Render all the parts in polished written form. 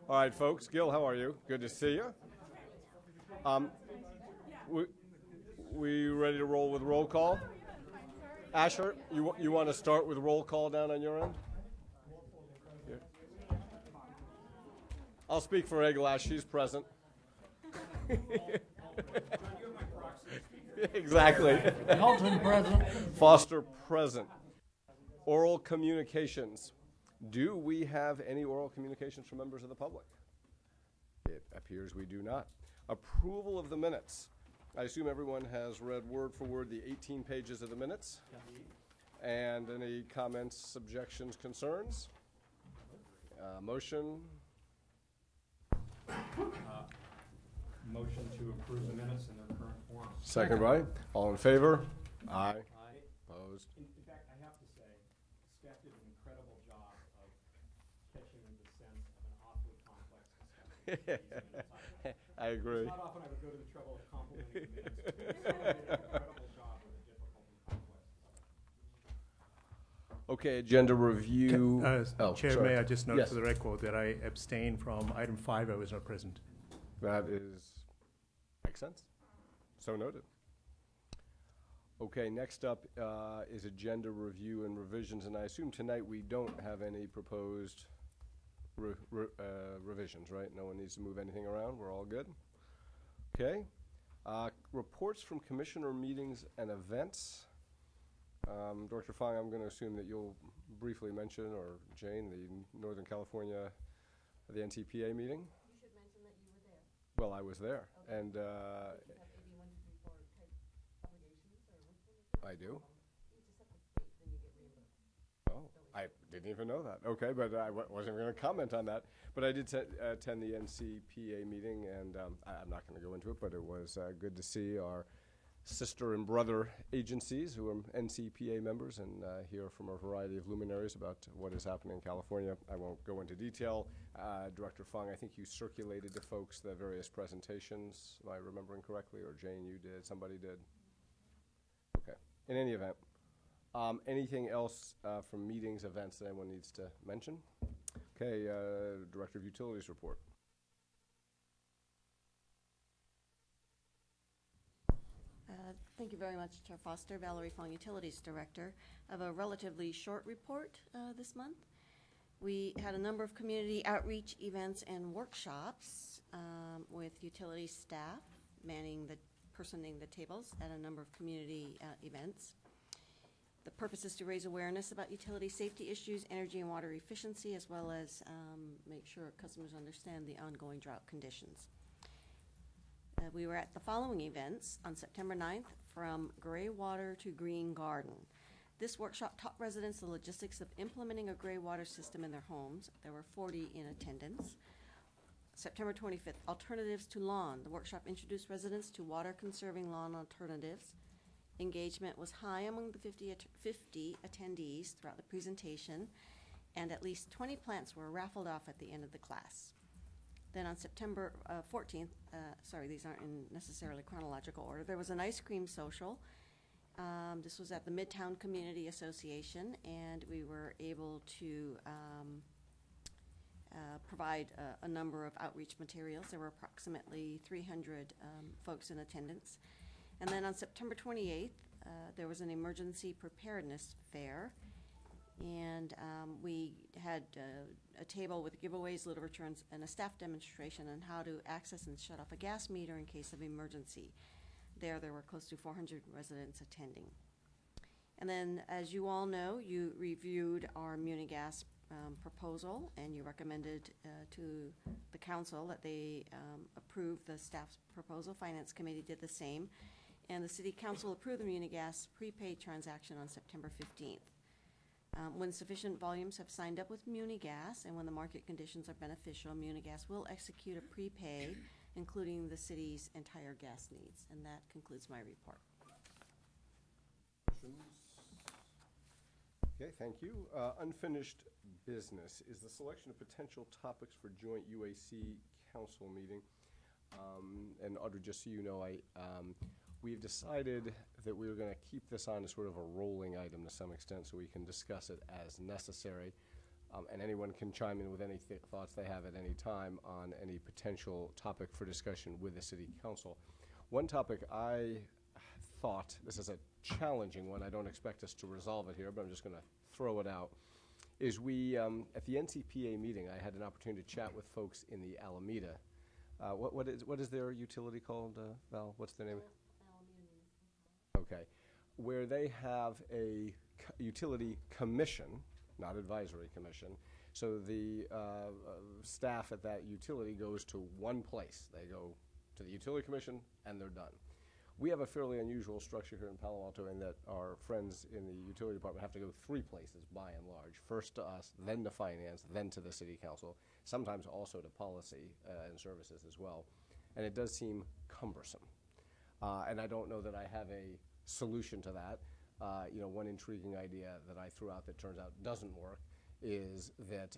All right, folks. Gil, how are you? Good to see you. We ready to roll with roll call? Asher, you want to start with roll call down on your end? Yeah. I'll speak for Eglash. She's present. Exactly. Alton present. Foster present. Oral communications. Do we have any oral communications from members of the public? It appears we do not. Approval of the minutes. I assume everyone has read word for word the 18 pages of the minutes. And any comments, objections, concerns? Motion? Motion to approve the minutes in their current form. Second, right? All in favor? Aye. Aye. Opposed? In fact, I have to say, staff did an incredible job of catching the sense of an awfully complex discussion. I agree. It's not often I would go to the trouble of complimenting the minutes. But they did an incredible job with a difficult and complex discussion. Okay, agenda review. Chair, sorry. may I just note Yes. for the record that I abstain from item 5. I was not present. That makes sense. So noted. Okay, next up is agenda review and revisions, and I assume tonight we don't have any proposed revisions, right? No one needs to move anything around. We're all good. Okay. Reports from commissioner meetings and events. Director Fong, I'm going to assume that you'll briefly mention, or Jane, the Northern California, the NTPA meeting. You should mention that you were there. Well, I was there, Okay. and Do you have 81 type obligations, or which one is it? I do. You just have to state, then you get reimbursed. Oh, I didn't even know that. Okay, but I wasn't going to comment on that. But I did attend the NCPA meeting, and I'm not going to go into it, but it was good to see our sister and brother agencies who are NCPA members and hear from a variety of luminaries about what is happening in California. I won't go into detail. Director Fung, I think you circulated to folks the various presentations. Am I remembering correctly? Or Jane, you did? Somebody did? Okay. In any event, anything else from meetings, events that anyone needs to mention? Okay, Director of Utilities report. Thank you very much, Chair Foster. Valerie Fong, Utilities Director. I have a relatively short report this month. We had a number of community outreach events and workshops with utility staff personing the tables at a number of community events. The purpose is to raise awareness about utility safety issues, energy and water efficiency, as well as make sure customers understand the ongoing drought conditions. We were at the following events on September 9th, from gray water to green garden. This workshop taught residents the logistics of implementing a gray water system in their homes. There were 40 in attendance. September 25th, alternatives to lawn. The workshop introduced residents to water conserving lawn alternatives. Engagement was high among the 50 attendees throughout the presentation, and at least 20 plants were raffled off at the end of the class. Then on September 14th, sorry, these aren't in necessarily chronological order, there was an ice cream social. This was at the Midtown Community Association, and we were able to provide a number of outreach materials. There were approximately 300 folks in attendance. And then on September 28th, there was an emergency preparedness fair. And we had a table with giveaways, little returns, and a staff demonstration on how to access and shut off a gas meter in case of emergency. There were close to 400 residents attending. And then, as you all know, you reviewed our Munigas proposal, and you recommended to the council that they approve the staff's proposal. Finance Committee did the same. And the City Council approved the Munigas prepaid transaction on September 15th. When sufficient volumes have signed up with Munigas and when the market conditions are beneficial, Munigas will execute a prepay, including the city's entire gas needs. And that concludes my report. Okay, thank you. Unfinished business is the selection of potential topics for joint UAC council meeting. And Audrey, just so you know, we've decided that we were going to keep this on as sort of a rolling item to some extent so we can discuss it as necessary. And anyone can chime in with any thoughts they have at any time on any potential topic for discussion with the City Council. One topic I thought, this is a challenging one, I don't expect us to resolve it here, but I'm just going to throw it out, is we, at the NCPA meeting, I had an opportunity to chat with folks in the Alameda. What is their utility called, Val? What's their name? Okay. Where they have a utility commission, not advisory commission. So the staff at that utility goes to one place. They go to the utility commission and they're done. We have a fairly unusual structure here in Palo Alto in that our friends in the utility department have to go 3 places by and large. First to us, then to finance, then to the City Council, sometimes also to policy and services as well. And it does seem cumbersome. And I don't know that I have a solution to that. One intriguing idea that I threw out that turns out doesn't work is that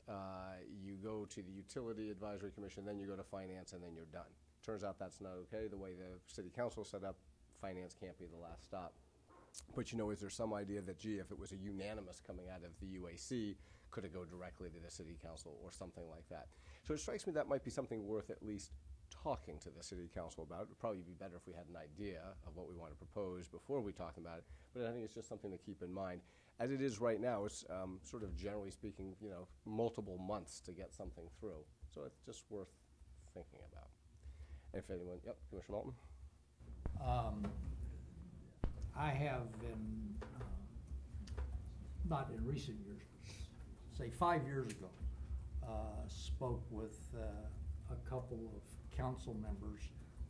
you go to the Utility Advisory Commission, then you go to Finance, and then you're done. Turns out that's not okay. The way the City Council is set up, Finance can't be the last stop. But is there some idea that, gee, if it was a unanimous coming out of the UAC, could it go directly to the City Council or something like that? So it strikes me that might be something worth at least talking to the City Council about. It would probably be better if we had an idea of what we want to propose before we talk about it, but I think it's just something to keep in mind. As it is right now, it's sort of generally speaking, multiple months to get something through. So it's just worth thinking about. If anyone, yep, Commissioner Malton. I have not in recent years, say 5 years ago, spoke with a couple of council members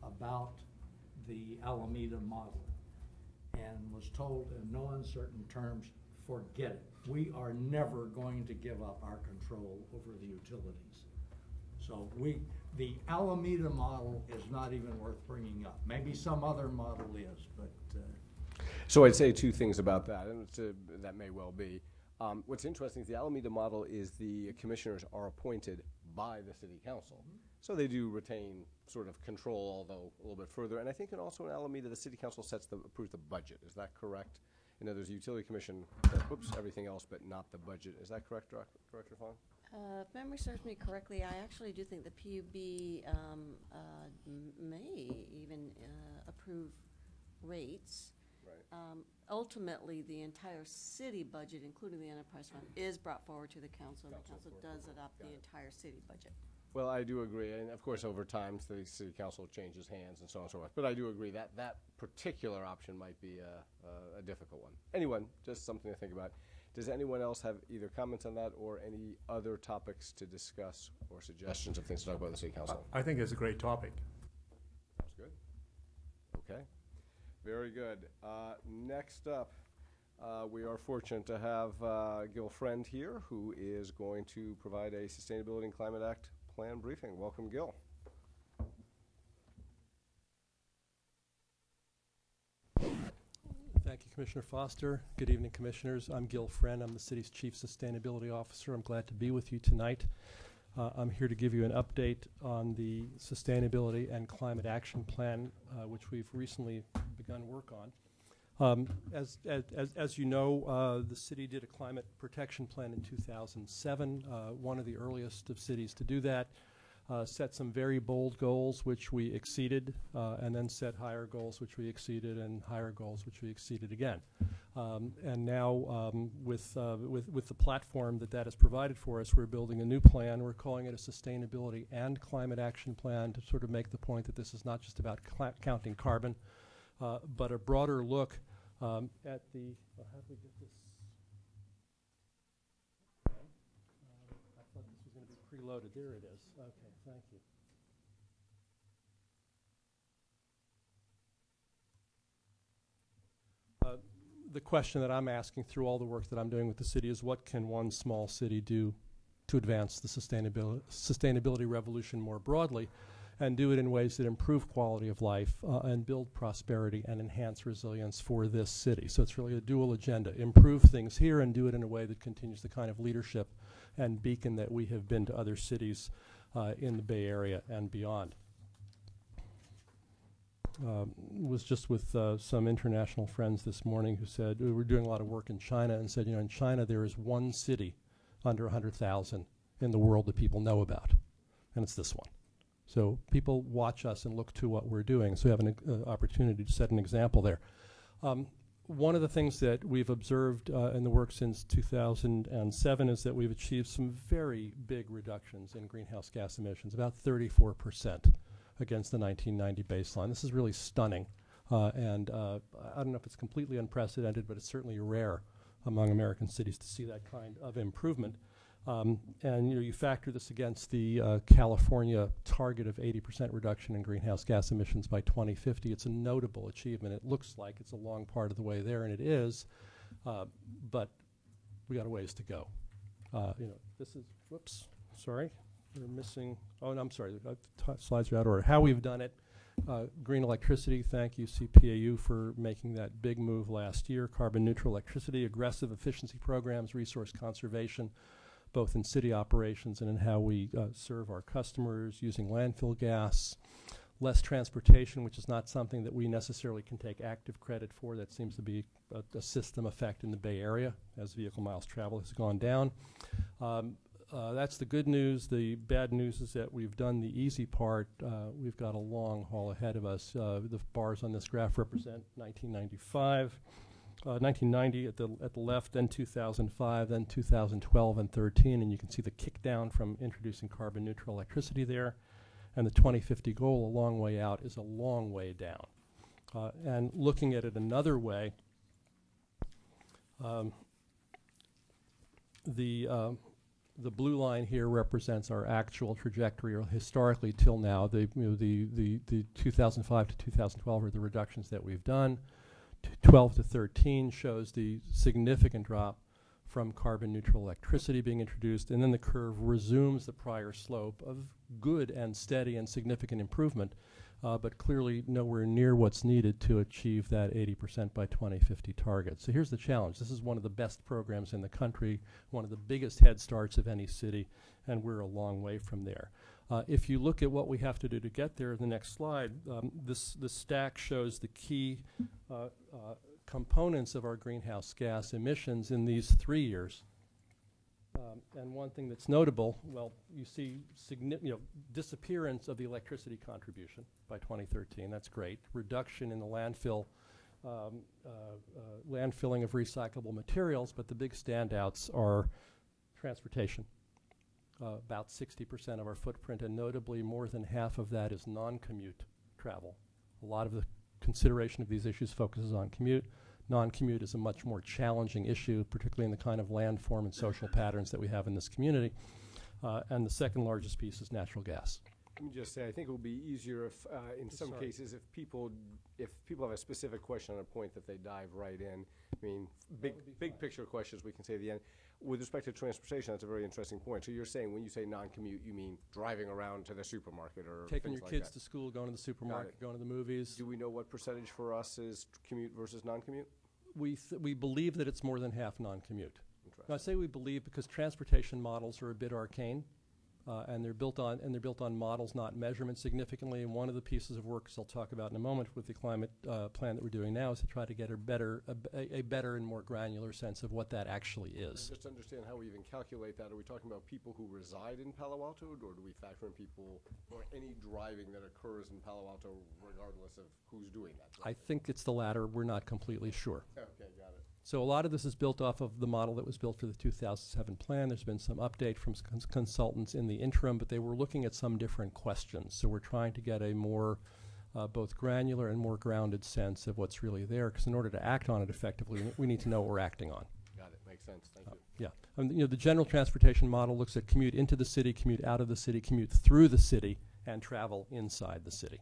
about the Alameda model and was told in no uncertain terms, forget it. We are never going to give up our control over the utilities. So the Alameda model is not even worth bringing up. Maybe some other model is, but. So I'd say 2 things about that, and that may well be. What's interesting is the Alameda model is the commissioners are appointed by the City Council. Mm-hmm. So they do retain sort of control, although a little bit further. And I think also in Alameda, the City Council approves the budget. Is that correct? There's a utility commission that approves everything else, but not the budget. Is that correct, Director Fong? If memory serves me correctly, I actually do think the PUB may even approve rates. Right. Ultimately, the entire city budget, including the enterprise fund, is brought forward to the council, and the council does adopt the entire city budget. Well, I do agree, and of course, over time, the City Council changes hands and so on and so forth. But I do agree that that particular option might be a difficult one. Anyone, just something to think about. Does anyone else have either comments on that or any other topics to discuss or suggestions of things to talk about in the City Council? I think it's a great topic. Sounds good. Okay. Very good. Next up, we are fortunate to have Gil Friend here, who is going to provide a Sustainability and Climate Act plan briefing. Welcome, Gil. Thank you, Commissioner Foster. Good evening, Commissioners. I'm Gil Friend. I'm the city's Chief Sustainability Officer. I'm glad to be with you tonight. I'm here to give you an update on the Sustainability and Climate Action Plan, which we've recently begun work on. As you know, the city did a climate protection plan in 2007, one of the earliest of cities to do that. Set some very bold goals, which we exceeded, and then set higher goals, which we exceeded, and higher goals, which we exceeded again. And now, with the platform that has provided for us, we're building a new plan. We're calling it a Sustainability and Climate Action Plan to sort of make the point that this is not just about counting carbon, but a broader look at the. How do we get this? I thought this was going to be preloaded. There it is. Okay, thank you. The question that I'm asking through all the work that I'm doing with the city is, what can one small city do to advance the sustainability revolution more broadly, and do it in ways that improve quality of life and build prosperity and enhance resilience for this city. So it's really a dual agenda: improve things here and do it in a way that continues the kind of leadership and beacon that we have been to other cities in the Bay Area and beyond. Was just with some international friends this morning who said, we were doing a lot of work in China, and said, in China there is one city under 100,000 in the world that people know about, and it's this one. So people watch us and look to what we're doing, so we have an opportunity to set an example there. One of the things that we've observed in the work since 2007 is that we've achieved some very big reductions in greenhouse gas emissions, about 34% against the 1990 baseline. This is really stunning, and I don't know if it's completely unprecedented, but it's certainly rare among American cities to see that kind of improvement. And you factor this against the California target of 80% reduction in greenhouse gas emissions by 2050. It's a notable achievement. It looks like it's a long part of the way there, and it is, but we got a ways to go. This is, whoops, sorry, we're missing, oh, no, I'm sorry, the slides are out of order. How we've done it, green electricity, thank you CPAU for making that big move last year. Carbon neutral electricity, aggressive efficiency programs, resource conservation, both in city operations and in how we serve our customers, using landfill gas, less transportation, which is not something that we necessarily can take active credit for. That seems to be a system effect in the Bay Area as vehicle miles traveled has gone down. That's the good news. The bad news is that we've done the easy part. We've got a long haul ahead of us. The bars on this graph represent 1995. 1990 at the left, then 2005, then 2012 and 13, and you can see the kick down from introducing carbon neutral electricity there. And the 2050 goal, a long way out, is a long way down. And looking at it another way, the blue line here represents our actual trajectory, or historically till now. The 2005 to 2012 are the reductions that we've done. 12 to 13 shows the significant drop from carbon neutral electricity being introduced, and then the curve resumes the prior slope of good and steady and significant improvement, but clearly nowhere near what's needed to achieve that 80% by 2050 target. So here's the challenge. This is one of the best programs in the country, one of the biggest head starts of any city, and we're a long way from there. If you look at what we have to do to get there in the next slide, this stack shows the key components of our greenhouse gas emissions in these 3 years. And one thing that's notable, well, you see disappearance of the electricity contribution by 2013. That's great. Reduction in the landfilling of recyclable materials, but the big standouts are transportation. About 60% of our footprint, and notably more than half of that is non-commute travel. A lot of the consideration of these issues focuses on commute. Non-commute is a much more challenging issue, particularly in the kind of landform and social patterns that we have in this community. And the second largest piece is natural gas. Let me just say, I think it will be easier if, in some cases, if people have a specific question on a point, that they dive right in. I mean, big picture questions we can say at the end. With respect to transportation, that's a very interesting point. So you're saying when you say non-commute, you mean driving around to the supermarket or taking things your like kids that. To school, going to the supermarket, going to the movies. Do we know what percentage for us is commute versus non-commute? We believe that it's more than half non-commute. I say we believe because transportation models are a bit arcane. And they're built on models, not measurements significantly. And one of the pieces of work, as I'll talk about in a moment, with the climate plan that we're doing now, is to try to get a better and more granular sense of what that actually is. Just to understand how we even calculate that, are we talking about people who reside in Palo Alto, or do we factor in people or any driving that occurs in Palo Alto, regardless of who's doing that? I think it's the latter. We're not completely sure. Okay, got it. So a lot of this is built off of the model that was built for the 2007 plan. There's been some update from consultants in the interim, but they were looking at some different questions. So we're trying to get a more both granular and more grounded sense of what's really there, because in order to act on it effectively, we need to know what we're acting on. Got it. Makes sense. Thank you. Yeah. The general transportation model looks at commute into the city, commute out of the city, commute through the city, and travel inside the city.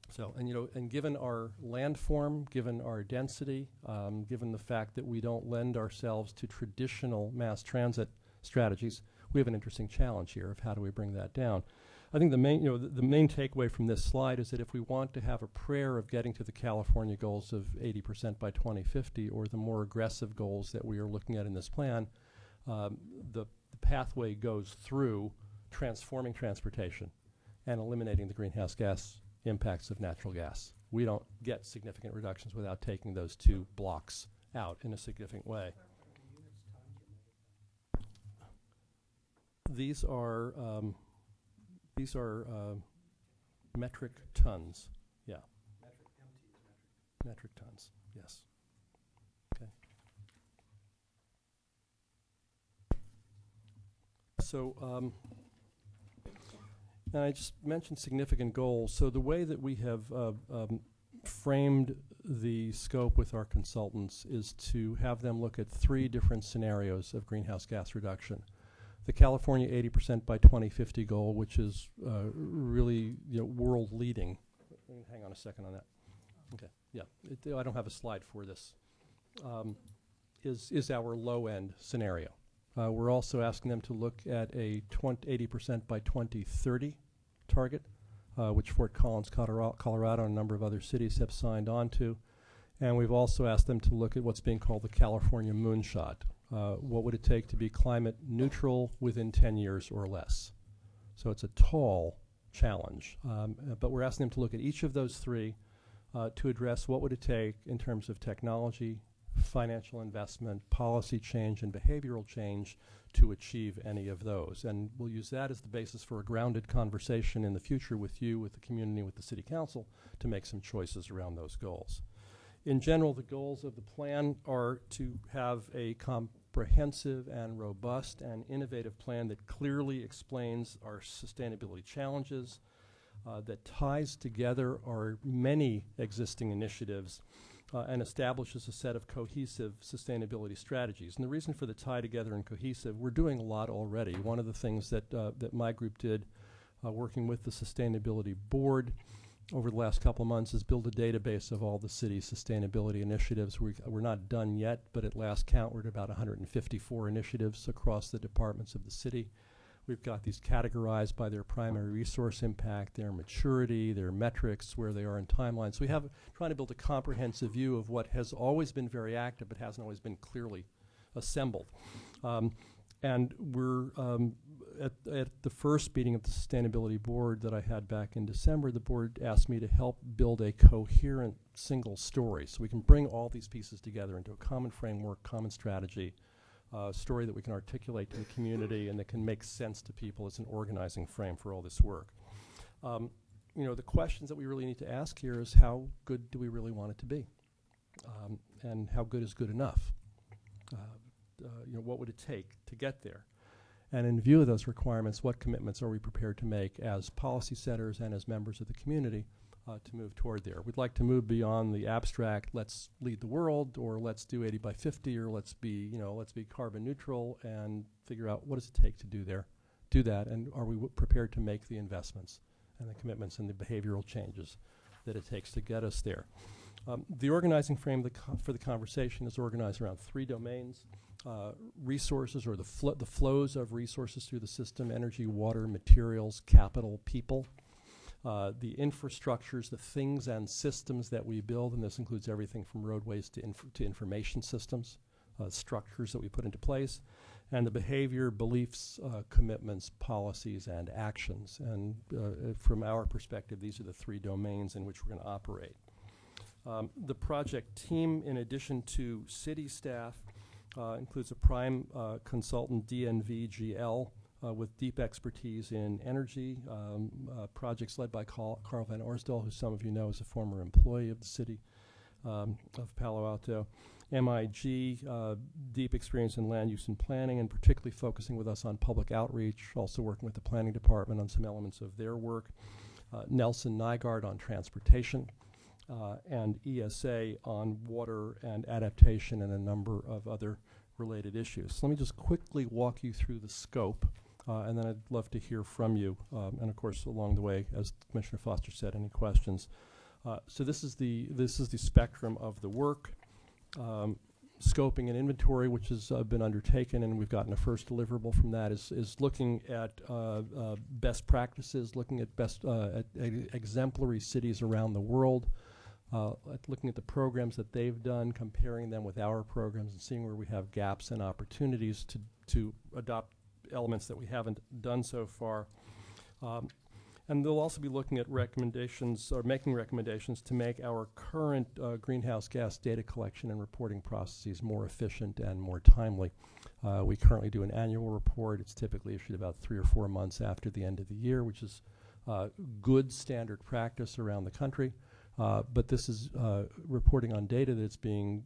So, and given our landform, given our density, given the fact that we don't lend ourselves to traditional mass transit strategies, we have an interesting challenge here of how do we bring that down. I think the main takeaway from this slide is that if we want to have a prayer of getting to the California goals of 80% by 2050, or the more aggressive goals that we are looking at in this plan, the pathway goes through transforming transportation and eliminating the greenhouse gas impacts of natural gas. We don't get significant reductions without taking those two blocks out in a significant way. These are metric tons. Yeah. Metric tons. Yes. Okay. So, and I just mentioned significant goals. So the way that we have framed the scope with our consultants is to have them look at 3 different scenarios of greenhouse gas reduction. The California 80% by 2050 goal, which is really world leading. Hang on a second on that. Okay, yeah, I don't have a slide for this. Is our low end scenario. We're also asking them to look at a 80% by 2030 target, which Fort Collins, Colorado, and a number of other cities have signed on to. And we've also asked them to look at what's being called the California moonshot. What would it take to be climate neutral within 10 years or less? So it's a tall challenge. But we're asking them to look at each of those 3 to address what would it take in terms of technology, financial investment, policy change, and behavioral change to achieve any of those. And we'll use that as the basis for a grounded conversation in the future with you, with the community, with the City Council to make some choices around those goals. In general, the goals of the plan are to have a comprehensive and robust and innovative plan that clearly explains our sustainability challenges, that ties together our many existing initiatives, and establishes a set of cohesive sustainability strategies. And the reason for the tie together and cohesive, we're doing a lot already. One of the things that my group did working with the Sustainability Board over the last couple of months is build a database of all the city's sustainability initiatives. We're not done yet, but at last count we're at about 154 initiatives across the departments of the city. We've got these categorized by their primary resource impact, their maturity, their metrics, where they are in timelines. So we have trying to build a comprehensive view of what has always been very active but hasn't always been clearly assembled. And we're at the first meeting of the Sustainability Board that I had back in December, the board asked me to help build a coherent single story so we can bring all these pieces together into a common framework, common strategy, story that we can articulate to the community and that can make sense to people as an organizing frame for all this work. The questions that we really need to ask here is how good do we really want it to be? And how good is good enough? What would it take to get there? And in view of those requirements, what commitments are we prepared to make as policy setters and as members of the community to move toward there? We'd like to move beyond the abstract, let's lead the world, or let's do 80 by 50, or let's be carbon neutral, and figure out what does it take to do that, and are we prepared to make the investments and the commitments and the behavioral changes that it takes to get us there. The organizing frame for the conversation is organized around 3 domains. Resources, or the flows of resources through the system: energy, water, materials, capital, people. The infrastructures, the things and systems that we build, and this includes everything from roadways to information systems, structures that we put into place, and the behavior, beliefs, commitments, policies, and actions. And from our perspective, these are the 3 domains in which we're going to operate. The project team, in addition to city staff, includes a prime consultant, DNVGL, with deep expertise in energy, projects led by Carl Van Orsdal, who some of you know is a former employee of the city of Palo Alto. MIG, deep experience in land use and planning, and particularly focusing with us on public outreach, also working with the planning department on some elements of their work. Nelson Nygaard on transportation, and ESA on water and adaptation and a number of other related issues. So let me just quickly walk you through the scope, and then I'd love to hear from you. And of course, along the way, as Commissioner Foster said, any questions. So this is the spectrum of the work. Scoping and inventory, which has been undertaken, and we've gotten a first deliverable from that, is looking at best practices, looking at exemplary cities around the world, looking at the programs that they've done, comparing them with our programs, and seeing where we have gaps and opportunities to adopt elements that we haven't done so far. And they'll also be looking at recommendations, or making recommendations, to make our current greenhouse gas data collection and reporting processes more efficient and more timely, We currently do an annual report. It's typically issued about 3 or 4 months after the end of the year, which is good standard practice around the country. But this is reporting on data that's being,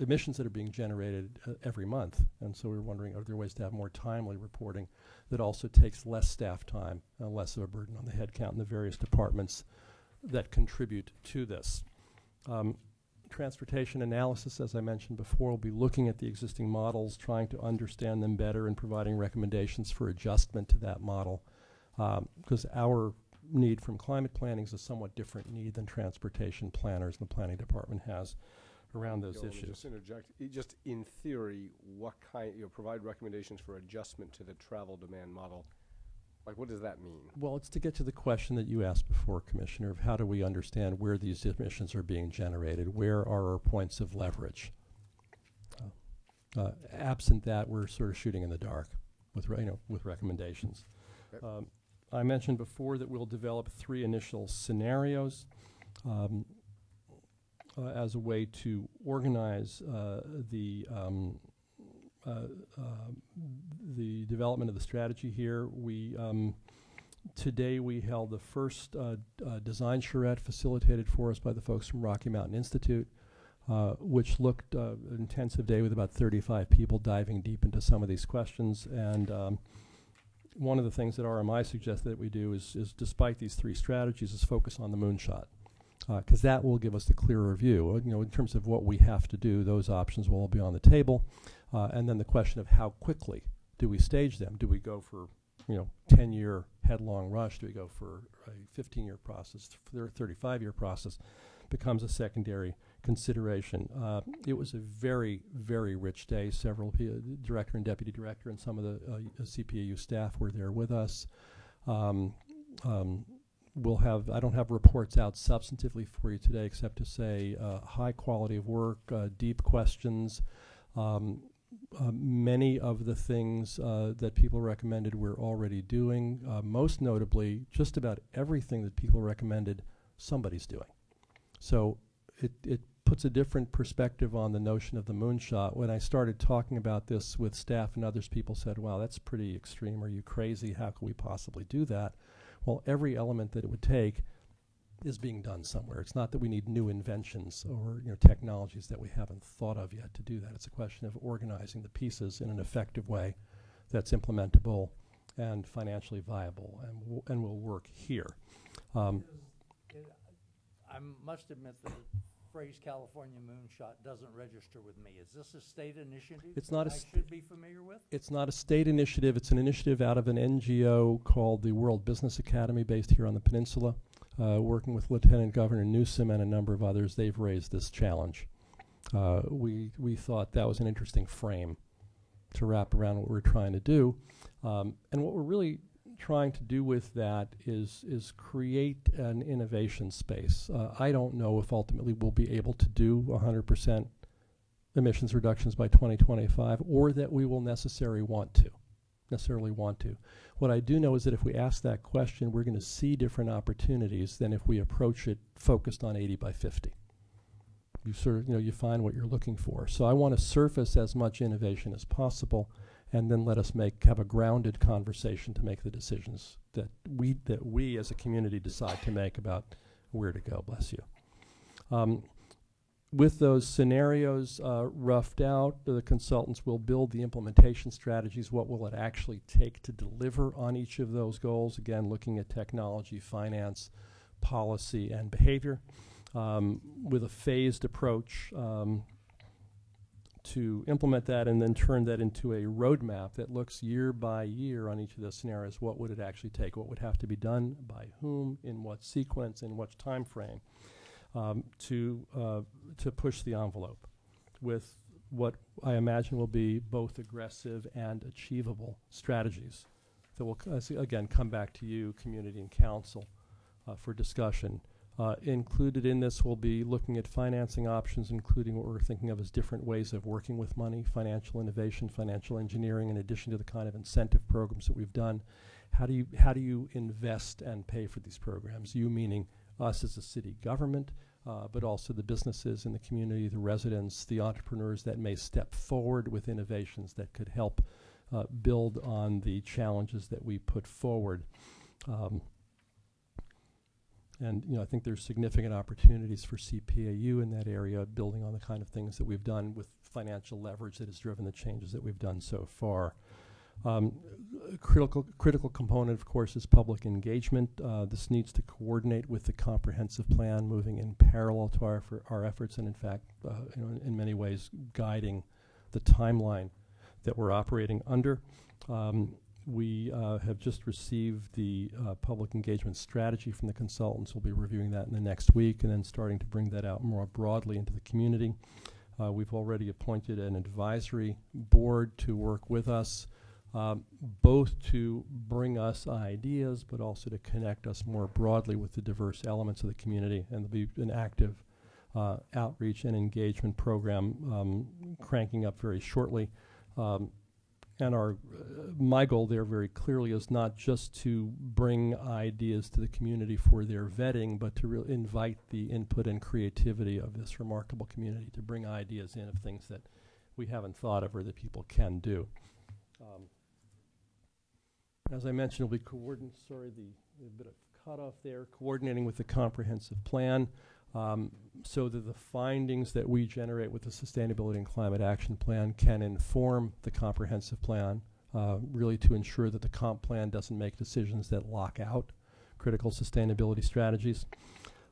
emissions that are being generated every month. And so we're wondering, are there ways to have more timely reporting that also takes less staff time, less of a burden on the headcount in the various departments that contribute to this. Transportation analysis, as I mentioned before, will be looking at the existing models, trying to understand them better and providing recommendations for adjustment to that model. Because our need from climate planning is a somewhat different need than transportation planners and the planning department has around those issues. Just interject, just in theory, what kind, provide recommendations for adjustment to the travel demand model. Like, what does that mean? Well, it's to get to the question that you asked before, Commissioner, of how do we understand where these emissions are being generated? Where are our points of leverage? Absent that, we're sort of shooting in the dark with, with recommendations. Okay. I mentioned before that we'll develop 3 initial scenarios as a way to organize the development of the strategy here. Today we held the first design charrette facilitated for us by the folks from Rocky Mountain Institute, which looked an intensive day with about 35 people diving deep into some of these questions. And one of the things that RMI suggested that we do is despite these 3 strategies, is focus on the moonshot. Because that will give us the clearer view. In terms of what we have to do, those options will all be on the table. And then the question of how quickly do we stage them? Do we go for 10-year headlong rush? Do we go for a 15-year process, 35-year process? Becomes a secondary consideration. It was a very, very rich day. Several director and deputy director and some of the CPAU staff were there with us. We'll have, I don't have reports out substantively for you today except to say high quality of work, deep questions. Many of the things that people recommended we're already doing. Most notably, just about everything that people recommended, somebody's doing. So it puts a different perspective on the notion of the moonshot. When I started talking about this with staff and others, people said, wow, that's pretty extreme. Are you crazy? How could we possibly do that? Well, every element that it would take is being done somewhere. It's not that we need new inventions or technologies that we haven't thought of yet to do that. It's a question of organizing the pieces in an effective way that's implementable and financially viable and will work here. I must admit that the phrase California moonshot doesn't register with me. Is this a state initiative it's not that I should be familiar with? It's not a state initiative. It's an initiative out of an NGO called the World Business Academy based here on the peninsula. Working with Lieutenant Governor Newsom and a number of others, they've raised this challenge. We thought that was an interesting frame to wrap around what we're trying to do. And what we're really trying to do with that is create an innovation space. I don't know if ultimately we'll be able to do 100% emissions reductions by 2025 or that we will necessarily want to. What I do know is that if we ask that question, we're going to see different opportunities than if we approach it focused on 80 by 50. You sort of, you find what you're looking for. So I want to surface as much innovation as possible and then let us have a grounded conversation to make the decisions that we as a community decide to make about where to go. Bless you. With those scenarios roughed out, the consultants will build the implementation strategies. What will it actually take to deliver on each of those goals? Again, looking at technology, finance, policy, and behavior with a phased approach to implement that and then turn that into a roadmap that looks year by year on each of those scenarios. What would it actually take? What would have to be done by whom, in what sequence, in what time frame? To push the envelope with what I imagine will be both aggressive and achievable strategies that will, again, come back to you, community and council, for discussion. Included in this will be looking at financing options, including what we're thinking of as different ways of working with money, financial innovation, financial engineering, in addition to the kind of incentive programs that we've done. How do you invest and pay for these programs? You meaning us as a city government, but also the businesses in the community, the residents, the entrepreneurs that may step forward with innovations that could help build on the challenges that we put forward. And I think there's significant opportunities for CPAU in that area, building on the kind of things that we've done with financial leverage that has driven the changes that we've done so far. A critical component, of course, is public engagement. This needs to coordinate with the comprehensive plan, moving in parallel to our efforts, and in fact, in many ways, guiding the timeline that we're operating under. We have just received the public engagement strategy from the consultants. We'll be reviewing that in the next week and then starting to bring that out more broadly into the community. We've already appointed an advisory board to work with us, both to bring us ideas, but also to connect us more broadly with the diverse elements of the community. And there'll be an active outreach and engagement program cranking up very shortly. And my goal there very clearly is not just to bring ideas to the community for their vetting, but to invite the input and creativity of this remarkable community to bring ideas in of things that we haven't thought of or that people can do. As I mentioned, we'll be a bit of cutoff there, coordinating with the comprehensive plan. So that the findings that we generate with the Sustainability and Climate Action Plan can inform the comprehensive plan, really to ensure that the comp plan doesn't make decisions that lock out critical sustainability strategies.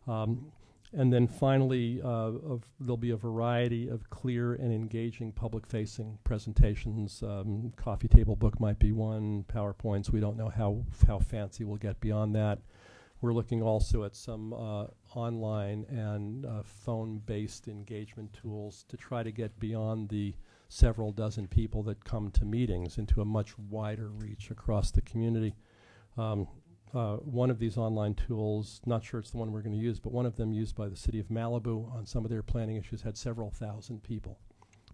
And then finally, there'll be a variety of clear and engaging public-facing presentations. Coffee table book might be one, PowerPoints. We don't know how fancy we'll get beyond that. We're looking also at some online and phone-based engagement tools to try to get beyond the several dozen people that come to meetings into a much wider reach across the community. One of these online tools, not sure it's the one we're going to use, but one of them used by the city of Malibu on some of their planning issues had several thousand people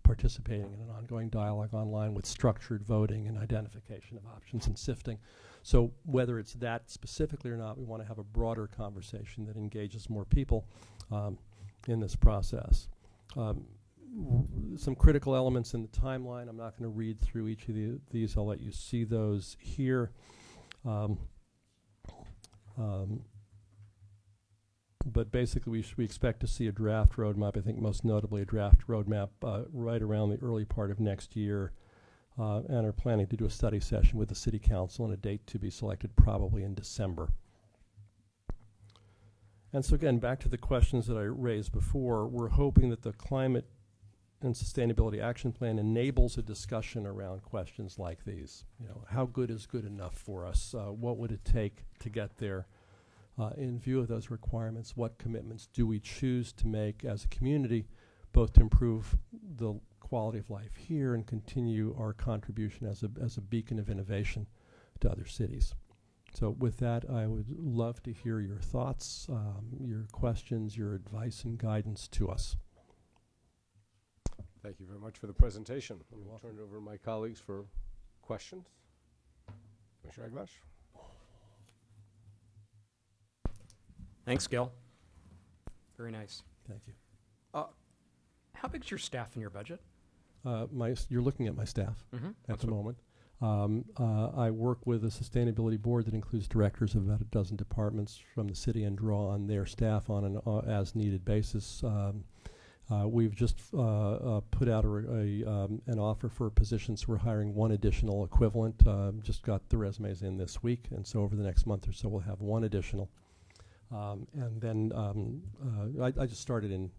participating in an ongoing dialogue online with structured voting and identification of options and sifting. So whether it's that specifically or not, we want to have a broader conversation that engages more people in this process. Some critical elements in the timeline. I'm not going to read through each of these. I'll let you see those here. But basically, we expect to see a draft roadmap, I think most notably a draft roadmap right around the early part of next year, and are planning to do a study session with the City Council and a date to be selected probably in December. And so again, back to the questions that I raised before, we're hoping that the Climate and Sustainability Action Plan enables a discussion around questions like these. How good is good enough for us? What would it take to get there? In view of those requirements, what commitments do we choose to make as a community, both to improve the quality of life here and continue our contribution as a beacon of innovation to other cities? So with that, I would love to hear your thoughts, your questions, your advice and guidance to us. Thank you very much for the presentation. I'll turn it over to my colleagues for questions. Commissioner Agbash. Thanks, Gil. Very nice. Thank you. How big's your staff in your budget? You're looking at my staff at That's the moment. I work with a sustainability board that includes directors of about a dozen departments from the city and draw on their staff on an as-needed basis. We've just put out an offer for positions. We're hiring one additional equivalent. Just got the resumes in this week, and so over the next month or so we'll have one additional. And then I just started in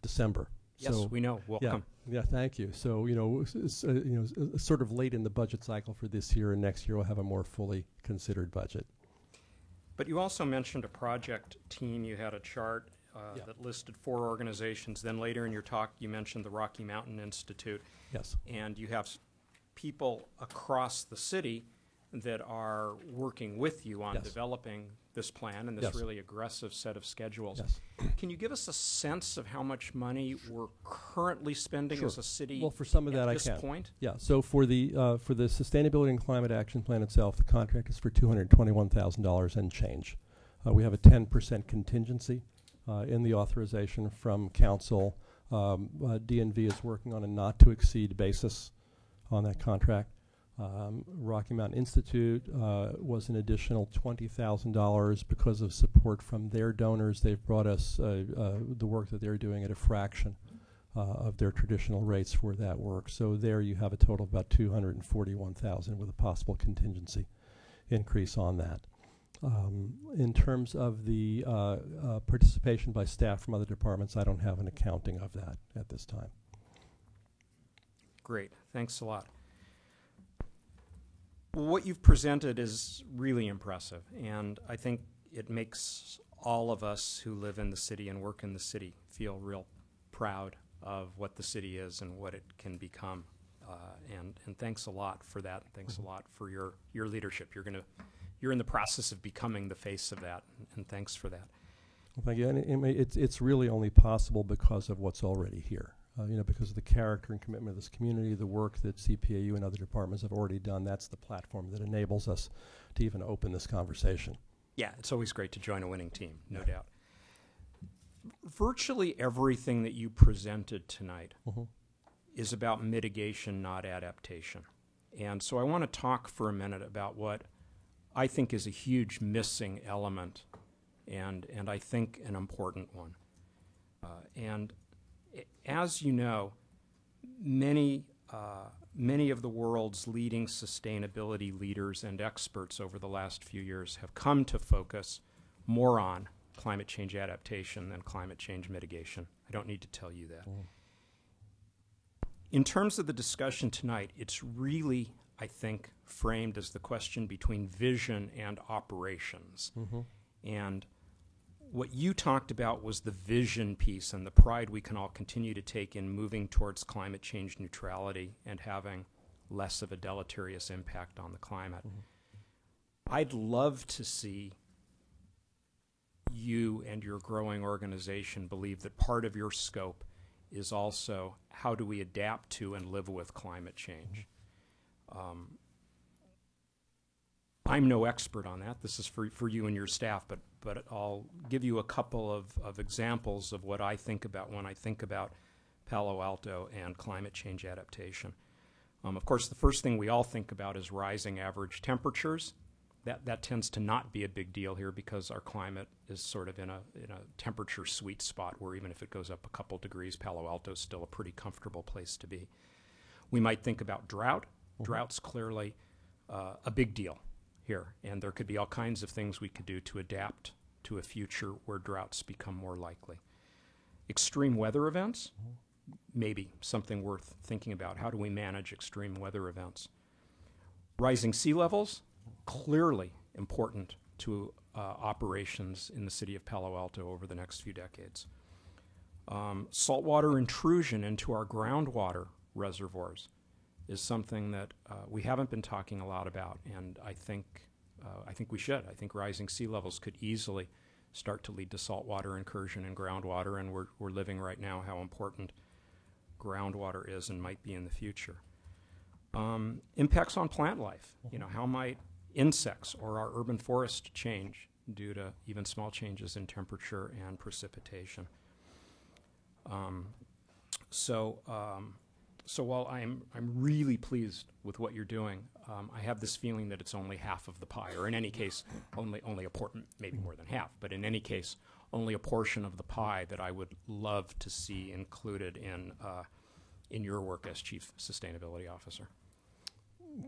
December. Yes, so we know. Welcome. Yeah, thank you. So sort of late in the budget cycle for this year, and next year we'll have a more fully considered budget. But you also mentioned a project team. You had a chart that listed 4 organizations. Then later in your talk, you mentioned the Rocky Mountain Institute. Yes. And you have people across the city that are working with you on developing this plan and this really aggressive set of schedules. Yes. Can you give us a sense of how much money we're currently spending as a city? Well, for some of that at I this can. point? Yeah. So for the Sustainability and Climate Action Plan itself, the contract is for $221,000 and change. We have a 10% contingency in the authorization from council. DNV is working on a not-to-exceed basis on that contract. Rocky Mountain Institute was an additional $20,000 because of support from their donors. They've brought us the work that they're doing at a fraction of their traditional rates for that work. So there you have a total of about $241,000 with a possible contingency increase on that. In terms of the participation by staff from other departments, I don't have an accounting of that at this time. Great, thanks a lot. What you've presented is really impressive, and I think it makes all of us who live in the city and work in the city feel real proud of what the city is and what it can become. And thanks a lot for that. Thanks a lot for your leadership. You're in the process of becoming the face of that, and thanks for that. Well, thank you. And it's really only possible because of what's already here. Because of the character and commitment of this community, the work that CPAU and other departments have already done, that's the platform that enables us to even open this conversation. Yeah, it's always great to join a winning team, no doubt. Virtually everything that you presented tonight is about mitigation, not adaptation. And so I want to talk for a minute about what I think is a huge missing element, and I think an important one. And as you know, many of the world's leading sustainability leaders and experts over the last few years have come to focus more on climate change adaptation than climate change mitigation. I don't need to tell you that. In terms of the discussion tonight, it's really, I think, framed as the question between vision and operations. And what you talked about was the vision piece and the pride we can all continue to take in moving towards climate change neutrality and having less of a deleterious impact on the climate. I'd love to see you and your growing organization believe that part of your scope is also how do we adapt to and live with climate change. I'm no expert on that. This is for you and your staff, but I'll give you a couple of examples of what I think about when I think about Palo Alto and climate change adaptation. Of course, the first thing we all think about is rising average temperatures. That tends to not be a big deal here because our climate is sort of in a temperature sweet spot where even if it goes up a couple degrees, Palo Alto is still a pretty comfortable place to be. We might think about drought. Drought's clearly a big deal here, and there could be all kinds of things we could do to adapt to a future where droughts become more likely. Extreme weather events, maybe something worth thinking about. How do we manage extreme weather events? Rising sea levels, clearly important to operations in the city of Palo Alto over the next few decades. Saltwater intrusion into our groundwater reservoirs is something that we haven't been talking a lot about, and I think we should. I think rising sea levels could easily start to lead to saltwater incursion in groundwater, and we're living right now how important groundwater is and might be in the future. Impacts on plant life. How might insects or our urban forest change due to even small changes in temperature and precipitation? So while I'm really pleased with what you're doing, I have this feeling that it's only half of the pie, or in any case, only a portion, maybe more than half, but in any case, only a portion of the pie that I would love to see included in your work as Chief Sustainability Officer.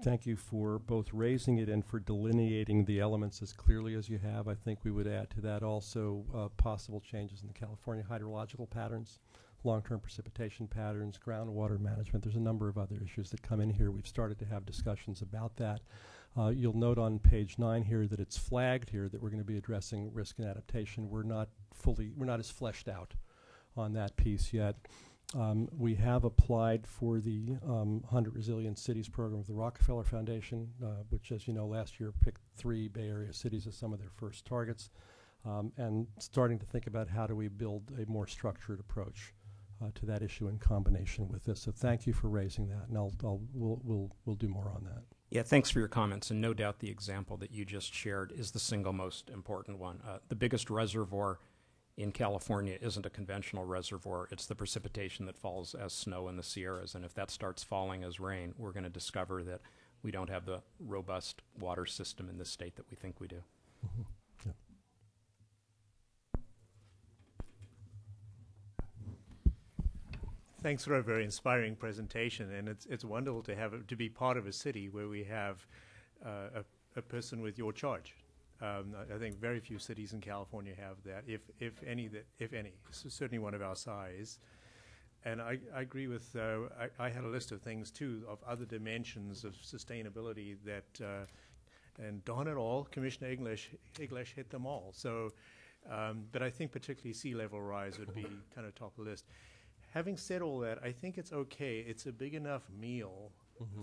Thank you for both raising it and for delineating the elements as clearly as you have. I think we would add to that also possible changes in the California hydrological patterns, long-term precipitation patterns, groundwater management. There's a number of other issues that come in here. We've started to have discussions about that. You'll note on page 9 here that it's flagged here that we're going to be addressing risk and adaptation. We're not as fleshed out on that piece yet. We have applied for the 100 Resilient Cities program of the Rockefeller Foundation, which, as you know, last year picked 3 Bay Area cities as some of their first targets, and starting to think about how do we build a more structured approach to that issue in combination with this. So thank you for raising that, and we'll do more on that. Yeah, thanks for your comments, and no doubt the example that you just shared is the single most important one. The biggest reservoir in California isn't a conventional reservoir. It's the precipitation that falls as snow in the Sierras. And if that starts falling as rain, we're going to discover that we don't have the robust water system in this state that we think we do. Mm-hmm. Yeah. Thanks for a very inspiring presentation, and it's wonderful to be part of a city where we have a person with your charge. I think very few cities in California have that, if any. So certainly one of our size. And I agree with. I had a list of things too, of other dimensions of sustainability that, and darn it all, Commissioner English hit them all. So, but I think particularly sea level rise would be kind of top of the list. Having said all that, I think it's okay. It's a big enough meal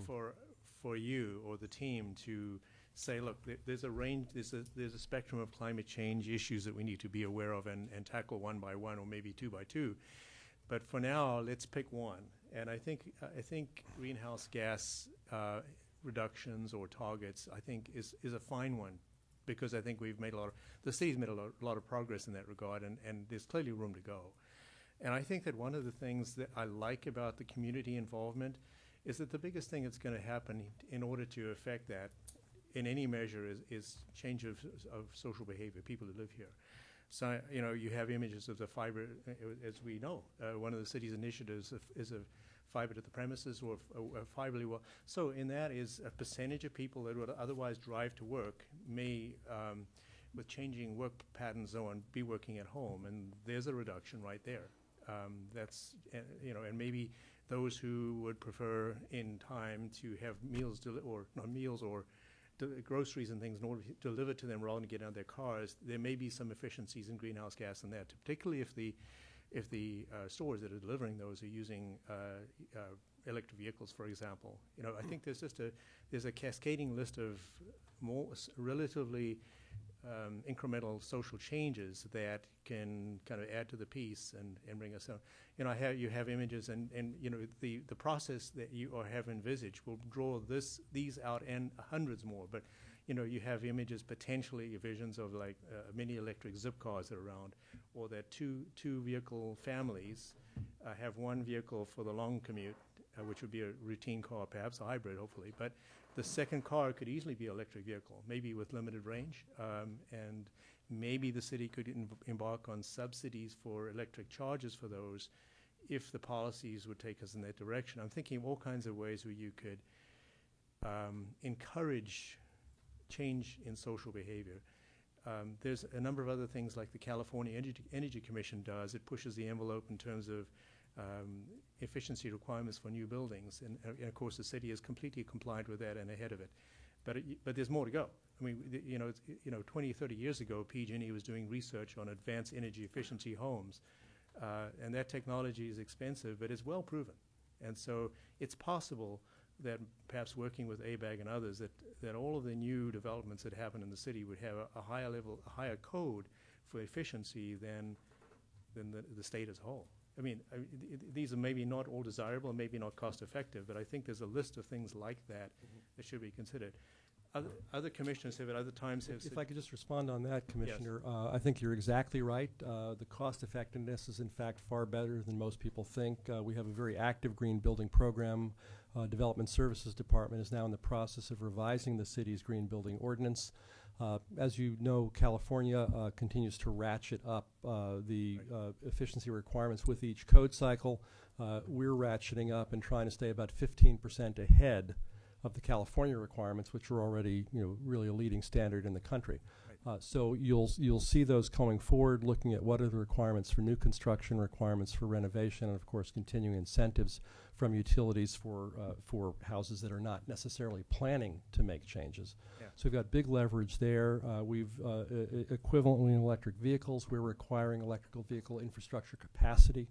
for you or the team to say, look, there's a range, there's a spectrum of climate change issues that we need to be aware of and tackle one by one or maybe two by two. But for now, let's pick one. And I think greenhouse gas reductions or targets, I think, is a fine one, because I think the city's made a lot of progress in that regard, and there's clearly room to go. And I think that one of the things that I like about the community involvement is that the biggest thing that's going to happen in order to affect that in any measure is change of social behavior, people who live here. So, you have images of the fiber, as we know. One of the city's initiatives is a fiber to the premises or a fiberly well. So in that is a percentage of people that would otherwise drive to work may, with changing work patterns, be working at home. And there's a reduction right there. That's, and maybe those who would prefer in time to have meals, or not meals, or groceries and things in order to deliver to them rather than get out of their cars, there may be some efficiencies in greenhouse gas in that, particularly if the stores that are delivering those are using electric vehicles, for example. I think there's a cascading list of more relatively incremental social changes that can kind of add to the piece and bring us up. You have images, and the process that you have envisaged will draw these out and hundreds more. But you have images, potentially visions of like mini electric zip cars that are around, or that two vehicle families have one vehicle for the long commute, which would be a routine car, perhaps a hybrid, hopefully. But the second car could easily be an electric vehicle, maybe with limited range, and maybe the city could embark on subsidies for electric charges for those if the policies would take us in that direction. I'm thinking of all kinds of ways where you could encourage change in social behavior. There's a number of other things like the California Energy Commission does. It pushes the envelope in terms of efficiency requirements for new buildings, and of course the city is completely compliant with that and ahead of it. But there's more to go. I mean, 20, 30 years ago, PG&E was doing research on advanced energy efficiency homes, and that technology is expensive, but it's well proven. And so it's possible that perhaps working with ABAG and others, that all of the new developments that happen in the city would have a higher level, a higher code for efficiency than the state as a whole. I mean, these are maybe not all desirable, maybe not cost effective, but I think there's a list of things like that that should be considered. Other commissioners have at other times have If I could just respond on that, Commissioner. Yes. I think you're exactly right. The cost effectiveness is in fact far better than most people think. We have a very active green building program. Development Services Department is now in the process of revising the city's green building ordinance. As you know, California continues to ratchet up the efficiency requirements with each code cycle. We're ratcheting up and trying to stay about 15% ahead of the California requirements, which are already, really a leading standard in the country. Right. So you'll see those going forward, looking at what are the requirements for new construction, requirements for renovation, and of course continuing incentives from utilities for houses that are not necessarily planning to make changes. Yeah. So we've got big leverage there. We've equivalently in electric vehicles, we're requiring electrical vehicle infrastructure capacity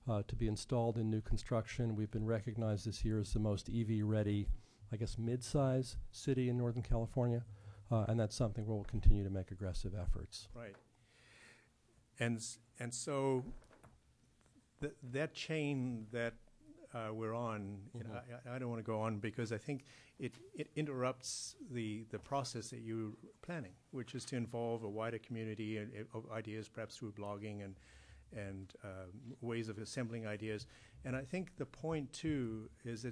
to be installed in new construction. We've been recognized this year as the most EV-ready, I guess, mid-size city in Northern California, and that's something where we'll continue to make aggressive efforts. Right. And so that chain that we're on, you know, I don't want to go on because I think it interrupts the process that you're planning, which is to involve a wider community of ideas, perhaps through blogging and ways of assembling ideas. And I think the point too is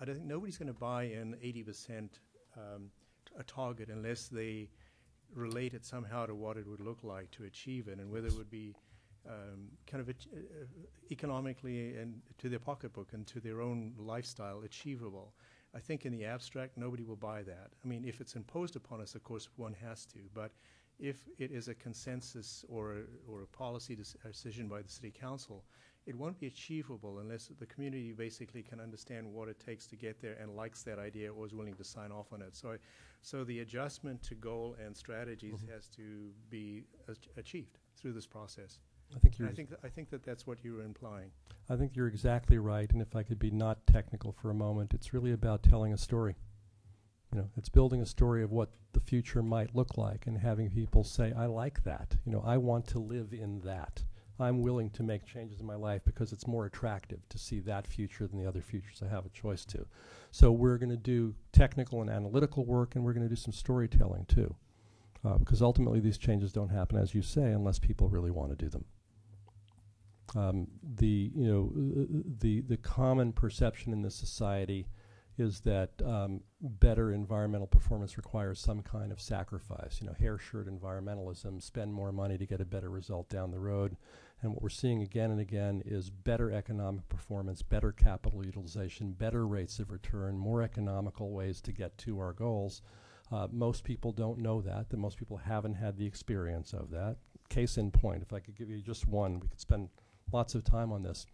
I don't think nobody's going to buy an 80% a target unless they relate it somehow to what it would look like to achieve it, and whether it would be kind of economically and to their pocketbook and to their own lifestyle achievable. I think in the abstract, nobody will buy that. I mean, if it's imposed upon us, of course, one has to. But if it is a consensus or a policy decision by the City Council, it won't be achievable unless the community basically can understand what it takes to get there and likes that idea or is willing to sign off on it. So the adjustment to goal and strategies has to be achieved through this process. I think that's what you were implying. I think you're exactly right, and if I could be not technical for a moment, it's really about telling a story. You know, it's building a story of what the future might look like and having people say, I like that. You know, I want to live in that. I'm willing to make changes in my life because it's more attractive to see that future than the other futures I have a choice to. So we're going to do technical and analytical work, and we're going to do some storytelling too, because ultimately these changes don't happen, as you say, unless people really want to do them. The common perception in this society is that better environmental performance requires some kind of sacrifice. You know, hair shirt environmentalism, spend more money to get a better result down the road. And what we're seeing again and again is better economic performance, better capital utilization, better rates of return, more economical ways to get to our goals. Most people don't know that most people haven't had the experience of that. Case in point, if I could give you just one, we could spend lots of time on this.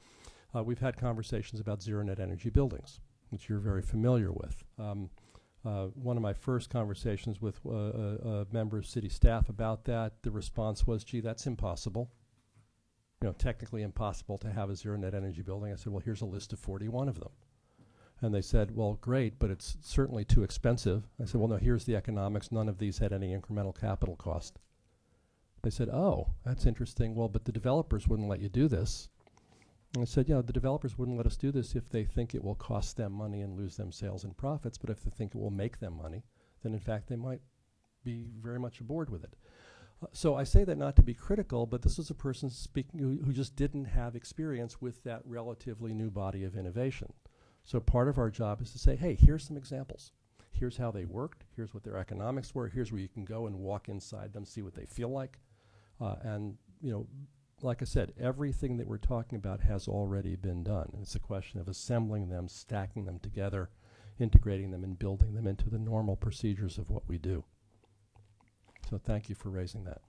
We've had conversations about zero net energy buildings, which you're very familiar with. One of my first conversations with a member of city staff about that, the response was, gee, that's impossible. You know, technically impossible to have a zero net energy building. I said, well, here's a list of 41 of them. And they said, well, great, but it's certainly too expensive. I said, well, no, here's the economics. None of these had any incremental capital cost. They said, oh, that's interesting. Well, but the developers wouldn't let you do this. And I said, yeah, the developers wouldn't let us do this if they think it will cost them money and lose them sales and profits. But if they think it will make them money, then in fact they might be very much aboard with it. So I say that not to be critical, but this is a person speaking who just didn't have experience with that relatively new body of innovation. So part of our job is to say, hey, here's some examples. Here's how they worked. Here's what their economics were. Here's where you can go and walk inside them, see what they feel like. And, you know, like I said, everything that we're talking about has already been done. And it's a question of assembling them, stacking them together, integrating them, and building them into the normal procedures of what we do. So thank you for raising that.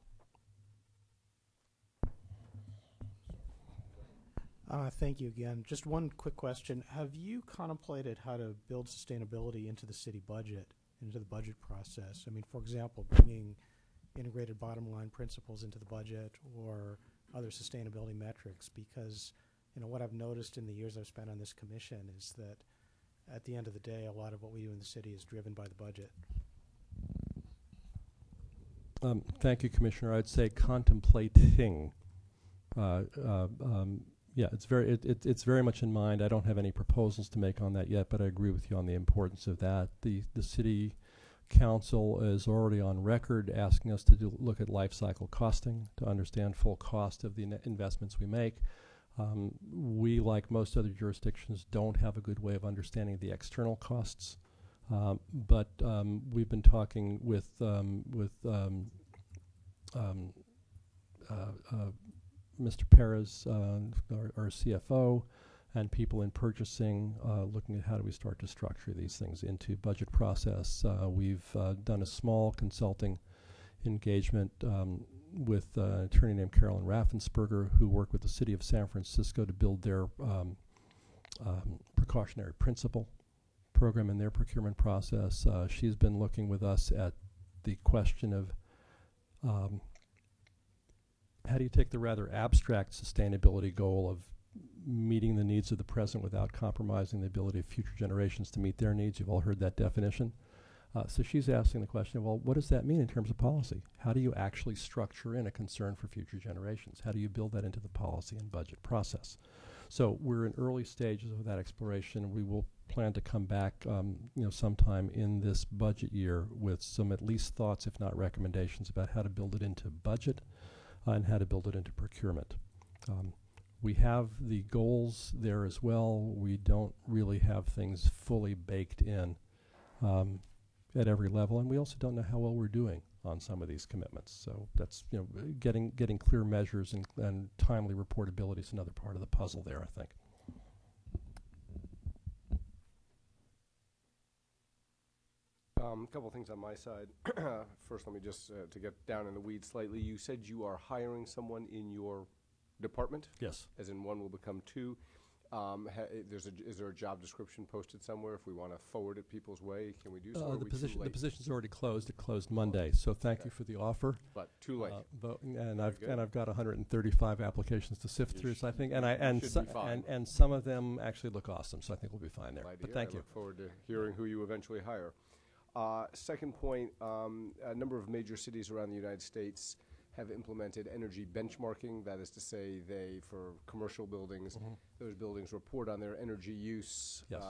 Thank you again. Just one quick question. Have you contemplated how to build sustainability into the city budget, into the budget process? I mean, for example, bringing integrated bottom line principles into the budget or other sustainability metrics, because, you know, what I've noticed in the years I've spent on this commission is that at the end of the day, a lot of what we do in the city is driven by the budget. Thank you, Commissioner. I'd say contemplating. Yeah, it's very much in mind. I don't have any proposals to make on that yet, but I agree with you on the importance of that. The City Council is already on record asking us to look at life cycle costing to understand full cost of the investments we make. We, like most other jurisdictions, don't have a good way of understanding the external costs. But we've been talking with Mr. Perez, our CFO, and people in purchasing, looking at how do we start to structure these things into budget process. We've done a small consulting engagement with an attorney named Carolyn Raffensperger, who worked with the city of San Francisco to build their precautionary principle program in their procurement process. She's been looking with us at the question of how do you take the rather abstract sustainability goal of meeting the needs of the present without compromising the ability of future generations to meet their needs? You've all heard that definition. So she's asking the question, well, what does that mean in terms of policy? How do you actually structure in a concern for future generations? How do you build that into the policy and budget process? So we're in early stages of that exploration. We will plan to come back, sometime in this budget year with some at least thoughts, if not recommendations, about how to build it into budget and how to build it into procurement. We have the goals there as well. We don't really have things fully baked in at every level, and we also don't know how well we're doing on some of these commitments. So that's, getting clear measures and timely reportability is another part of the puzzle there, I think. A couple things on my side. First, let me just, to get down in the weeds slightly, you said you are hiring someone in your department? Yes. As in one will become two. Is there a job description posted somewhere if we want to forward it people's way? Can we do so? The position's already closed. It closed Monday. So thank you for the offer. But too late. I've got 135 applications to sift through. So I think and some of them actually look awesome. So I think we'll be fine there. But thank you. I look forward to hearing who you eventually hire. Second point, a number of major cities around the United States have implemented energy benchmarking. That is to say, for commercial buildings, those buildings report on their energy use. Yes.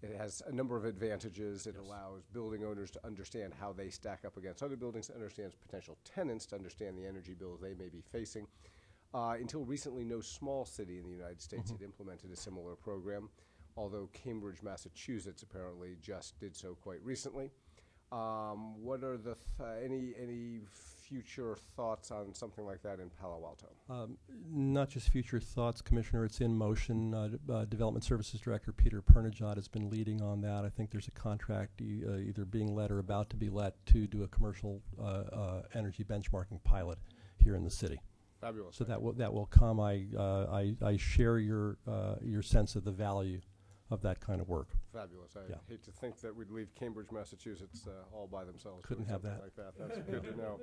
It has a number of advantages. It allows building owners to understand how they stack up against other buildings, understands potential tenants to understand the energy bills they may be facing. Until recently, no small city in the United States had implemented a similar program, although Cambridge, Massachusetts apparently just did so quite recently. What are the any future thoughts on something like that in Palo Alto? Not just future thoughts, Commissioner. It's in motion. Development Services Director Peter Pernijot has been leading on that. I think there's a contract either being let or about to be let to do a commercial energy benchmarking pilot here in the city. Fabulous. So that will come. I share your sense of the value of that kind of work. Fabulous. I hate to think that we'd leave Cambridge, Massachusetts all by themselves. Couldn't have that. Like that. That's good to know.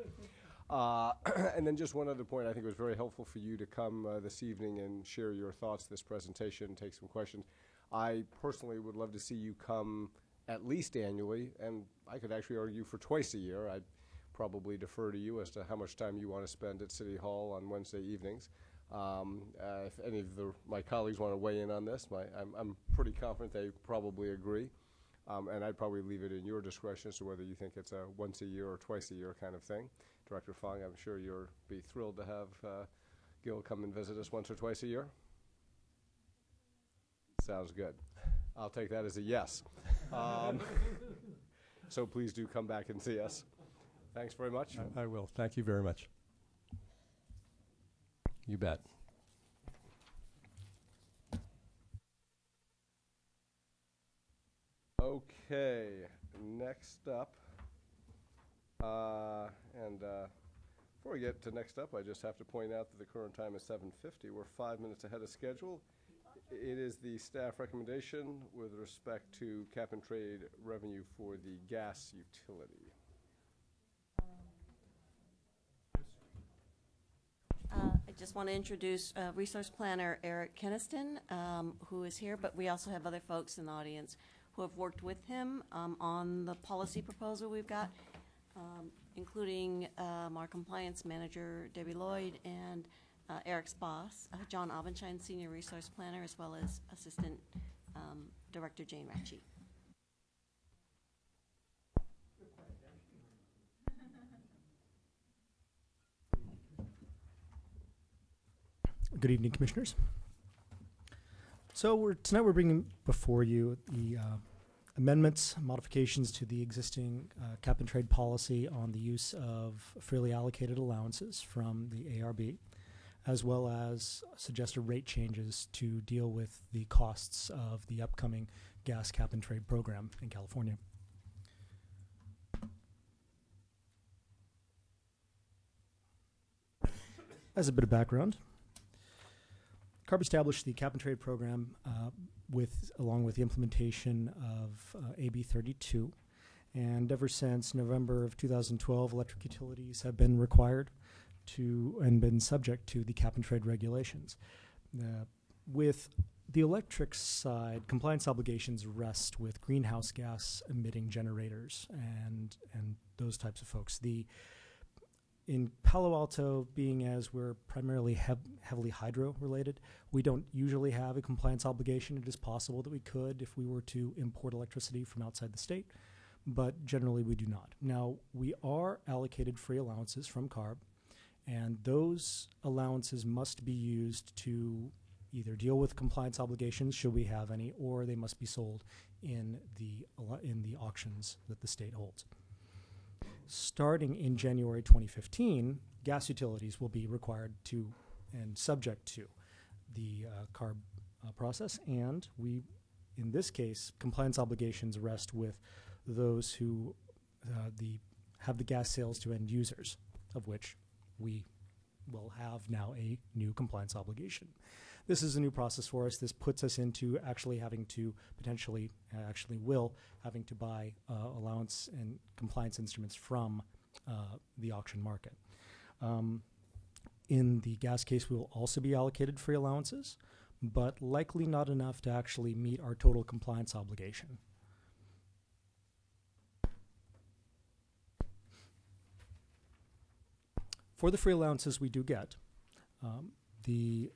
And then just one other point. I think it was very helpful for you to come this evening and share your thoughts, this presentation, take some questions. I personally would love to see you come at least annually, and I could actually argue for twice a year. I'd probably defer to you as to how much time you want to spend at City Hall on Wednesday evenings. If any of my colleagues want to weigh in on this, I'm pretty confident they probably agree. And I'd probably leave it in your discretion as to whether you think it's a once a year or twice a year kind of thing. Director Fong, I'm sure you'll be thrilled to have Gil come and visit us once or twice a year. Sounds good. I'll take that as a yes. So please do come back and see us. Thanks very much. I will. Thank you very much. You bet. Okay, next up, before we get to next up, I just have to point out that the current time is 7:50. We're 5 minutes ahead of schedule. It is the staff recommendation with respect to cap and trade revenue for the gas utility. I just want to introduce Resource Planner Eric Keniston, who is here, but we also have other folks in the audience who have worked with him on the policy proposal we've got, including our compliance manager, Debbie Lloyd, and Eric's boss, John Abenshine, Senior Resource Planner, as well as Assistant Director Jane Ratchie. Good evening, Commissioners. So tonight we're bringing before you the amendments, modifications to the existing cap and trade policy on the use of freely allocated allowances from the ARB, as well as suggested rate changes to deal with the costs of the upcoming gas cap and trade program in California. As a bit of background, CARB established the cap and trade program along with the implementation of AB 32. And ever since November of 2012, electric utilities have been required to and been subject to the cap and trade regulations. With the electric side, compliance obligations rest with greenhouse gas emitting generators and those types of folks. The In Palo Alto, being as we're primarily heavily hydro related, we don't usually have a compliance obligation. It is possible that we could if we were to import electricity from outside the state, but generally we do not. Now, we are allocated free allowances from CARB, and those allowances must be used to either deal with compliance obligations, should we have any, or they must be sold in the auctions that the state holds. Starting in January 2015, gas utilities will be required to and subject to the CARB process, and we, in this case, compliance obligations rest with those who have the gas sales to end users, of which we will have now a new compliance obligation. This is a new process for us. This puts us into actually having to having to buy allowance and compliance instruments from the auction market. In the gas case, we will also be allocated free allowances, but likely not enough to actually meet our total compliance obligation. For the free allowances we do get, the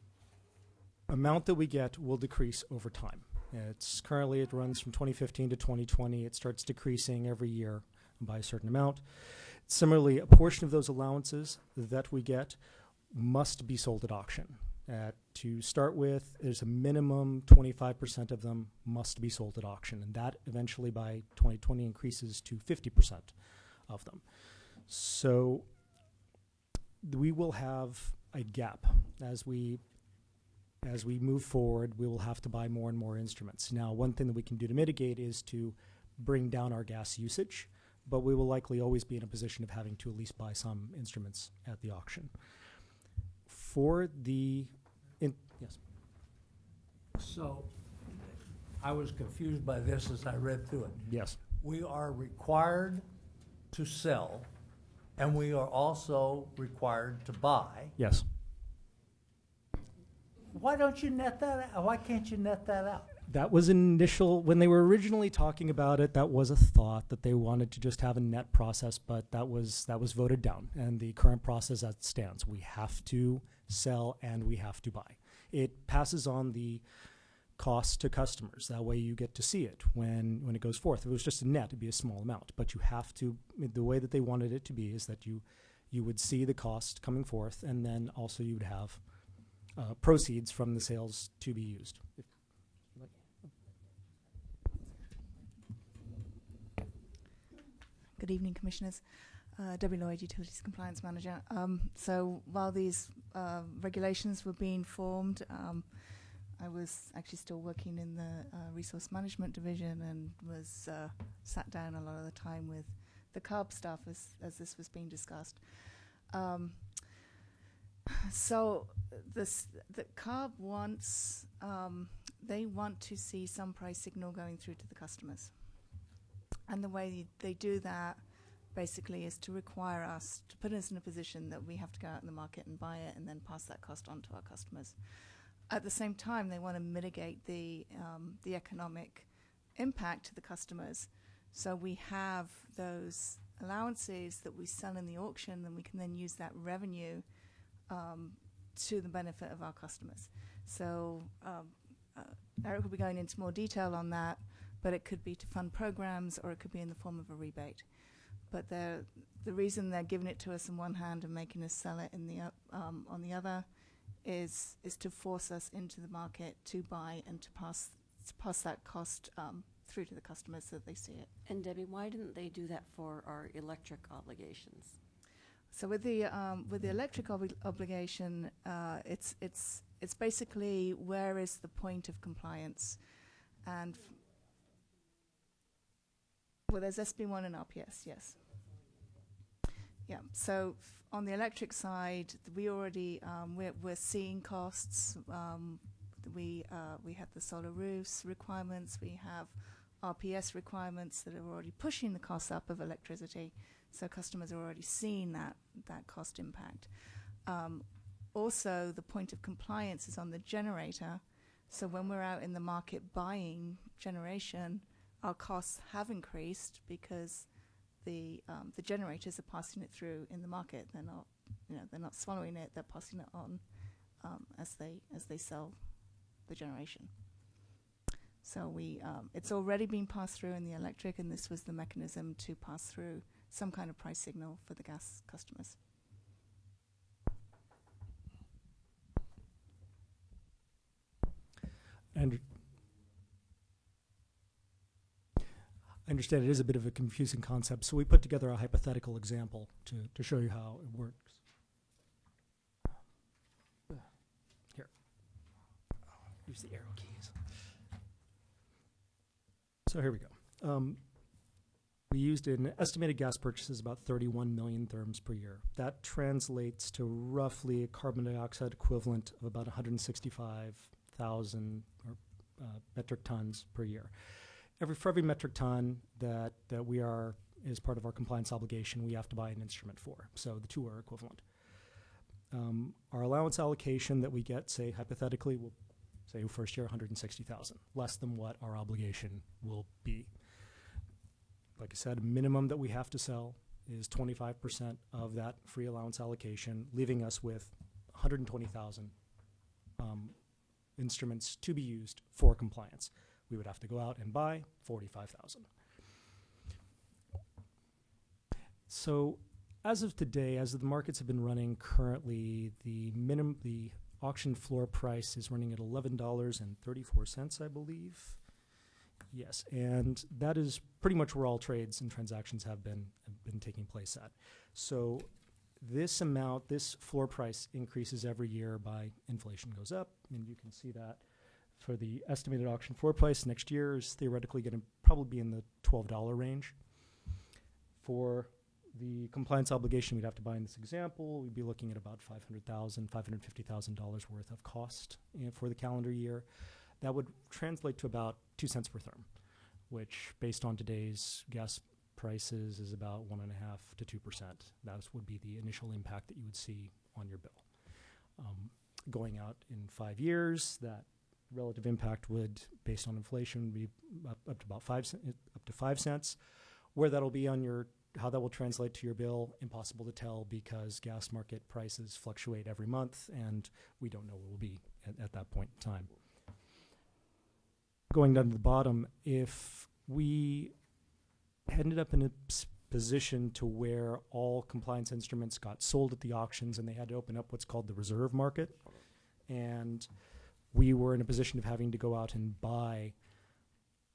amount that we get will decrease over time. It runs from 2015 to 2020. It starts decreasing every year by a certain amount. Similarly, a portion of those allowances that we get must be sold at auction. To start with, there's a minimum 25% of them must be sold at auction, and that eventually by 2020 increases to 50% of them. So we will have a gap as we move forward. We will have to buy more and more instruments. Now, one thing that we can do to mitigate is to bring down our gas usage, but we will likely always be in a position of having to at least buy some instruments at the auction. For the, yes. So I was confused by this as I read through it. Yes. We are required to sell, and we are also required to buy. Yes. Why don't you net that out? Why can't you net that out? That was when they were originally talking about it, that was a thought that they wanted to just have a net process, but that was voted down. And the current process as it stands, we have to sell and we have to buy. It passes on the cost to customers. That way you get to see it when it goes forth. If it was just a net, it'd be a small amount, but you have to, the way that they wanted it to be is that you would see the cost coming forth, and then also you would have proceeds from the sales to be used. Good evening, Commissioners. Debbie Lloyd, Utilities Compliance Manager. So while these regulations were being formed, I was actually still working in the Resource Management Division and was sat down a lot of the time with the CARB staff as this was being discussed. So the CARB wants, they want to see some price signal going through to the customers. And the way they do that basically is to require us, to put us in a position that we have to go out in the market and buy it and then pass that cost on to our customers. At the same time, they want to mitigate the economic impact to the customers. So we have those allowances that we sell in the auction, and we can then use that revenue to the benefit of our customers. So Eric will be going into more detail on that, but it could be to fund programs or it could be in the form of a rebate. But the reason they're giving it to us in one hand and making us sell it in the on the other is to force us into the market to buy and to pass that cost through to the customers so that they see it. And Debbie, why didn't they do that for our electric obligations? So with the electric obligation, it's basically where is the point of compliance, and well, there's SB1 and RPS, yes. Yeah. So on the electric side, we already we're seeing costs. We have the solar roofs requirements. We have RPS requirements that are already pushing the costs up of electricity. So customers are already seeing that cost impact. Also, the point of compliance is on the generator. So when we're out in the market buying generation, our costs have increased because the generators are passing it through in the market. They're not, they're not swallowing it. They're passing it on as they sell the generation. So it's already been passed through in the electric, and this was the mechanism to pass through some kind of price signal for the gas customers. And I understand it is a bit of a confusing concept, so we put together a hypothetical example to show you how it works. Here. Use the arrow keys. So here we go. We used an estimated gas purchases about 31 million therms per year. That translates to roughly a carbon dioxide equivalent of about 165,000 metric tons per year. For every metric ton that we are, as part of our compliance obligation, we have to buy an instrument for. So the two are equivalent. Our allowance allocation that we get, say hypothetically, we'll say first year 160,000, less than what our obligation will be. Like I said, minimum that we have to sell is 25% of that free allowance allocation, leaving us with 120,000 instruments to be used for compliance. We would have to go out and buy 45,000. So as of today, as the markets have been running currently, the auction floor price is running at $11.34, I believe. Yes, and that is pretty much where all trades and transactions have been taking place at. So this amount, this floor price increases every year by inflation goes up, and you can see that for the estimated auction floor price next year is theoretically going to probably be in the $12 range. For the compliance obligation we'd have to buy in this example, we'd be looking at about $500,000, $550,000 worth of cost for the calendar year. That would translate to about 2 cents per therm, which based on today's gas prices is about 1.5% to 2%. That would be the initial impact that you would see on your bill. Going out in 5 years, that relative impact would, based on inflation, be up to about 5 cents. Where that'll be on your, how that will translate to your bill, impossible to tell because gas market prices fluctuate every month, and we don't know what will be at that point in time. Going down to the bottom, if we ended up in a position to where all compliance instruments got sold at the auctions and they had to open up what's called the reserve market, and we were in a position of having to go out and buy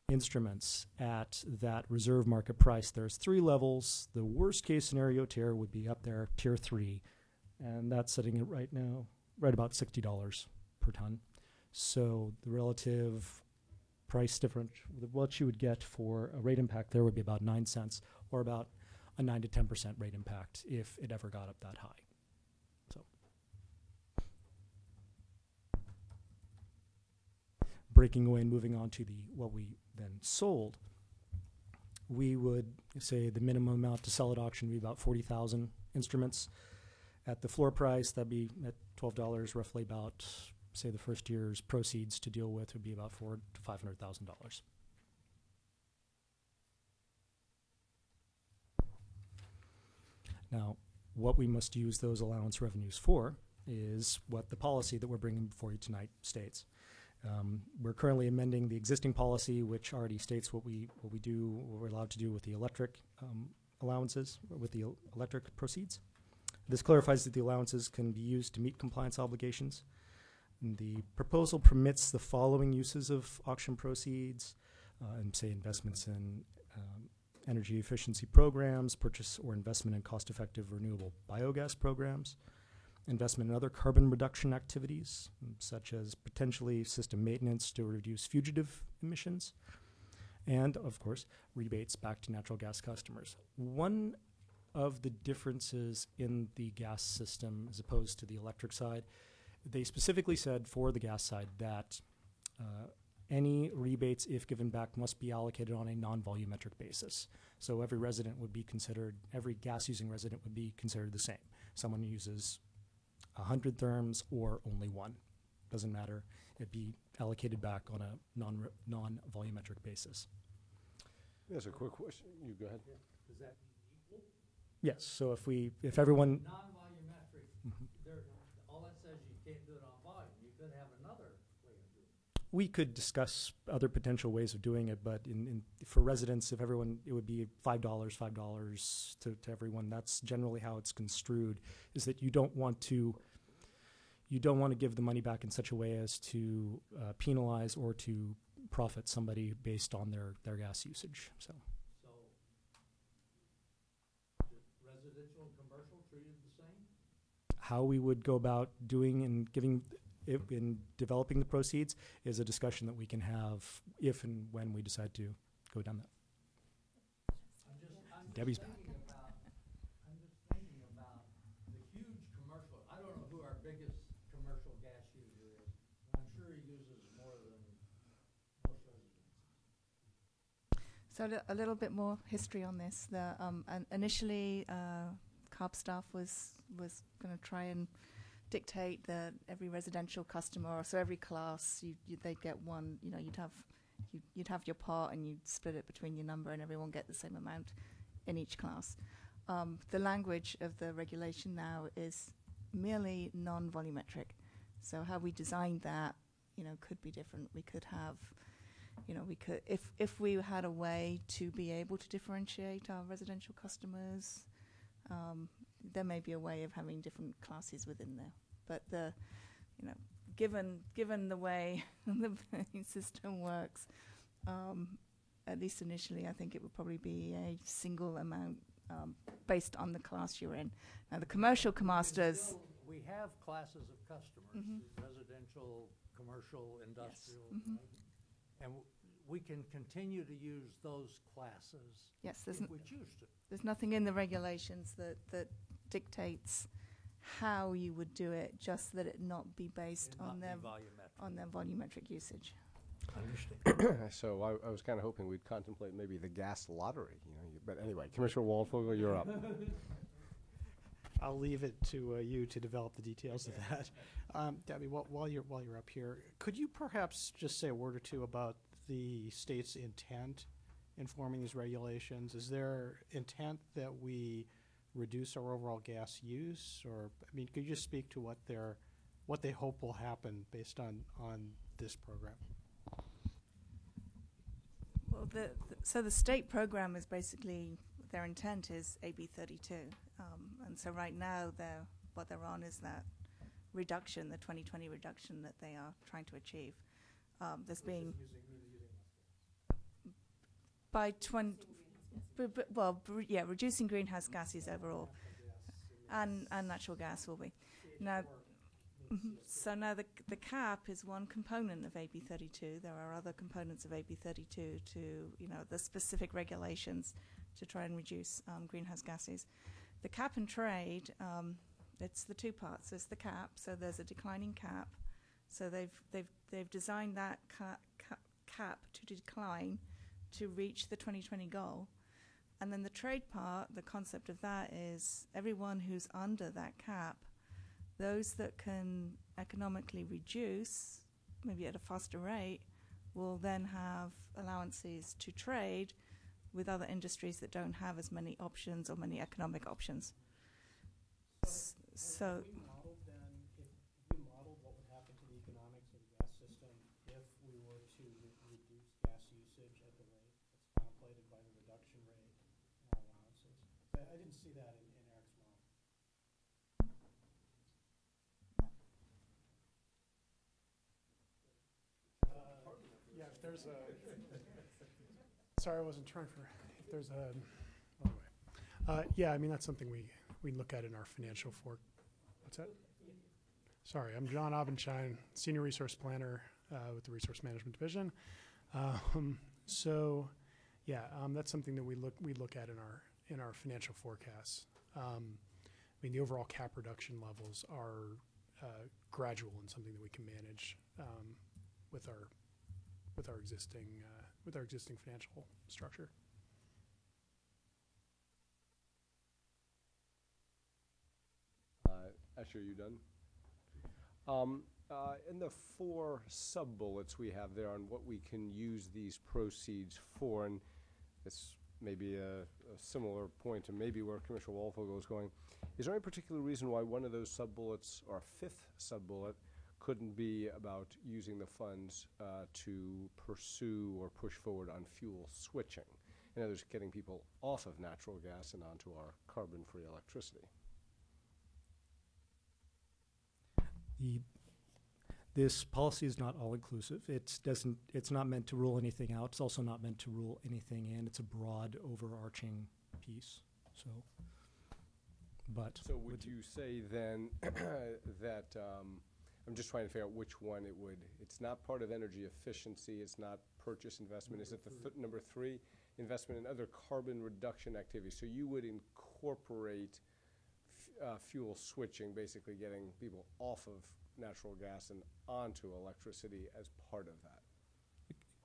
instruments at that reserve market price. There's 3 levels. The worst case scenario tier would be up there, tier 3, and that's sitting at right now, right about $60 per ton. So the relative price difference, what you would get for a rate impact there would be about 9 cents, or about a 9 to 10% rate impact if it ever got up that high. So breaking away and moving on to what we then sold, we would say the minimum amount to sell at auction would be about 40,000 instruments. At the floor price, that'd be at $12, roughly about, say, the first year's proceeds to deal with would be about $400,000 to $500,000. Now, what we must use those allowance revenues for is what the policy that we're bringing before you tonight states. We're currently amending the existing policy, which already states what we're allowed to do with the electric allowances, with the electric proceeds. This clarifies that the allowances can be used to meet compliance obligations. And the proposal permits the following uses of auction proceeds, and say investments in energy efficiency programs, purchase or investment in cost-effective renewable biogas programs, investment in other carbon reduction activities, such as potentially system maintenance to reduce fugitive emissions, and, of course, rebates back to natural gas customers. One of the differences in the gas system as opposed to the electric side, they specifically said for the gas side that any rebates, if given back, must be allocated on a non-volumetric basis. So every resident would be considered, every gas-using resident would be considered the same. Someone who uses 100 therms or only 1. Doesn't matter. It'd be allocated back on a non-volumetric basis. There's a quick question. You go ahead. Does that mean Yes, so if everyone, Non-volumetric, all that says you can't do it on volume. You could have another way of doing it. we could discuss other potential ways of doing it, but for residents, if everyone, it would be $5 to everyone. That's generally how it's construed, is that you don't want to give the money back in such a way as to penalize or to profit somebody based on their gas usage. So So, is residential and commercial treated the same? how we would go about doing and giving in developing the proceeds is a discussion that we can have if and when we decide to go down that. Debbie's back. I'm just thinking about the huge commercial. I don't know who our biggest commercial gas user is, but I'm sure he uses more than most residents. So a little bit more history on this. Initially, CARB staff was going to try and dictate that every residential customer, or so every class, they'd get one. You'd have your part, and you'd split it between your number, and everyone get the same amount in each class. The language of the regulation now is merely non-volumetric. So how we designed that, could be different. We could have, if we had a way to be able to differentiate our residential customers, there may be a way of having different classes within there. But given the way the billing system works, at least initially, I think it would probably be a single amount based on the class you're in. Now, the commercial masters. We have classes of customers: Mm-hmm. residential, commercial, industrial, Yes. Mm-hmm. right? And we can continue to use those classes Yes, if we choose to. there's nothing in the regulations that dictates how you would do it, just that it not be based And on not their be volumetric. on their volumetric usage. Understand. So I was kind of hoping we'd contemplate maybe the gas lottery, but anyway, Commissioner Waldfogel, you're up. I'll leave it to you to develop the details of that. Debbie, while you're up here, could you perhaps just say a word or two about the state's intent in forming these regulations? Is there intent that we reduce our overall gas use, or could you just speak to what they hope will happen based on this program? Well, so the state program is basically, their intent is AB 32, and so right now what they're on is that reduction, the 2020 reduction that they are trying to achieve. There's been by 20, reducing greenhouse gases overall, and natural gas will be now. So now the cap is one component of AB 32. There are other components of AB 32 to, the specific regulations to try and reduce greenhouse gases. The cap and trade, it's the two parts. There's the cap, so there's a declining cap. So they've designed that cap to decline to reach the 2020 goal. And then the trade part, the concept of that is everyone who's under that cap, those that can economically reduce, maybe at a faster rate, will then have allowances to trade with other industries that don't have as many options or many economic options. So If we modeled what would happen to the economics of the gas system if we were to reduce gas usage at the rate that's contemplated by the reduction rate in our allowances. I didn't see that in Eric's model. Yeah, if there's a, sorry, I wasn't trying for, if there's a, yeah, that's something we look at in our financial what's that? Sorry, I'm John Abenshine, Senior Resource Planner with the Resource Management Division. So, yeah, that's something that we look at in our financial forecasts. The overall cap reduction levels are gradual and something that we can manage with our existing financial structure. Asher, are you done? In the 4 sub-bullets we have there on what we can use these proceeds for, and it's maybe a similar point to maybe where Commissioner Walpole was going. Is there any particular reason why one of those sub-bullets, or a fifth sub-bullet, couldn't be about using the funds to pursue or push forward on fuel switching? In other words, getting people off of natural gas and onto our carbon-free electricity. This policy is not all-inclusive. It's not meant to rule anything out. It's also not meant to rule anything in. It's a broad, overarching piece. So would you say then that I'm just trying to figure out which one it would. It's not part of energy efficiency. It's not purchase investment. Is it the number 3, investment in other carbon reduction activities? So you would incorporate fuel switching, basically getting people off of natural gas and onto electricity as part of that.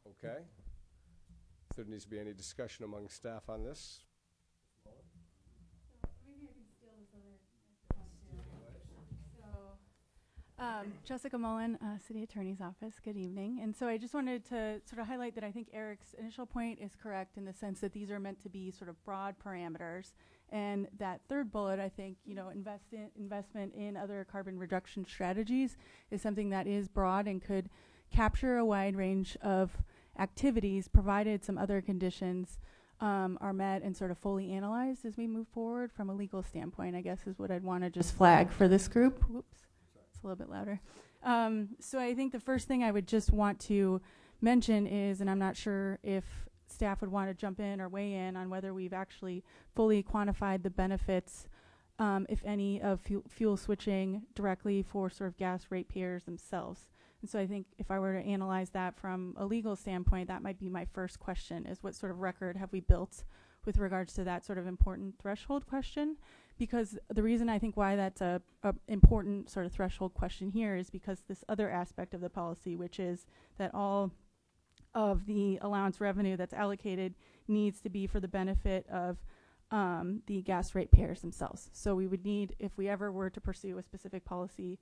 Okay? If there needs to be any discussion among staff on this. Maybe I can steal this other. Jessica Mullen, City Attorney's Office. Good evening. And so I just wanted to sort of highlight that I think Eric's initial point is correct in the sense that these are meant to be sort of broad parameters. And that third bullet, I think, investment in other carbon reduction strategies is something that is broad and could capture a wide range of activities, provided some other conditions are met and sort of fully analyzed as we move forward from a legal standpoint, I guess is what I'd want to just flag for this group. Whoops, it's a little bit louder. So I think the first thing I would just want to mention is, and I'm not sure if staff would want to jump in or weigh in on whether we've actually fully quantified the benefits, if any, of fuel switching directly for sort of gas ratepayers themselves. And so I think if I were to analyze that from a legal standpoint, that might be my first question, is what sort of record have we built with regards to that sort of important threshold question? Because the reason I think why that's a important sort of threshold question here is because this other aspect of the policy, which is that all of the allowance revenue that's allocated needs to be for the benefit of the gas ratepayers themselves. So we would need, if we ever were to pursue a specific policy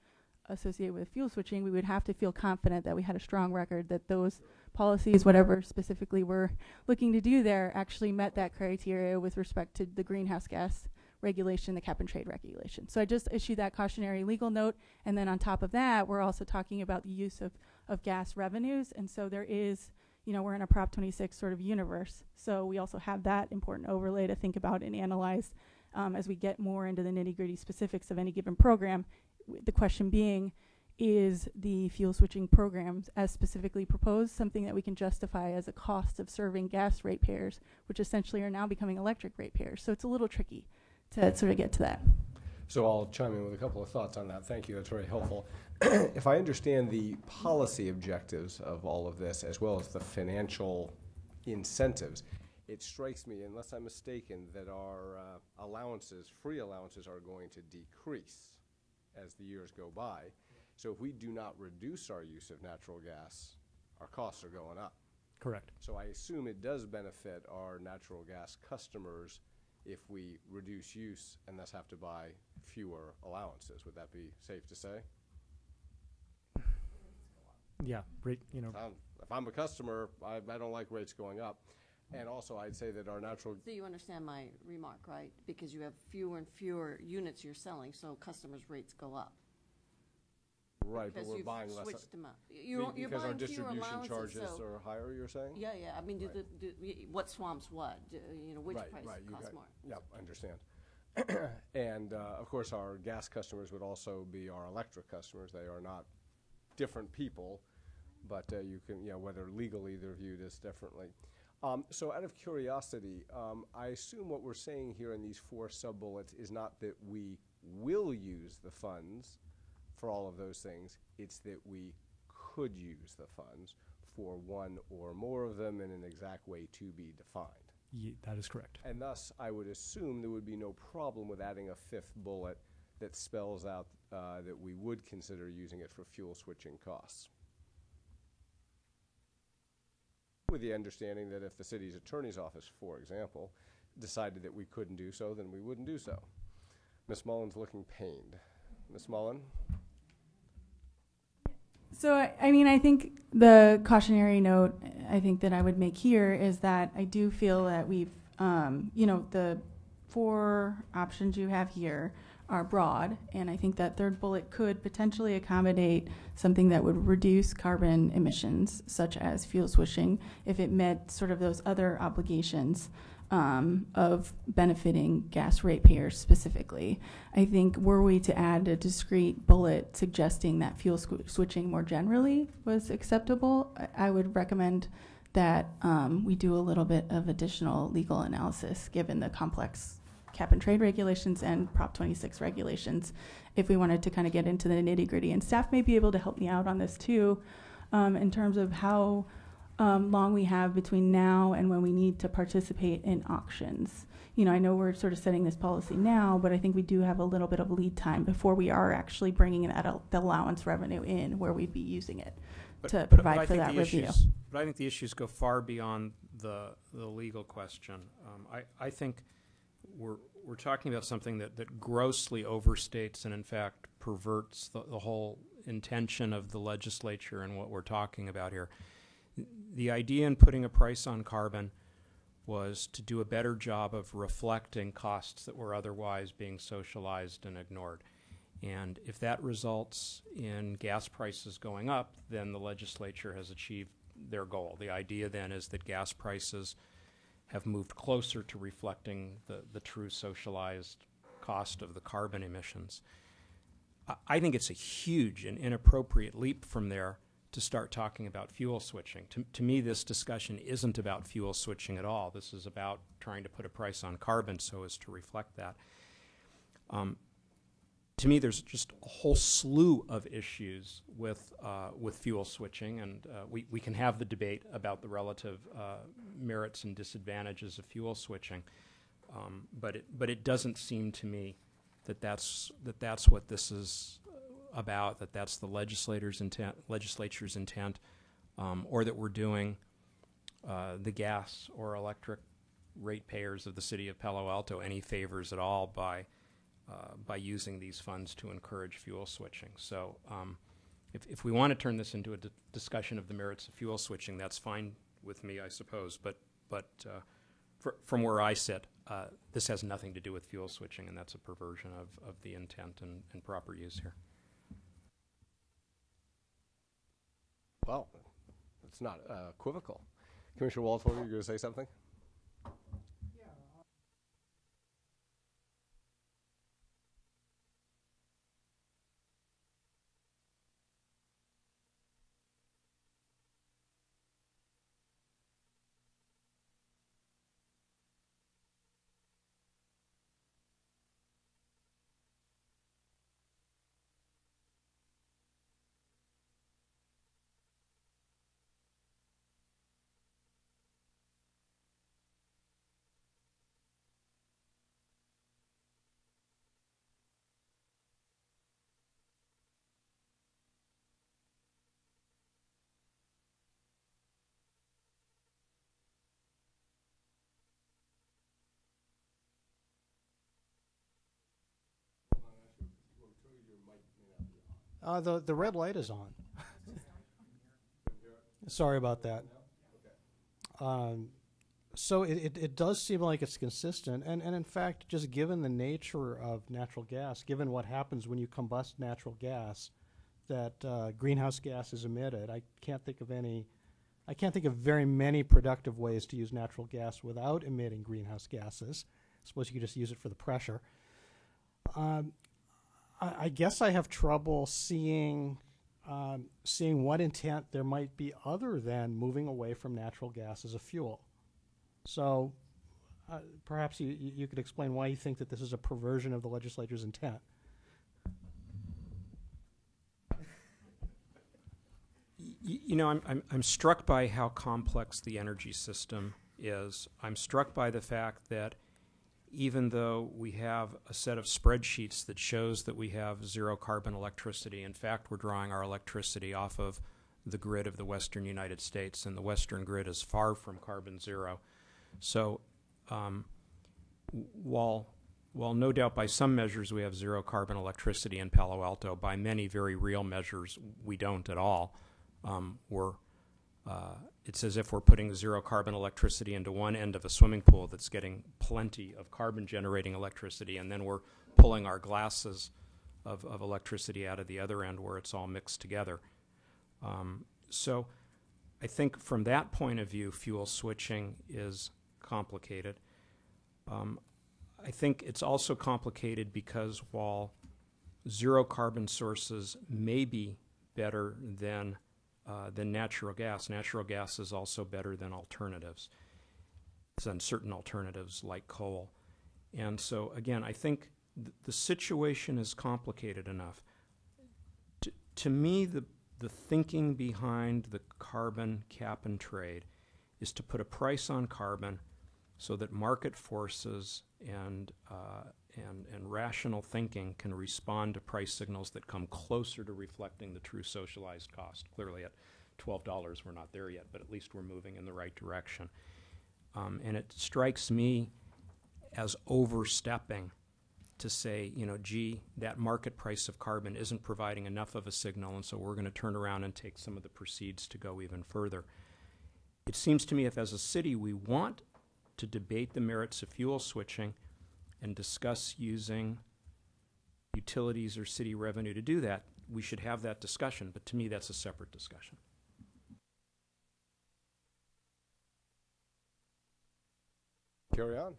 associated with fuel switching, we would have to feel confident that we had a strong record that those policies, whatever specifically we're looking to do there, actually met that criteria with respect to the greenhouse gas regulation, the cap and trade regulation. So I just issued that cautionary legal note, and then on top of that, we're also talking about the use of gas revenues, and so there is, we're in a Prop 26 sort of universe, so we also have that important overlay to think about and analyze as we get more into the nitty-gritty specifics of any given program. The question being, is the fuel switching programs as specifically proposed something that we can justify as a cost of serving gas ratepayers, which essentially are now becoming electric ratepayers? So it's a little tricky to sort of get to that. So I'll chime in with a couple of thoughts on that. Thank you. That's very helpful. If I understand the policy objectives of all of this, as well as the financial incentives, it strikes me, unless I'm mistaken, that our allowances, free allowances, are going to decrease as the years go by. So if we do not reduce our use of natural gas, our costs are going up. correct. So I assume it does benefit our natural gas customers if we reduce use and thus have to buy fewer allowances. Would that be safe to say? Yeah, rate, If I'm a customer, I don't like rates going up. And also, I'd say that our natural... So you understand my remark, right? Because you have fewer and fewer units you're selling, so customers' rates go up. Right, but Because we're you've buying less. switched them up. You're Because our buying fewer distribution allowances, charges so are higher, you're saying? yeah. I mean, Right. what swamps what? Which Right, price right, you costs got- more? Yep, I understand. And, of course, our gas customers would also be our electric customers. They are not different people, but you can, whether legally they're viewed as differently. So out of curiosity, I assume what we're saying here in these 4 sub-bullets is not that we will use the funds for all of those things. It's that we could use the funds for one or more of them in an exact way to be defined. That is correct. And thus, I would assume there would be no problem with adding a 5th bullet that spells out that we would consider using it for fuel switching costs. With the understanding that if the city's attorney's office, for example, decided that we couldn't do so, then we wouldn't do so. Ms. Mullen's looking pained. Ms. Mullen? So, I think the cautionary note I think that I would make here is that I do feel that we've the 4 options you have here are broad, and I think that third bullet could potentially accommodate something that would reduce carbon emissions, such as fuel switching, if it met sort of those other obligations of benefiting gas ratepayers specifically. I think were we to add a discrete bullet suggesting that fuel switching more generally was acceptable, I would recommend that we do a little bit of additional legal analysis given the complex cap and trade regulations and Prop 26 regulations if we wanted to kind of get into the nitty gritty. And staff may be able to help me out on this too in terms of how long we have between now and when we need to participate in auctions. I know we're sort of setting this policy now, but I think we do have a little bit of lead time before we are actually bringing the allowance revenue in where we'd be using it to provide for that review. But I think the issues go far beyond the legal question. I think we're talking about something that grossly overstates and in fact perverts the whole intention of the legislature and what we're talking about here. The idea in putting a price on carbon was to do a better job of reflecting costs that were otherwise being socialized and ignored. And if that results in gas prices going up, then the legislature has achieved their goal. The idea then is that gas prices have moved closer to reflecting the true socialized cost of the carbon emissions. I think it's a huge and inappropriate leap from there to start talking about fuel switching. To me, this discussion isn't about fuel switching at all. This is about trying to put a price on carbon so as to reflect that. To me, there's just a whole slew of issues with fuel switching, and we can have the debate about the relative merits and disadvantages of fuel switching, but it doesn't seem to me that's what this is about, that's the legislature's intent, or that we're doing the gas or electric ratepayers of the city of Palo Alto any favors at all by using these funds to encourage fuel switching. So if we want to turn this into a discussion of the merits of fuel switching, that's fine with me, I suppose. But from where I sit, this has nothing to do with fuel switching, and that's a perversion of the intent and proper use here. Well, it's not equivocal. Commissioner Walter, were you going to say something? The red light is on. Sorry about that. So it does seem like it's consistent, and in fact, just given the nature of natural gas, given what happens when you combust natural gas, that greenhouse gas is emitted. I can't think of very many productive ways to use natural gas without emitting greenhouse gases. I suppose you could just use it for the pressure. I guess I have trouble seeing what intent there might be other than moving away from natural gas as a fuel. So perhaps you could explain why you think that this is a perversion of the legislature's intent. I'm struck by how complex the energy system is. I'm struck by the fact that even though we have a set of spreadsheets that shows that we have zero carbon electricity, in fact, we're drawing our electricity off of the grid of the western United States, and the western grid is far from carbon zero. So while no doubt by some measures we have zero carbon electricity in Palo Alto, by many very real measures we don't at all. We're It's as if we're putting zero carbon electricity into one end of a swimming pool that's getting plenty of carbon generating electricity, and then we're pulling our glasses of electricity out of the other end where it's all mixed together. So I think from that point of view, fuel switching is complicated. I think it's also complicated because while zero carbon sources may be better than natural gas is also better than alternatives, than certain alternatives like coal. And so again, I think the situation is complicated enough. To me, the thinking behind the carbon cap and trade is to put a price on carbon so that market forces and rational thinking can respond to price signals that come closer to reflecting the true socialized cost. Clearly at $12 we're not there yet, but at least we're moving in the right direction. And it strikes me as overstepping to say, you know, gee, that market price of carbon isn't providing enough of a signal, and so we're going to turn around and take some of the proceeds to go even further. It seems to me if as a city we want to debate the merits of fuel switching and discuss using utilities or city revenue to do that, we should have that discussion, but to me that's a separate discussion. Carry on.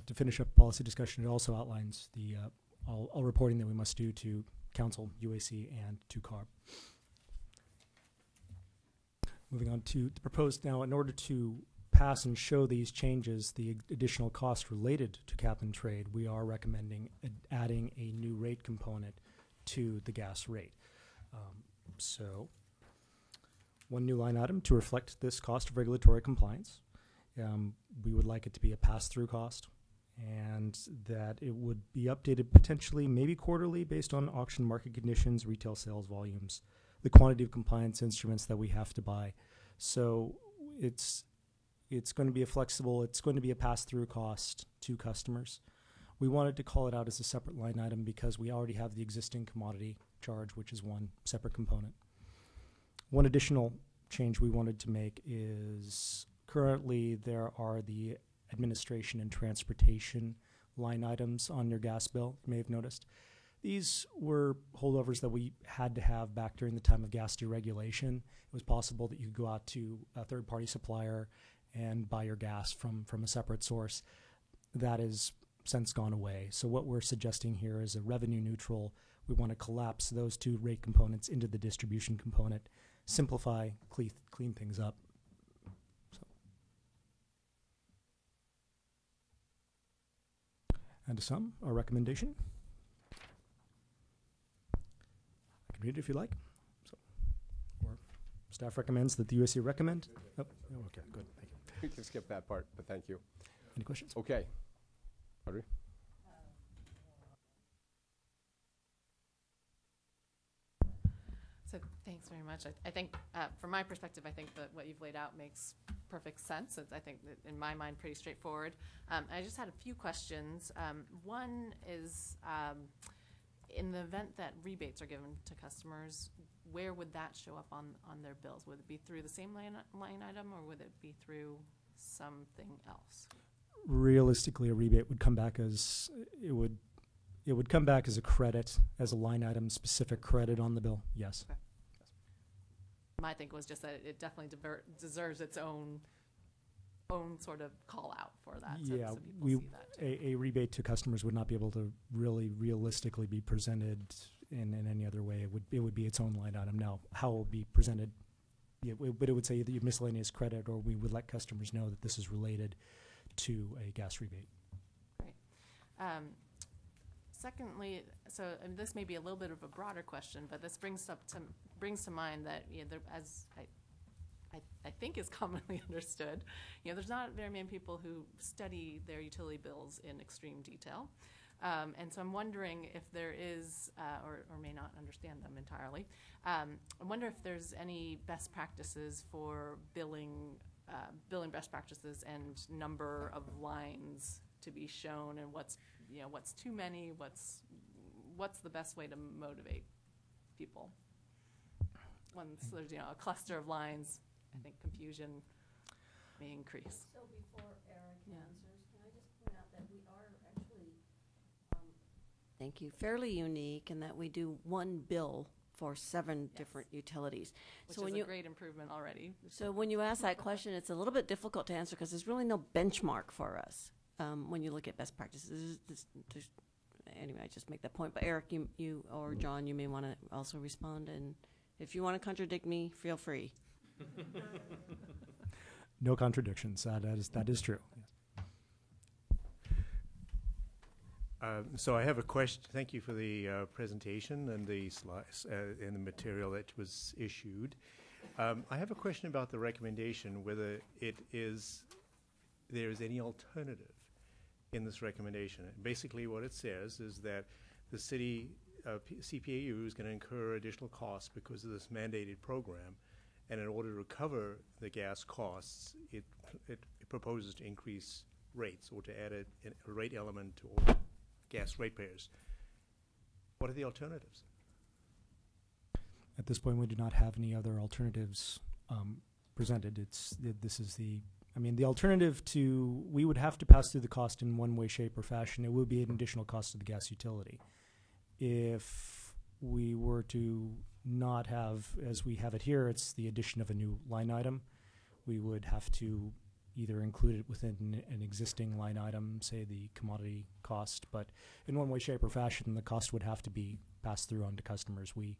To finish up policy discussion, it also outlines the all reporting that we must do to Council, UAC, and to CARB. Moving on to the proposed now, in order to pass and show these changes, the additional cost related to cap and trade, we are recommending adding a new rate component to the gas rate. So one new line item to reflect this cost of regulatory compliance. We would like it to be a pass-through cost, and that it would be updated potentially maybe quarterly based on auction market conditions, retail sales volumes, the quantity of compliance instruments that we have to buy. So it's going to be it's going to be a pass-through cost to customers. We wanted to call it out as a separate line item because we already have the existing commodity charge, which is one separate component. One additional change we wanted to make is currently there are the administration and transportation line items on your gas bill, you may have noticed. These were holdovers that we had to have back during the time of gas deregulation. It was possible that you could go out to a third-party supplier and buy your gas from a separate source. That has since gone away. So what we're suggesting here is a revenue neutral. We want to collapse those two rate components into the distribution component, simplify, clean things up. And to sum, our recommendation. I can read it if you like. So, or staff recommends that the USC recommend. Oh, okay, good. Thank you. We can skip that part, but thank you. Any questions? Okay. Audrey? So thanks very much. I think, from my perspective, I think that what you've laid out makes perfect sense. It's, I think, that in my mind, pretty straightforward. I just had a few questions. One is, in the event that rebates are given to customers, where would that show up on their bills? Would it be through the same line item, or would it be through something else? Realistically, a rebate would come back as it would come back as a credit, as a line item specific credit on the bill. Yes. Okay. My think was just that it definitely deserves its own sort of call out for that. Yeah, so people see that too. A rebate to customers would not be able to really realistically be presented in any other way. It would be its own line item. Now, how it would be presented, but it would say that you miscellaneous credit, or we would let customers know that this is related to a gas rebate. Great. Secondly, and this may be a little bit of a broader question, but this brings to mind that as I think is commonly understood, there's not very many people who study their utility bills in extreme detail. And so I'm wondering if there is, or may not understand them entirely, I wonder if there's any best practices for billing best practices and number of lines to be shown, and what's too many, what's the best way to motivate people. Once there's a cluster of lines, I think confusion may increase. So before Eric answers, can I just point out that we are actually, thank you, fairly unique in that we do one bill for 7 different utilities. Which So is when a great improvement already. So when you ask that question, it's a little bit difficult to answer because there's really no benchmark for us when you look at best practices. Anyway, I just make that point. But Eric, you or John, you may want to also respond. And if you want to contradict me, feel free. No contradictions. That is true. So I have a question. Thank you for the presentation and the slides and the material that was issued. I have a question about the recommendation, whether there is any alternative in this recommendation. Basically what it says is that the city CPAU is going to incur additional costs because of this mandated program, and in order to recover the gas costs, it proposes to increase rates or to add a rate element to all gas ratepayers. What are the alternatives? At this point, we do not have any other alternatives presented. The alternative we would have to pass through the cost in one way, shape, or fashion. It would be an additional cost to the gas utility. If we were to not have, as we have it here, it's the addition of a new line item, we would have to either include it within an existing line item, say the commodity cost, but in one way, shape, or fashion, the cost would have to be passed through onto customers. We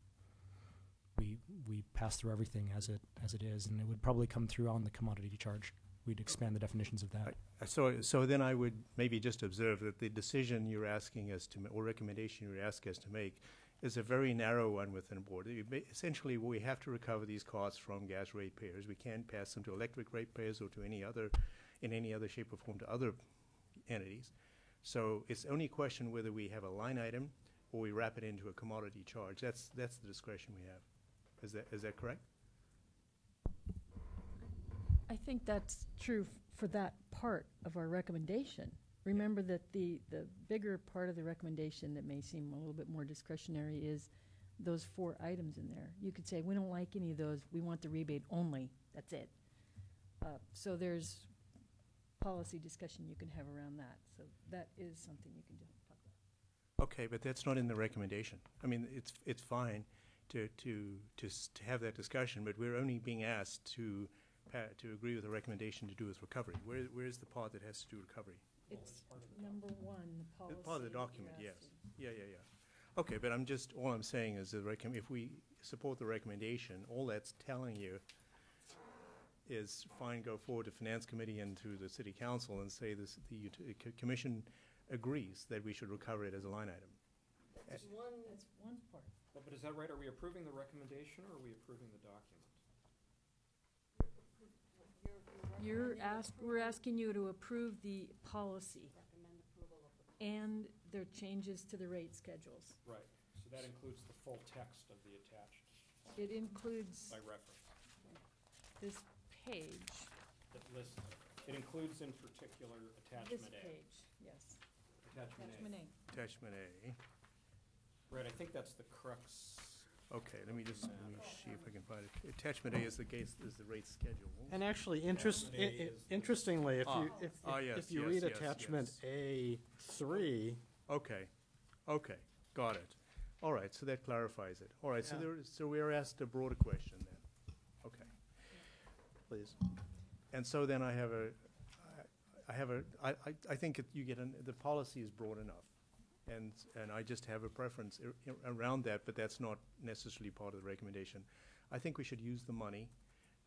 pass through everything as it is, and it would probably come through on the commodity charge. We'd expand the definitions of that. So then I would maybe just observe that the decision you're asking us to, or recommendation you're asking us to make, is a very narrow one within the board. Essentially, we have to recover these costs from gas ratepayers. We can't pass them to electric ratepayers or to any other shape or form to other entities. So it's only a question whether we have a line item or we wrap it into a commodity charge. That's the discretion we have. Is that correct? I think that's true for that part of our recommendation. Remember that the bigger part of the recommendation that may seem a little bit more discretionary is those 4 items in there. You could say, we don't like any of those, we want the rebate only, that's it. So there's policy discussion you can have around that. So that is something you can do. Talk about. Okay, but that's not in the recommendation. I mean, it's fine to have that discussion, but we're only being asked to agree with the recommendation to do with recovery. Where's the part that has to do with recovery? It's number 1, the policy. Part of the document, yes. Yeah. Okay, but all I'm saying is if we support the recommendation, all that's telling you is fine, go forward to Finance Committee and to the City Council and say the Commission agrees that we should recover it as a line item. That's one part. But is that right? Are we approving the recommendation or are we approving the document? We're asking you to approve the policy and their changes to the rate schedules. Right. So that includes the full text of the attached. It includes by reference. this page. That lists. It includes in particular attachment This A. page, yes. Attachment A. Attachment A. Right. I think that's the crux. Okay, let me see if I can find it. Attachment A is the rate schedule. And actually, interestingly, if you read attachment A3. Okay, got it. All right, so that clarifies it. All right, so we are asked a broader question then. Okay, please. And so then I think the policy is broad enough. And I just have a preference around that, but that's not necessarily part of the recommendation. I think we should use the money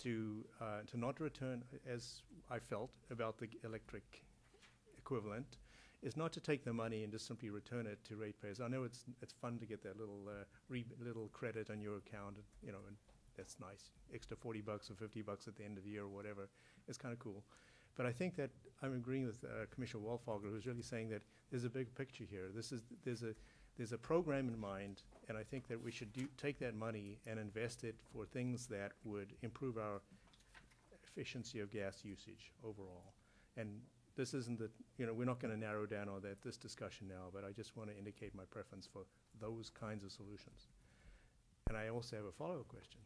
to not return, as I felt about the electric equivalent, is not to take the money and just simply return it to ratepayers. I know it's fun to get that little credit on your account, and that's nice. Extra $40 or $50 at the end of the year or whatever. It's kind of cool. But I think that I'm agreeing with Commissioner Wolfogler, who's really saying that there's a big picture here. There's a program in mind, and I think that we should take that money and invest it for things that would improve our efficiency of gas usage overall. And this isn't the, we're not going to narrow down on this discussion now, but I just want to indicate my preference for those kinds of solutions. And I also have a follow-up question.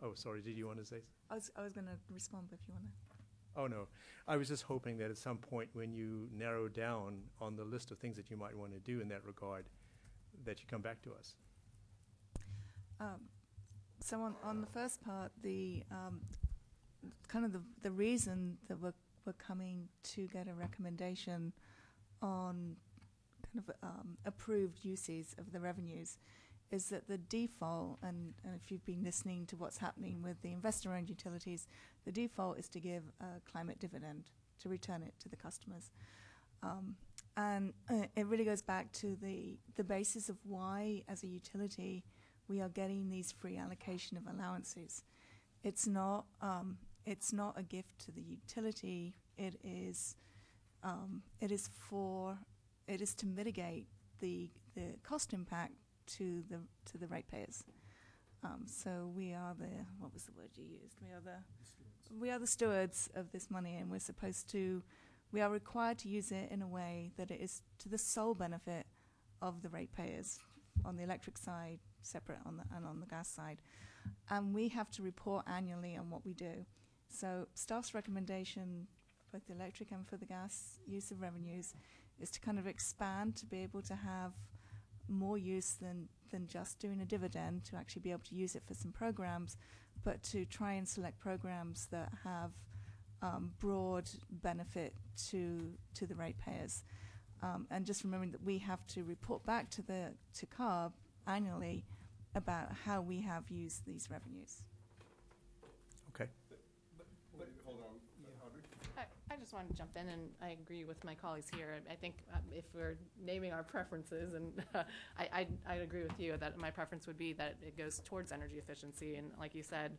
Oh, sorry, did you want to say? I was going to respond, but if you want to. Oh, no. I was just hoping that at some point when you narrow down on the list of things that you might want to do in that regard, that you come back to us. So on the first part, the kind of the reason that we're coming to get a recommendation on kind of approved uses of the revenues is that the default, and if you've been listening to what's happening with the investor-owned utilities, the default is to give a climate dividend, to return it to the customers. And it really goes back to the basis of why, as a utility, we are getting these free allocation of allowances. It's not a gift to the utility. It is to mitigate the cost impact to the ratepayers. So we are what was the word you used? We are the stewards of this money, and we are required to use it in a way that it is to the sole benefit of the ratepayers on the electric side, separate and on the gas side. And we have to report annually on what we do. So staff's recommendation, both the electric and for the gas use of revenues, is to kind of expand to be able to have more use than just doing a dividend, to actually be able to use it for some programs, but to try and select programs that have broad benefit to the ratepayers. And just remembering that we have to report back to CARB annually about how we have used these revenues. Okay. But hold on, Audrey. I just want to jump in, and I agree with my colleagues here. I think if we're naming our preferences, and I'd agree with you that my preference would be that it goes towards energy efficiency. And like you said,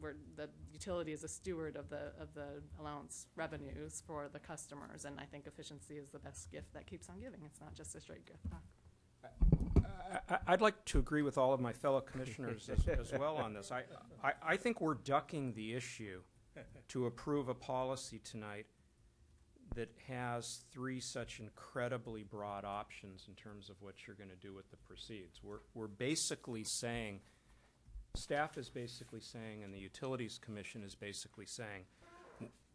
the utility is a steward of the allowance revenues for the customers, and I think efficiency is the best gift that keeps on giving. It's not just a straight gift back. I'd like to agree with all of my fellow commissioners as well on this. I think we're ducking the issue to approve a policy tonight that has three such incredibly broad options in terms of what you're going to do with the proceeds. We're basically saying, staff is basically saying, and the Utilities Commission is basically saying,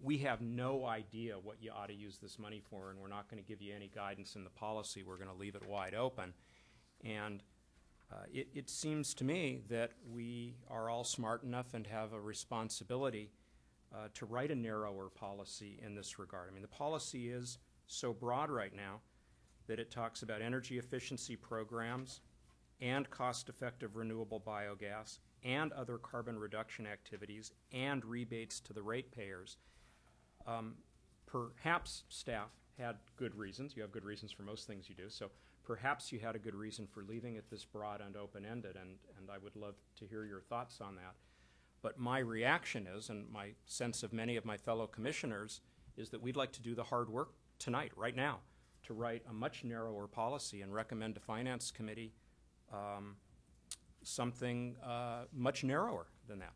we have no idea what you ought to use this money for, and we're not going to give you any guidance in the policy. We're going to leave it wide open. And it seems to me that we are all smart enough and have a responsibility to write a narrower policy in this regard. I mean, the policy is so broad right now that it talks about energy efficiency programs and cost-effective renewable biogas and other carbon reduction activities and rebates to the ratepayers. Perhaps staff had good reasons. You have good reasons for most things you do. So perhaps you had a good reason for leaving it this broad and open-ended, and I would love to hear your thoughts on that. But my reaction is, and my sense of many of my fellow commissioners, is that we'd like to do the hard work tonight, right now, to write a much narrower policy and recommend to Finance Committee something much narrower than that.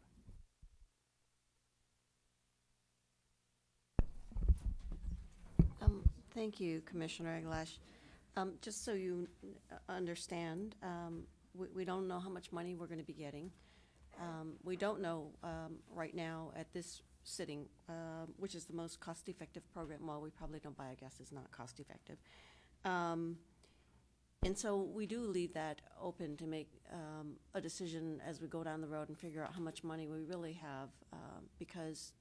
Thank you, Commissioner Eglash. Just so you understand, we don't know how much money we're going to be getting. We don't know right now at this sitting which is the most cost-effective program. Well, we probably know biogas is not cost-effective. And so we do leave that open to make a decision as we go down the road and figure out how much money we really have, because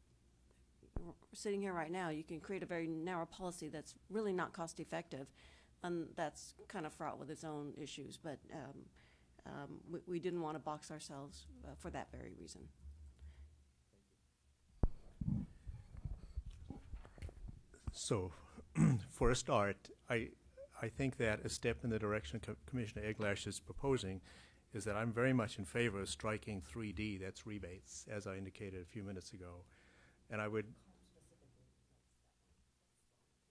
sitting here right now, you can create a very narrow policy that's really not cost-effective, and that's kind of fraught with its own issues. But we didn't want to box ourselves for that very reason. So, for a start, I think that a step in the direction Commissioner Eglash is proposing is that I'm very much in favor of striking 3D, that's rebates, as I indicated a few minutes ago. And I would,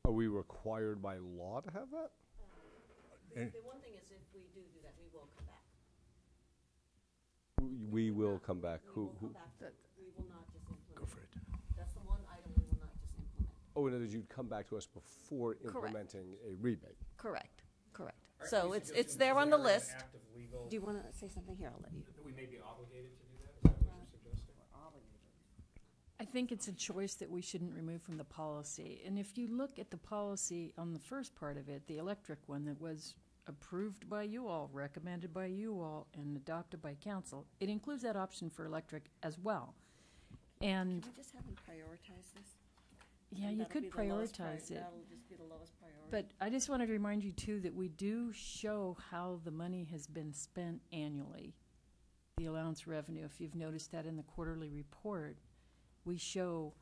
Are we required by law to have that? The one thing is, if we do that, we will come back. We will come back. We Who? will come back. We will not just implement. go for it. That's the one item we will not just implement. Oh, in other words, you'd come back to us before implementing a rebate. Correct, correct. So it's there on the list. Do you want to say something here? I'll let you. That we may be obligated to do that? Is that what you're suggesting? I think it's a choice that we shouldn't remove from the policy. And if you look at the policy on the first part of it, the electric one that was approved by you all, recommended by you all, and adopted by council, it includes that option for electric as well. And Can we just have them prioritize this? yeah, And you that'll could be the lowest prioritize it. That'll just be the lowest priority. But I just wanted to remind you too that we do show how the money has been spent annually. The allowance revenue, if you've noticed that in the quarterly report, we show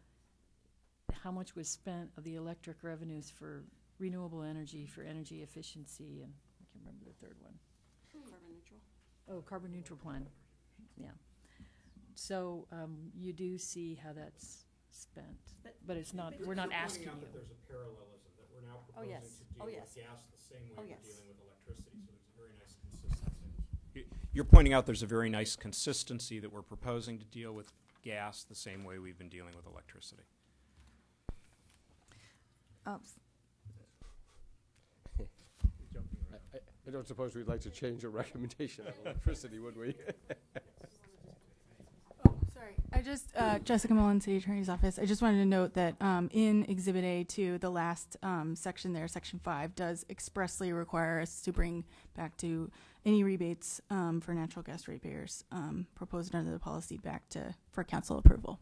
how much was spent of the electric revenues for renewable energy, for energy efficiency, and I can't remember the third one. Carbon neutral. Oh, carbon neutral plan, yeah. So you do see how that's spent, but it's not, we're not asking you. That there's a parallelism, that we're now Oh, proposing yes. to deal Oh, with yes. gas the same way Oh, we're yes. dealing with electricity, so there's a very nice consistency. You're pointing out there's a very nice consistency that we're proposing to deal with gas the same way we've been dealing with electricity. I don't suppose we'd like to change a recommendation on electricity, would we? Sorry, I just, Jessica Mullen, City Attorney's Office. I just wanted to note that in Exhibit A to the last section there, Section 5, does expressly require us to bring back to any rebates for natural gas ratepayers proposed under the policy back for council approval.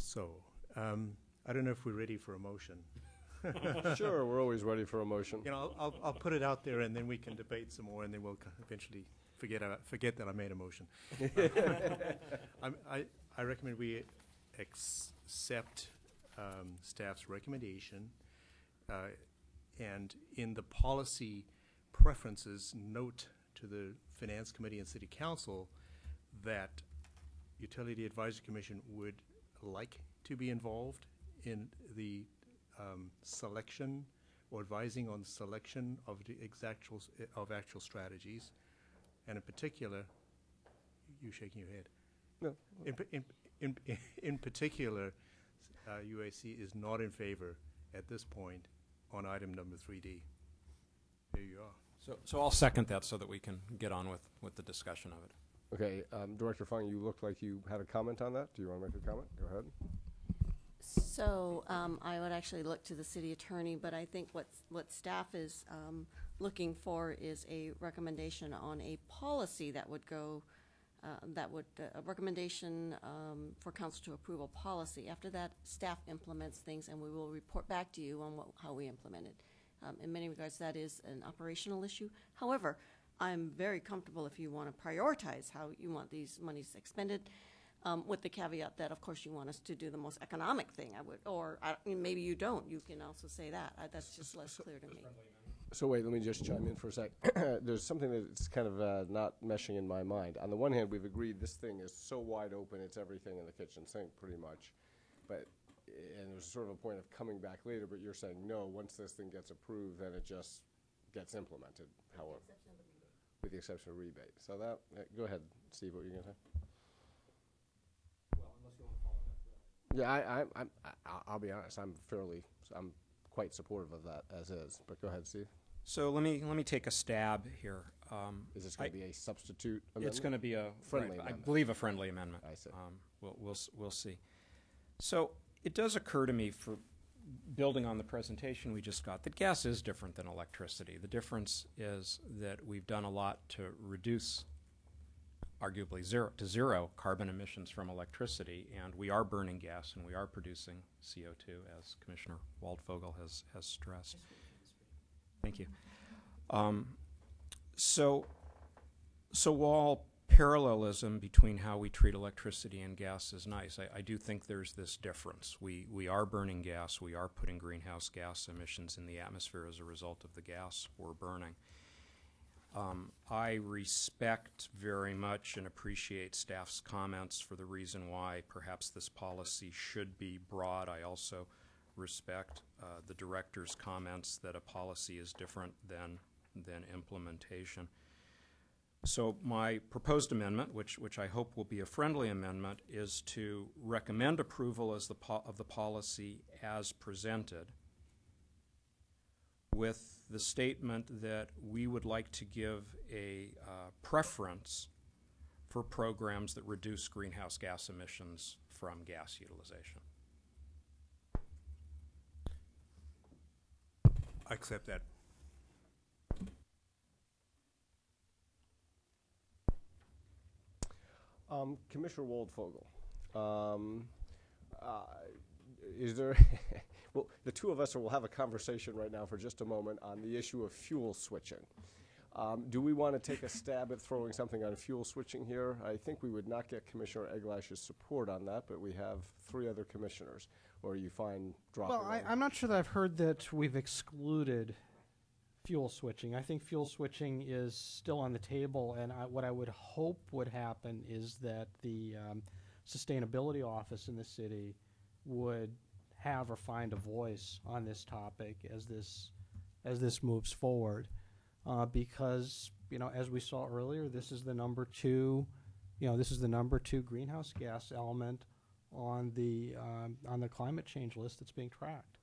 So, I don't know if we're ready for a motion. Sure, we're always ready for a motion. You know, I'll put it out there, and then we can debate some more, and then we'll eventually forget that I made a motion. I recommend we accept staff's recommendation, and in the policy preferences, note to the Finance Committee and City Council that Utility Advisory Commission would like to be involved in the selection or advising on selection of the actual strategies, and in particular, you shaking your head. No. In particular, UAC is not in favor at this point on item number 3D. There you are. So I'll second that so that we can get on with the discussion of it. Okay, Director Fung, you looked like you had a comment on that. Do you want to make a comment? Go ahead. So I would actually look to the city attorney, but I think what staff is looking for is a recommendation on a policy that would go, a recommendation for council to approve a policy. After that, staff implements things, and we will report back to you on how we implement it. In many regards, that is an operational issue. However, I'm very comfortable if you want to prioritize how you want these monies expended, with the caveat that, of course, you want us to do the most economic thing. Maybe you don't. You can also say that. That's just less clear to me. So wait, let me just chime in for a sec. There's something that's kind of not meshing in my mind. On the one hand, we've agreed this thing is so wide open, it's everything in the kitchen sink, pretty much. And there's sort of a point of coming back later, but you're saying, no, once this thing gets approved, then it just gets implemented, however. With the exception of rebate. So that, go ahead, Steve, what were you going to say? Well, unless you want to follow that thread. Yeah, I'll be honest, I'm quite supportive of that as is, but go ahead, Steve. So let me take a stab here. Is this going to be a substitute amendment? It's going to be a friendly right, amendment. I believe a friendly amendment. I see. We'll see. So it does occur to me, for building on the presentation we just got, that gas is different than electricity. The difference is that we've done a lot to reduce, arguably zero carbon emissions from electricity, and we are burning gas and we are producing CO2, as Commissioner Waldvogel has stressed. Thank you. So while parallelism between how we treat electricity and gas is nice, I do think there's this difference. We are burning gas. We are putting greenhouse gas emissions in the atmosphere as a result of the gas we're burning. I respect very much and appreciate staff's comments for the reason why perhaps this policy should be broad. I also respect the director's comments that a policy is different than implementation. So my proposed amendment, which I hope will be a friendly amendment, is to recommend approval as of the policy as presented, with the statement that we would like to give a preference for programs that reduce greenhouse gas emissions from gas utilization. I accept that. Commissioner Waldfogel, is there, well, the two of us will have a conversation right now for just a moment on the issue of fuel switching. Do we want to take a stab at throwing something on fuel switching here? I think we would not get Commissioner Eglash's support on that, but we have 3 other commissioners. Or are you fine dropping Well, I'm not sure that I've heard that we've excluded fuel switching. I think fuel switching is still on the table, and what I would hope would happen is that the sustainability office in the city would have or find a voice on this topic as this moves forward, because as we saw earlier, this is the number 2 greenhouse gas element on the climate change list that's being tracked.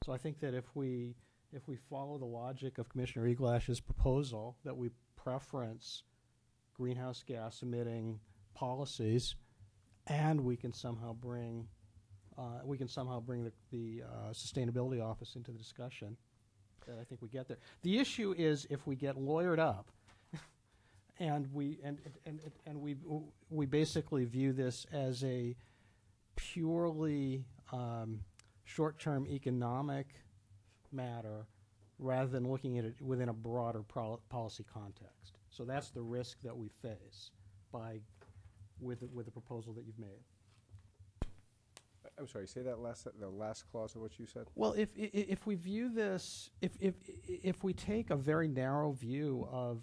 So I think that if we follow the logic of Commissioner Eglash's proposal, that we preference greenhouse gas emitting policies, and we can somehow bring the sustainability office into the discussion, that I think we get there. The issue is if we get lawyered up, and we basically view this as a purely short-term economic matter rather than looking at it within a broader policy context. So that's the risk that we face with the proposal that you've made. I'm sorry, say that the last clause of what you said? Well, if we view this, if we take a very narrow view of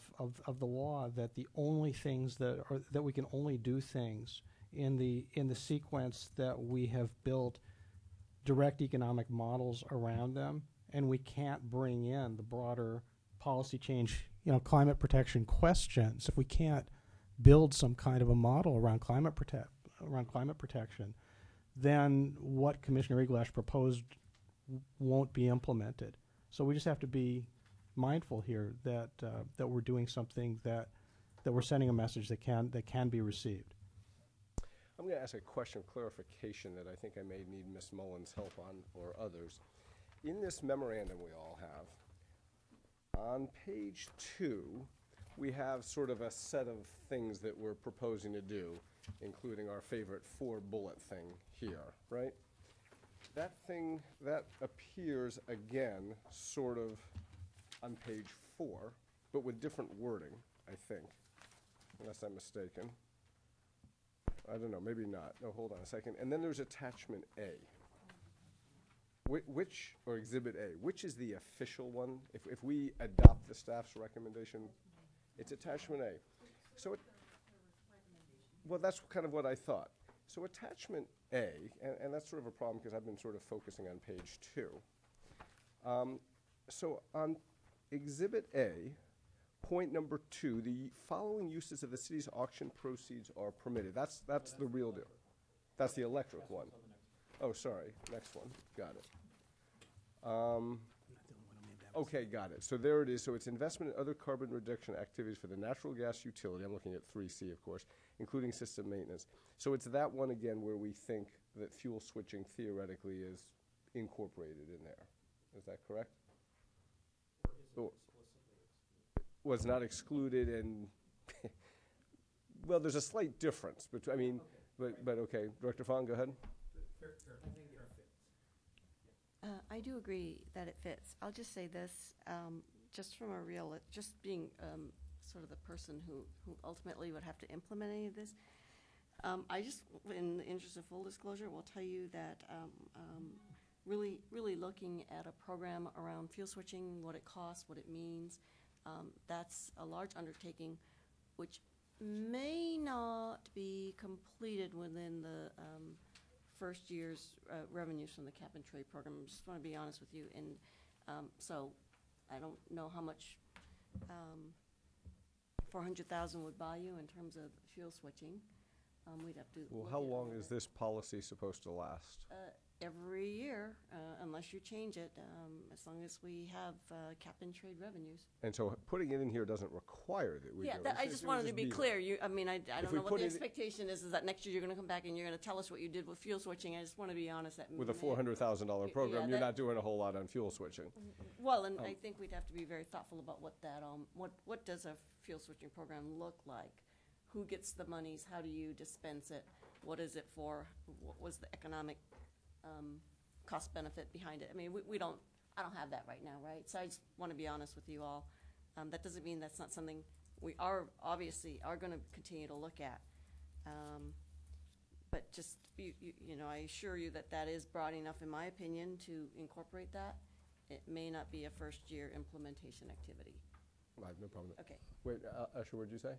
the law, that the only things that we can only do things in the sequence that we have built direct economic models around them, and we can't bring in the broader policy change, climate protection questions, if we can't build some kind of a model around climate protection, then what Commissioner Eglash proposed won't be implemented. So we just have to be mindful here that we're doing something that we're sending a message that can be received. I'm going to ask a question of clarification that I think I may need Ms. Mullins' help on, or others. In this memorandum we all have, on page 2, we have sort of a set of things that we're proposing to do, including our favorite 4-bullet thing here, right? That thing, that appears again sort of on page 4, but with different wording, I think, unless I'm mistaken. I don't know, maybe not. No, hold on a second. And then there's attachment A. Or exhibit A, which is the official one? If we adopt the staff's recommendation, it's attachment A. So well, that's kind of what I thought. So attachment A, and that's sort of a problem because I've been sort of focusing on page 2. So on exhibit A, point number 2, the following uses of the city's auction proceeds are permitted. That's the real deal. That's the electric one. Oh, sorry. Next one. Got it. Okay, got it. So there it is. So it's investment in other carbon reduction activities for the natural gas utility. I'm looking at 3C, of course, including system maintenance. So it's that one again where we think that fuel switching theoretically is incorporated in there. Is that correct? Was not excluded, and well, there's a slight difference. But I mean, but okay, Director Fong, go ahead. I do agree that it fits. I'll just say this, just from just being sort of the person who ultimately would have to implement any of this. I just, in the interest of full disclosure, will tell you that really looking at a program around fuel switching, what it costs, what it means, That's a large undertaking, which may not be completed within the first year's revenues from the cap and trade program. I just want to be honest with you. And so I don't know how much 400,000 would buy you in terms of fuel switching. We'd have to. Well, look how at long all is that. this policy supposed to last? Every year, unless you change it, as long as we have cap and trade revenues. And so putting it in here doesn't require that we Yeah, do that, it. I It just would wanted to be there. clear. I mean, I don't we know what put the it- expectation is that next year you're going to come back and you're going to tell us what you did with fuel switching. I just want to be honest that With a may- $400,000 Yeah, program, you're that- not doing a whole lot on fuel switching. Well, and I think we'd have to be very thoughtful about what that, what does a fuel switching program look like? Who gets the monies? How do you dispense it? What is it for? What was the economic cost benefit behind it? I mean, I don't have that right now, right? So I just want to be honest with you all. That doesn't mean that's not something we obviously are going to continue to look at. But just, I assure you that is broad enough, in my opinion, to incorporate that. It may not be a first-year implementation activity. I have no problem with that. Okay. Wait, Usher, what did you say?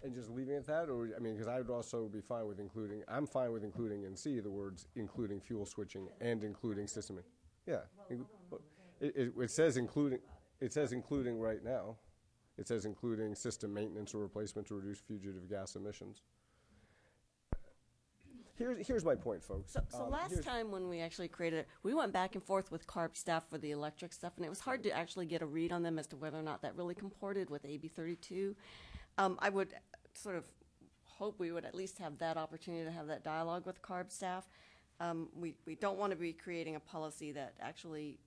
And just leaving it at that, or, I mean, because I would also be fine with I'm fine with including in C the words including fuel switching and including system. Yeah. It says including right now. It says including system maintenance or replacement to reduce fugitive gas emissions. Here's my point, folks. So last time when we actually created it, we went back and forth with CARB staff for the electric stuff, and it was hard to actually get a read on them as to whether or not that really comported with AB 32. I would sort of hope we would at least have that opportunity to have that dialogue with CARB staff. We don't want to be creating a policy that actually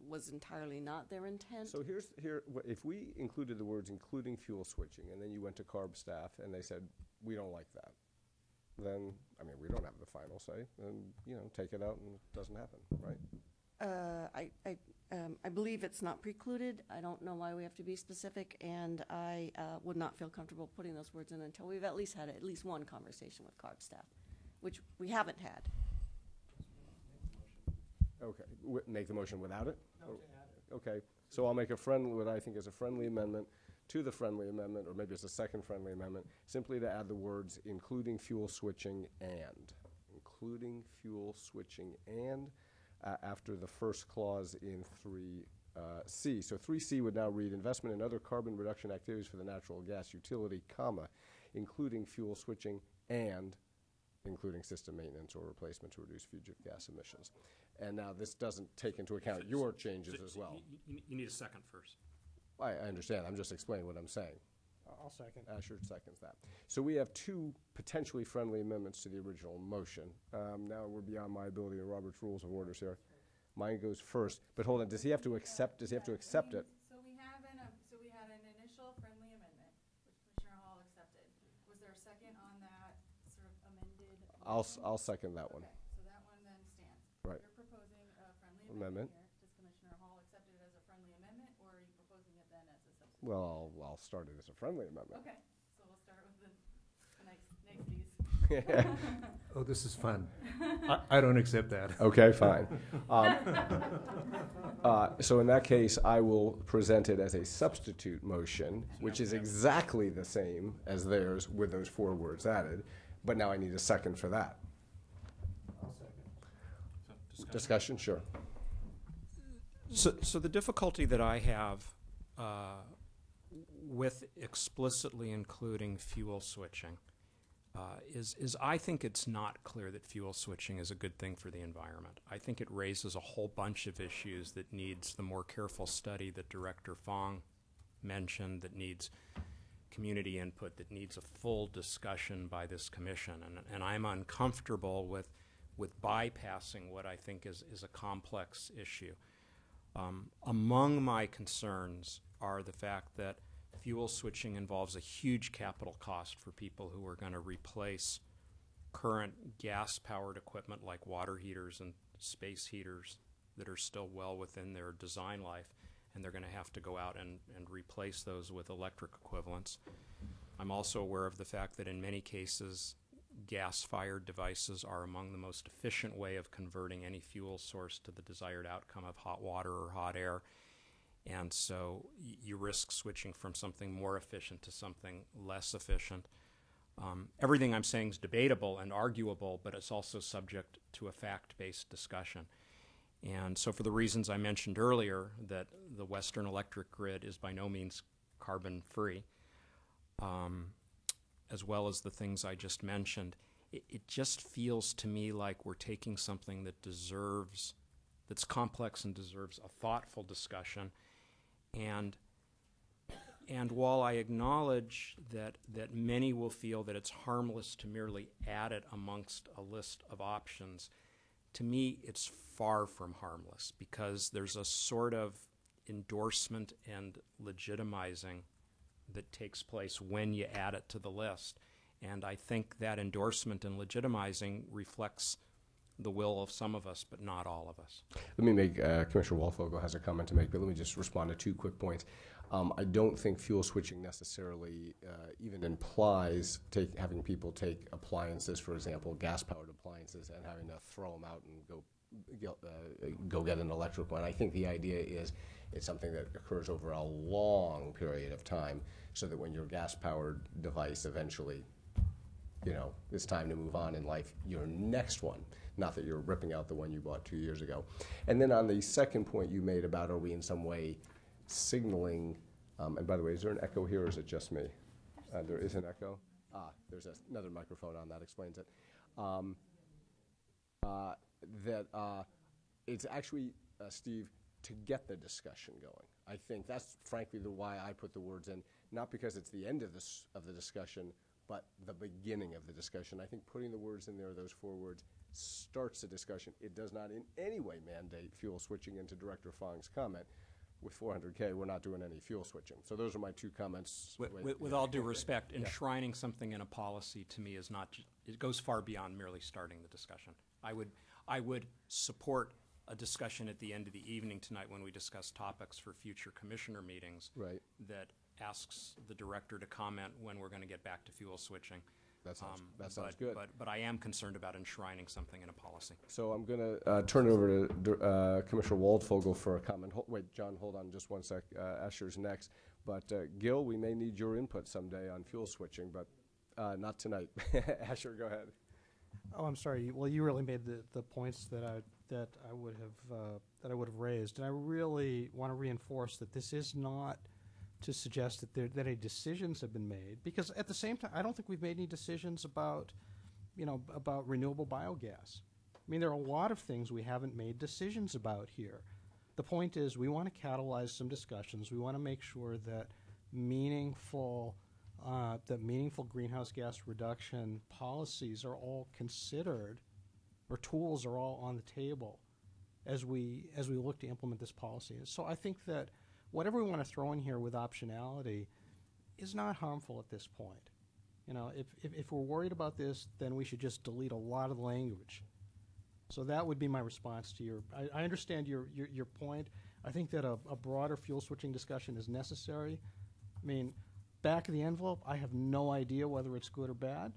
was entirely not their intent. So if we included the words including fuel switching, and then you went to CARB staff and they said, we don't like that, then, I mean, we don't have the final say, then, take it out and it doesn't happen, right? I believe it's not precluded. I don't know why we have to be specific, and I would not feel comfortable putting those words in until we've at least had at least one conversation with CARB staff, which we haven't had. Okay, make the motion without it? No, to add it. Okay, so I'll make what I think is a friendly amendment to the friendly amendment, or maybe it's a second friendly amendment, simply to add the words including fuel switching and. Including fuel switching and after the first clause in 3C. So 3C would now read investment in other carbon reduction activities for the natural gas utility, comma, including fuel switching and including system maintenance or replacement to reduce fugitive gas emissions. And now this doesn't take into account your changes as well. You need a second first. I understand. I'm just explaining what I'm saying. I'll second. Asher seconds that. So we have two potentially friendly amendments to the original motion. Now we're beyond my ability and Robert's Rules of Orders here. Mine goes first, but hold on. Does he have to accept? Does he have to accept it? So we had an initial friendly amendment, which Commissioner Hall accepted. Was there a second on that sort of amended? I'll second that one. Okay, so that one then stands. Right. You're proposing a friendly amendment here. Does Commissioner Hall accept it as a friendly amendment, or are you proposing it then as a substitute? Well, I'll start it as a friendly amendment. Okay, so we'll start with the niceties. Oh, this is fun. I don't accept that. Okay, fine. So in that case, I will present it as a substitute motion, which is exactly the same as theirs with those 4 words added, but now I need a second for that. I'll second. Discussion? Sure. So the difficulty that I have with explicitly including fuel switching is I think it's not clear that fuel switching is a good thing for the environment. I think it raises a whole bunch of issues that needs the more careful study that Director Fong mentioned, that needs community input, that needs a full discussion by this commission. And I'm uncomfortable with bypassing what I think is a complex issue. Among my concerns are the fact that fuel switching involves a huge capital cost for people who are going to replace current gas-powered equipment like water heaters and space heaters that are still well within their design life, and they're going to have to go out and replace those with electric equivalents. I'm also aware of the fact that in many cases, gas-fired devices are among the most efficient way of converting any fuel source to the desired outcome of hot water or hot air. And so you risk switching from something more efficient to something less efficient. Everything I'm saying is debatable and arguable, but it's also subject to a fact-based discussion. And so for the reasons I mentioned earlier, that the Western electric grid is by no means carbon-free, as well as the things I just mentioned, it just feels to me like we're taking something that's complex and deserves a thoughtful discussion. And while I acknowledge that many will feel that it's harmless to merely add it amongst a list of options, to me it's far from harmless, because there's a sort of endorsement and legitimizing that takes place when you add it to the list. And I think that endorsement and legitimizing reflects the will of some of us, but not all of us. Let me make, Commissioner Waldfogel has a comment to make, but let me just respond to 2 quick points. I don't think fuel switching necessarily even implies having people take appliances, for example, gas-powered appliances, and having to throw them out and go get an electric one. I think the idea is it's something that occurs over a long period of time, so that when your gas-powered device eventually, it's time to move on in life, your next one, not that you're ripping out the one you bought 2 years ago. And then on the second point you made about, are we in some way signaling, and by the way, is there an echo here, or is it just me? There is an echo. There's another microphone on, that explains it. That it's actually, Steve, to get the discussion going. I think that's frankly why I put the words in, not because it's the end of the discussion, but the beginning of the discussion. I think putting the words in there, those 4 words, starts the discussion. It does not in any way mandate fuel switching. Into Director Fong's comment, with 400K, we're not doing any fuel switching. So those are my 2 comments. With all due respect, enshrining something in a policy to me is not, it goes far beyond merely starting the discussion. I would support a discussion at the end of the evening tonight when we discuss topics for future commissioner meetings, right, that asks the director to comment when we're going to get back to fuel switching. That sounds good. But I am concerned about enshrining something in a policy. So I'm going to turn it over to Commissioner Waldfogel for a comment. Wait, John, hold on just one sec. Asher's next. But Gil, we may need your input someday on fuel switching, but not tonight. Asher, go ahead. Oh, I'm sorry. Well, you really made the points that I would have raised, and I really want to reinforce that this is not to suggest that any decisions have been made, because at the same time, I don't think we've made any decisions about renewable biogas. I mean, there are a lot of things we haven't made decisions about here. The point is, we want to catalyze some discussions. We want to make sure that meaningful greenhouse gas reduction policies are all considered, or tools are all on the table as we look to implement this policy. So I think that whatever we want to throw in here with optionality is not harmful at this point. If we're worried about this, then we should just delete a lot of the language. So that would be my response to your. I understand your point. I think that a broader fuel switching discussion is necessary. I mean, back of the envelope, I have no idea whether it's good or bad.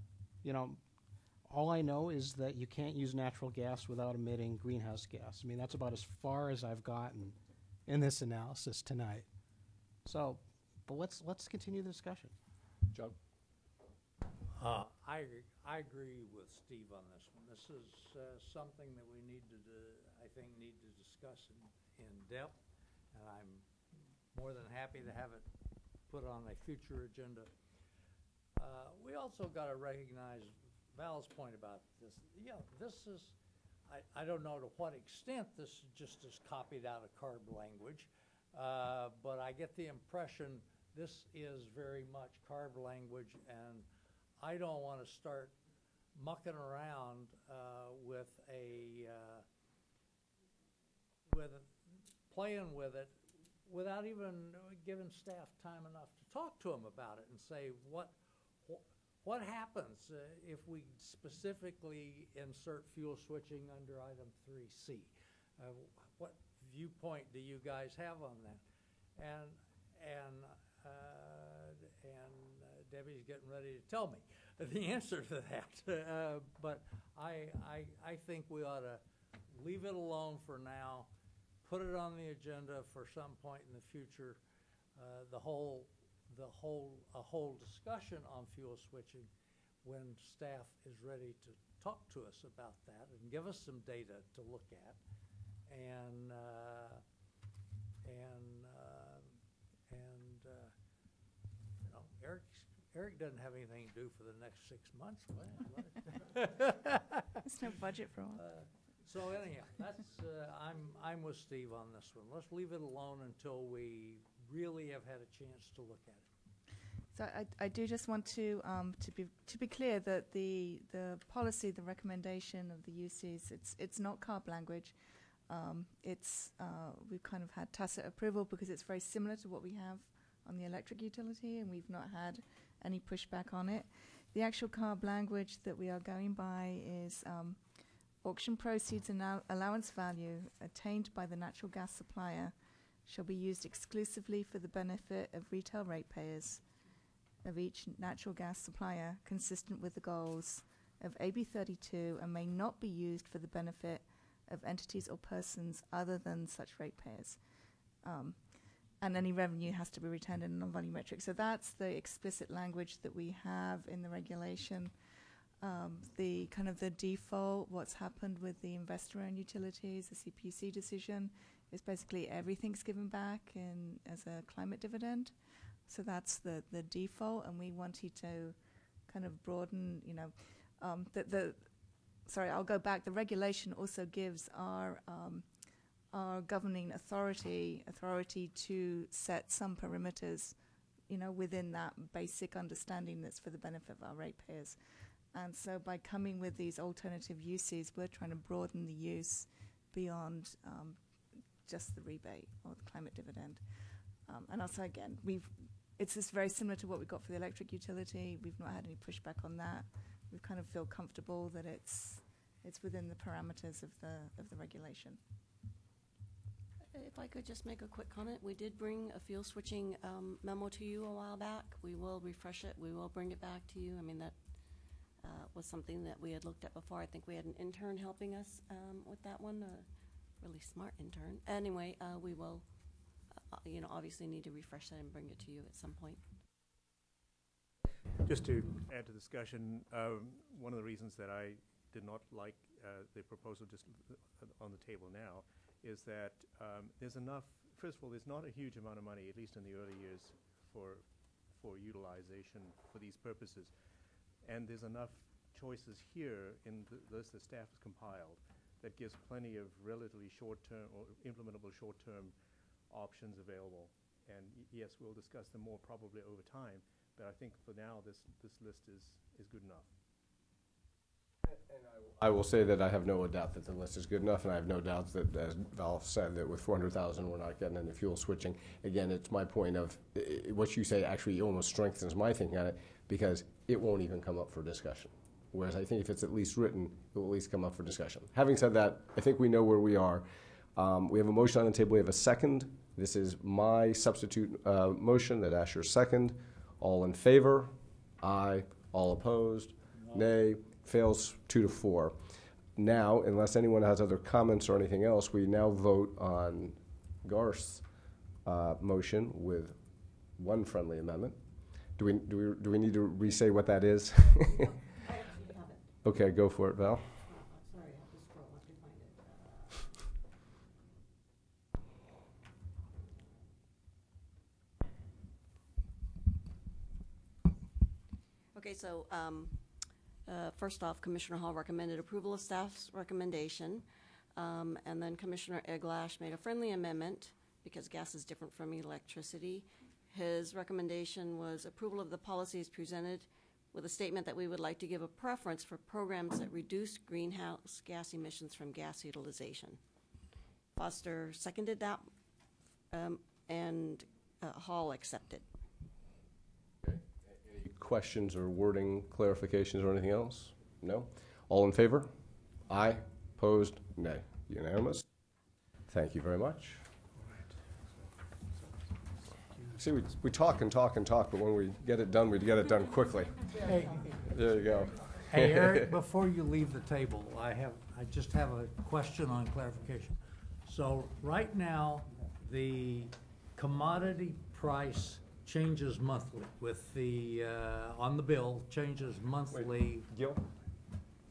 All I know is that you can't use natural gas without emitting greenhouse gas. I mean, that's about as far as I've gotten in this analysis tonight. So, but let's continue the discussion. John? I agree with Steve on this one. This is something that we need to discuss in depth, and I'm more than happy to have it put on a future agenda. We also got to recognize Val's point about this. This is, I don't know to what extent this just is copied out of CARB language, but I get the impression this is very much CARB language, and I don't want to start mucking around with playing with it without even giving staff time enough to talk to them about it and say what happens if we specifically insert fuel switching under item 3C. What viewpoint do you guys have on that? And Debbie's getting ready to tell me the answer to that. But I think we ought to leave it alone for now, put it on the agenda for some point in the future, a whole discussion on fuel switching when staff is ready to talk to us about that and give us some data to look at. And you know, Eric doesn't have anything to do for the next 6 months. There's no budget for all. So anyhow, that's I'm with Steve on this one. Let's leave it alone until we really have had a chance to look at it. So I do just want to be clear that the policy, the recommendation of the uses, it's not CARB language. We've kind of had tacit approval because it's very similar to what we have on the electric utility, and we've not had any pushback on it. The actual CARB language that we are going by is auction proceeds and allowance value attained by the natural gas supplier shall be used exclusively for the benefit of retail ratepayers of each natural gas supplier, consistent with the goals of AB 32, and may not be used for the benefit of entities or persons other than such ratepayers. And any revenue has to be returned in a non-volumetric. So that's the explicit language that we have in the regulation. The kind of the default, what's happened with the investor-owned utilities, the CPUC decision, is basically everything's given back as a climate dividend. So that's the default, and we wanted to kind of broaden, you know, sorry, I'll go back. The regulation also gives our governing authority to set some perimeters, you know, within that basic understanding that's for the benefit of our ratepayers. And so by coming with these alternative uses, we're trying to broaden the use beyond just the rebate or the climate dividend. And also, again, it's just very similar to what we got for the electric utility. We've not had any pushback on that. We kind of feel comfortable that it's within the parameters of the regulation. If I could just make a quick comment, we did bring a fuel switching memo to you a while back. We will refresh it. We will bring it back to you. I mean, that was something that we had looked at before. I think we had an intern helping us with that one, a really smart intern. Anyway, we will, you know, obviously need to refresh that and bring it to you at some point. Just to add to the discussion, one of the reasons that I did not like the proposal just on the table now is that there's enough. First of all, there's not a huge amount of money, at least in the early years, for utilization for these purposes, and there's enough choices here in the list that staff has compiled that gives plenty of relatively short-term or implementable short-term options available. And yes, we'll discuss them more probably over time, but I think for now this list is good enough. I will say that I have no doubt that the list is good enough, and I have no doubt that, as Val said, that with 400,000 we're not getting into fuel switching. Again, it's my point of what you say actually almost strengthens my thinking on it, because it won't even come up for discussion. Whereas I think if it's at least written, it will at least come up for discussion. Having said that, I think we know where we are. We have a motion on the table. We have a second. This is my substitute motion that Asher second. All in favor? Aye. All opposed? No. Nay. Fails 2-4. Now, unless anyone has other comments or anything else, we now vote on Garth's motion with one friendly amendment. Do we need to re-say what that is? I actually have it. Okay, go for it, Val. Sorry, I have to scroll up to find it. Okay, so first off, Commissioner Hall recommended approval of staff's recommendation, and then Commissioner Eglash made a friendly amendment because gas is different from electricity. His recommendation was approval of the policies presented with a statement that we would like to give a preference for programs that reduce greenhouse gas emissions from gas utilization. Foster seconded that, and Hall accepted. Okay. Any questions or wording clarifications or anything else? No? All in favor? Aye. Opposed? Nay. Unanimous? Thank you very much. See, we talk and talk and talk, but when we get it done, we get it done quickly. Hey, there you go. Hey, Eric, before you leave the table, I just have a question on clarification. So right now, the commodity price changes monthly with the, on the bill, changes monthly. Gil, can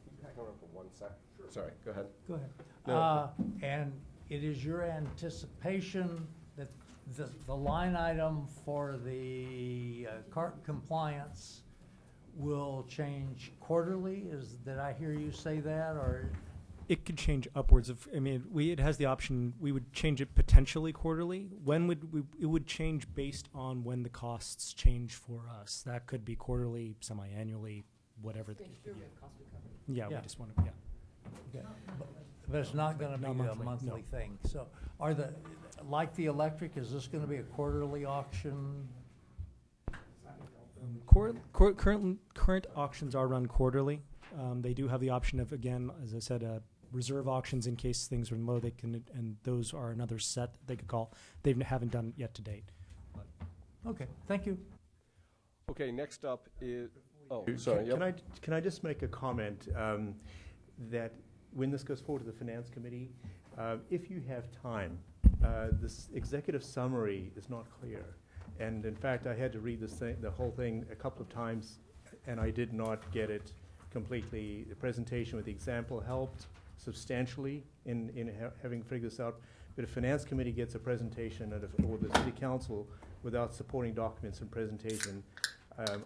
you back over for 1 sec? Sorry, go ahead. Go ahead. No. And it is your anticipation that the line item for the cart compliance will change quarterly? Did I hear you say that, or? It could change upwards of, I mean, it has the option, we would change it potentially quarterly. When would it would change based on when the costs change for us. That could be quarterly, semi-annually, whatever. Yeah, we Yeah. just want to, yeah. Okay. But it's not gonna be Not a monthly, monthly no. thing. So like the electric, is this gonna be a quarterly auction? Current auctions are run quarterly. They do have the option of, again, as I said, reserve auctions in case things are low. They can, and those are another set they could call. They haven't done it yet to date. Okay, thank you. Okay, next up is, oh, sorry, yep. Can I just make a comment that when this goes forward to the Finance Committee, if you have time, this executive summary is not clear. And in fact, I had to read the whole thing a couple of times, and I did not get it completely. The presentation with the example helped substantially in having figured this out. But if Finance Committee gets a presentation or the City Council without supporting documents and presentation,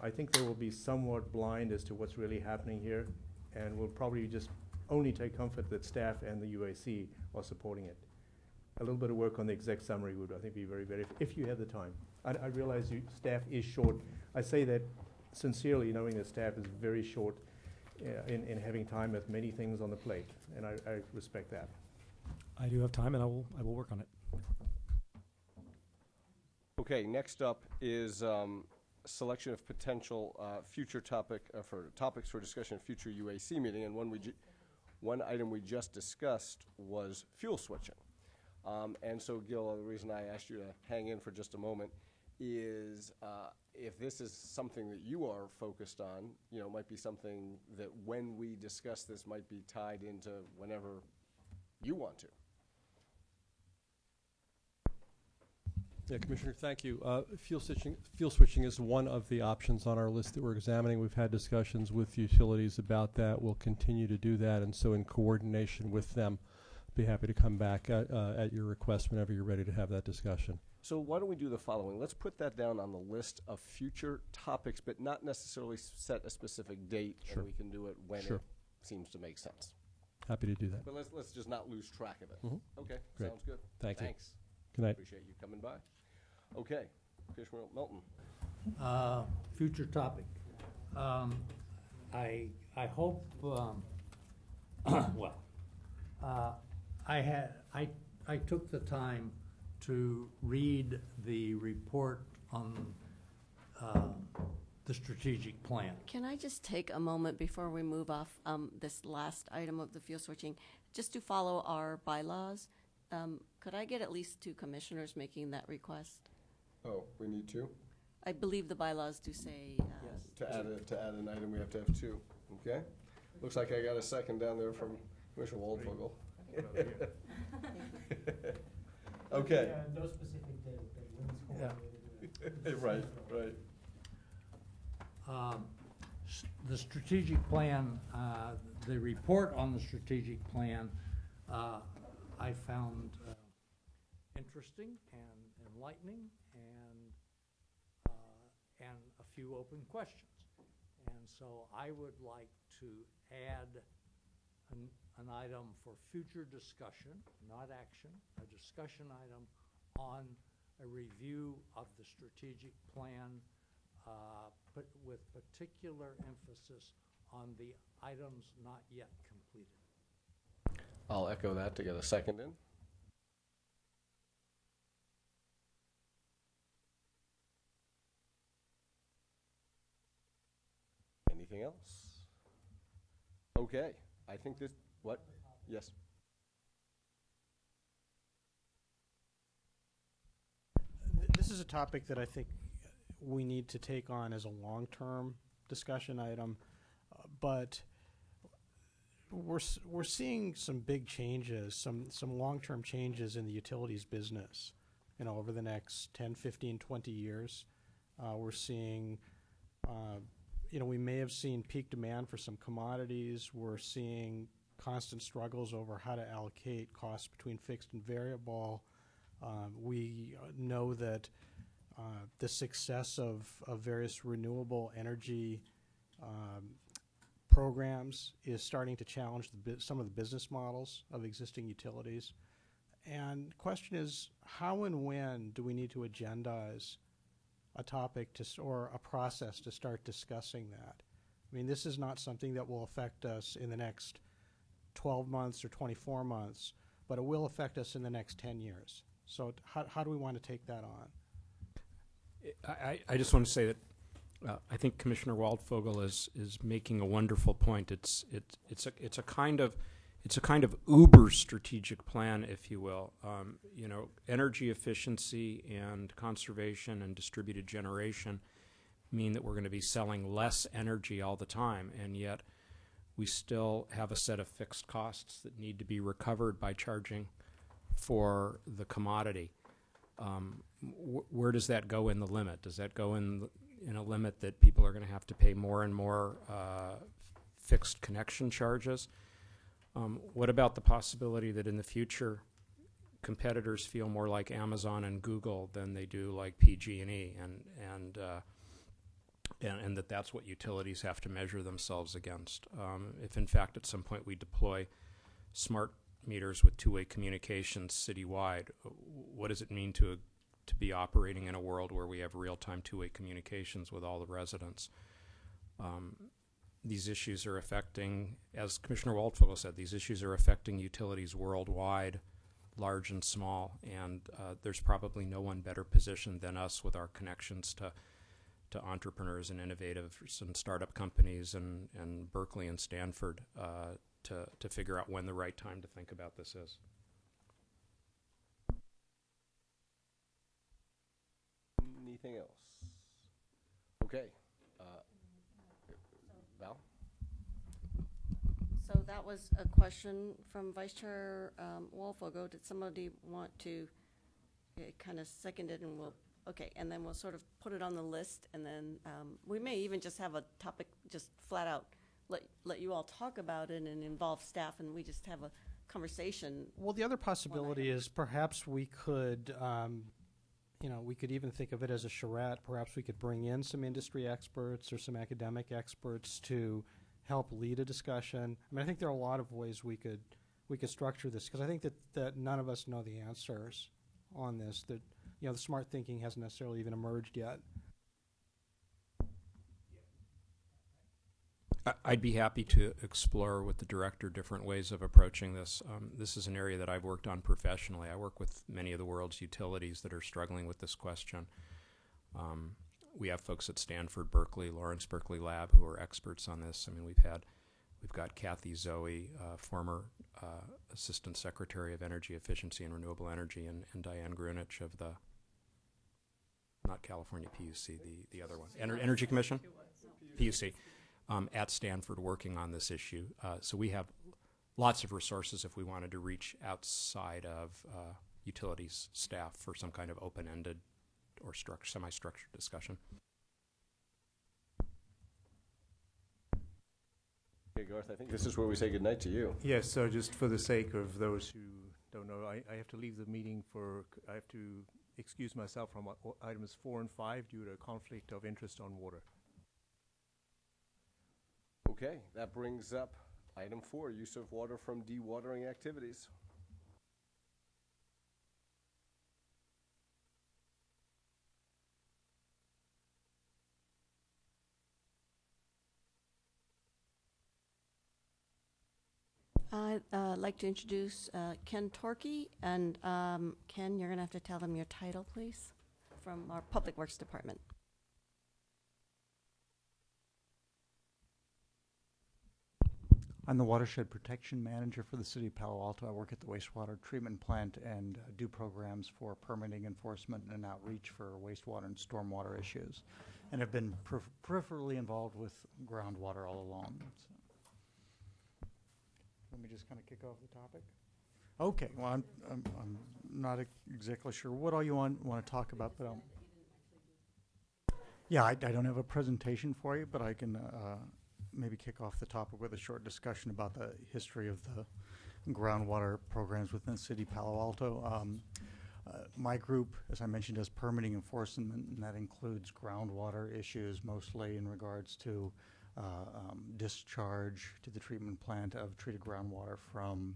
I think they will be somewhat blind as to what's really happening here, and will probably just only take comfort that staff and the UAC are supporting it. A little bit of work on the exec summary would, I think, be very, very, if you have the time. I realize staff is short. I say that sincerely, knowing that staff is very short in having time with many things on the plate, and I respect that. I do have time, and I will work on it. Okay, next up is selection of potential future topics for discussion at future UAC meeting, and one item we just discussed was fuel switching. And so, Gil, the reason I asked you to hang in for just a moment is if this is something that you are focused on, it might be something that when we discuss this might be tied into whenever you want to. Yeah, Commissioner, thank you. Fuel switching is one of the options on our list that we're examining. We've had discussions with utilities about that. We'll continue to do that, and so in coordination with them, be happy to come back at your request whenever you're ready to have that discussion. So why don't we do the following? Let's put that down on the list of future topics, but not necessarily set a specific date, Sure. and we can do it when Sure. it seems to make sense. Happy to do that. But let's just not lose track of it. Mhm. Okay, Great. sounds good. Thank you. Thanks. Good night. Appreciate you coming by. Okay, Commissioner Melton. Future topic. I hope, I took the time to read the report on the strategic plan. Can I just take a moment before we move off this last item of the fuel switching, just to follow our bylaws? Could I get at least 2 commissioners making that request? Oh, we need 2? I believe the bylaws do say. To add an item, we have to have 2. Okay. Looks like I got a second down there from Commissioner Waldvogel. Okay. No specific date, but when it's Yeah. Right. The strategic plan, the report on the strategic plan, I found interesting and enlightening, and a few open questions. And so I would like to add an item for future discussion, not action, a discussion item on a review of the strategic plan, but with particular emphasis on the items not yet completed. I'll echo that to get a second in. Anything else? Okay, I think this, what? Yes. This is a topic that I think we need to take on as a long-term discussion item, but we're seeing some big changes, some long-term changes in the utilities business, over the next 10, 15, 20 years. We're seeing, we may have seen peak demand for some commodities. We're seeing constant struggles over how to allocate costs between fixed and variable. We know that the success of various renewable energy programs is starting to challenge some of the business models of existing utilities. And the question is, how and when do we need to agendize a topic or a process to start discussing that? I mean, this is not something that will affect us in the next 12 months or 24 months, but it will affect us in the next 10 years. So how do we want to take that on? I just want to say that I think Commissioner Waldfogel is making a wonderful point. It's a kind of uber strategic plan, if you will. Energy efficiency and conservation and distributed generation mean that we're going to be selling less energy all the time, and yet we still have a set of fixed costs that need to be recovered by charging for the commodity. Where does that go in the limit? Does that go in a limit that people are going to have to pay more and more fixed connection charges? What about the possibility that in the future competitors feel more like Amazon and Google than they do like PG&E, and that's what utilities have to measure themselves against? If in fact at some point we deploy smart meters with two-way communications citywide, what does it mean to be operating in a world where we have real-time two-way communications with all the residents? These issues are affecting, as Commissioner Waldfogel said, these issues are affecting utilities worldwide, large and small, and there's probably no one better positioned than us with our connections to entrepreneurs and innovators and startup companies and Berkeley and Stanford to figure out when the right time to think about this is. Anything else? Okay. Val? So that was a question from Vice Chair Waldfogel. Did somebody want to kind of second it, and and then we'll sort of put it on the list, and then we may even just have a topic just flat out let you all talk about it and involve staff, and we just have a conversation. Well, the other possibility is perhaps we could, we could even think of it as a charrette. Perhaps we could bring in some industry experts or some academic experts to help lead a discussion. I mean, I think there are a lot of ways we could structure this, because I think that none of us know the answers on this. That the smart thinking hasn't necessarily even emerged yet. I'd be happy to explore with the director different ways of approaching this. This is an area that I've worked on professionally. I work with many of the world's utilities that are struggling with this question. We have folks at Stanford, Berkeley, Lawrence Berkeley Lab who are experts on this. I mean, we've got Kathy Zoe, former Assistant Secretary of Energy Efficiency and Renewable Energy, and Diane Grunich of the, not California PUC, the other one, Energy Commission, PUC. At Stanford working on this issue. So we have lots of resources if we wanted to reach outside of utilities staff for some kind of open-ended or semi-structured discussion. Okay, Garth, I think this is where we say goodnight to you. Yes, so just for the sake of those who don't know, I have to leave the meeting I have to excuse myself from items 4 and 5 due to a conflict of interest on water. Okay, that brings up item 4, use of water from dewatering activities. I'd like to introduce Ken Torkey, and Ken, you're going to have to tell them your title, please, from our Public Works Department. I'm the Watershed Protection Manager for the City of Palo Alto. I work at the wastewater treatment plant and do programs for permitting enforcement and outreach for wastewater and stormwater issues, and have been peripherally involved with groundwater all along. So. Let me just kind of kick off the topic. Okay, well, I'm not exactly sure what all you want to talk about, but yeah, I don't have a presentation for you, but I can maybe kick off the topic with a short discussion about the history of the groundwater programs within the city of Palo Alto. My group, as I mentioned, does permitting enforcement, and that includes groundwater issues, mostly in regards to discharge to the treatment plant of treated groundwater from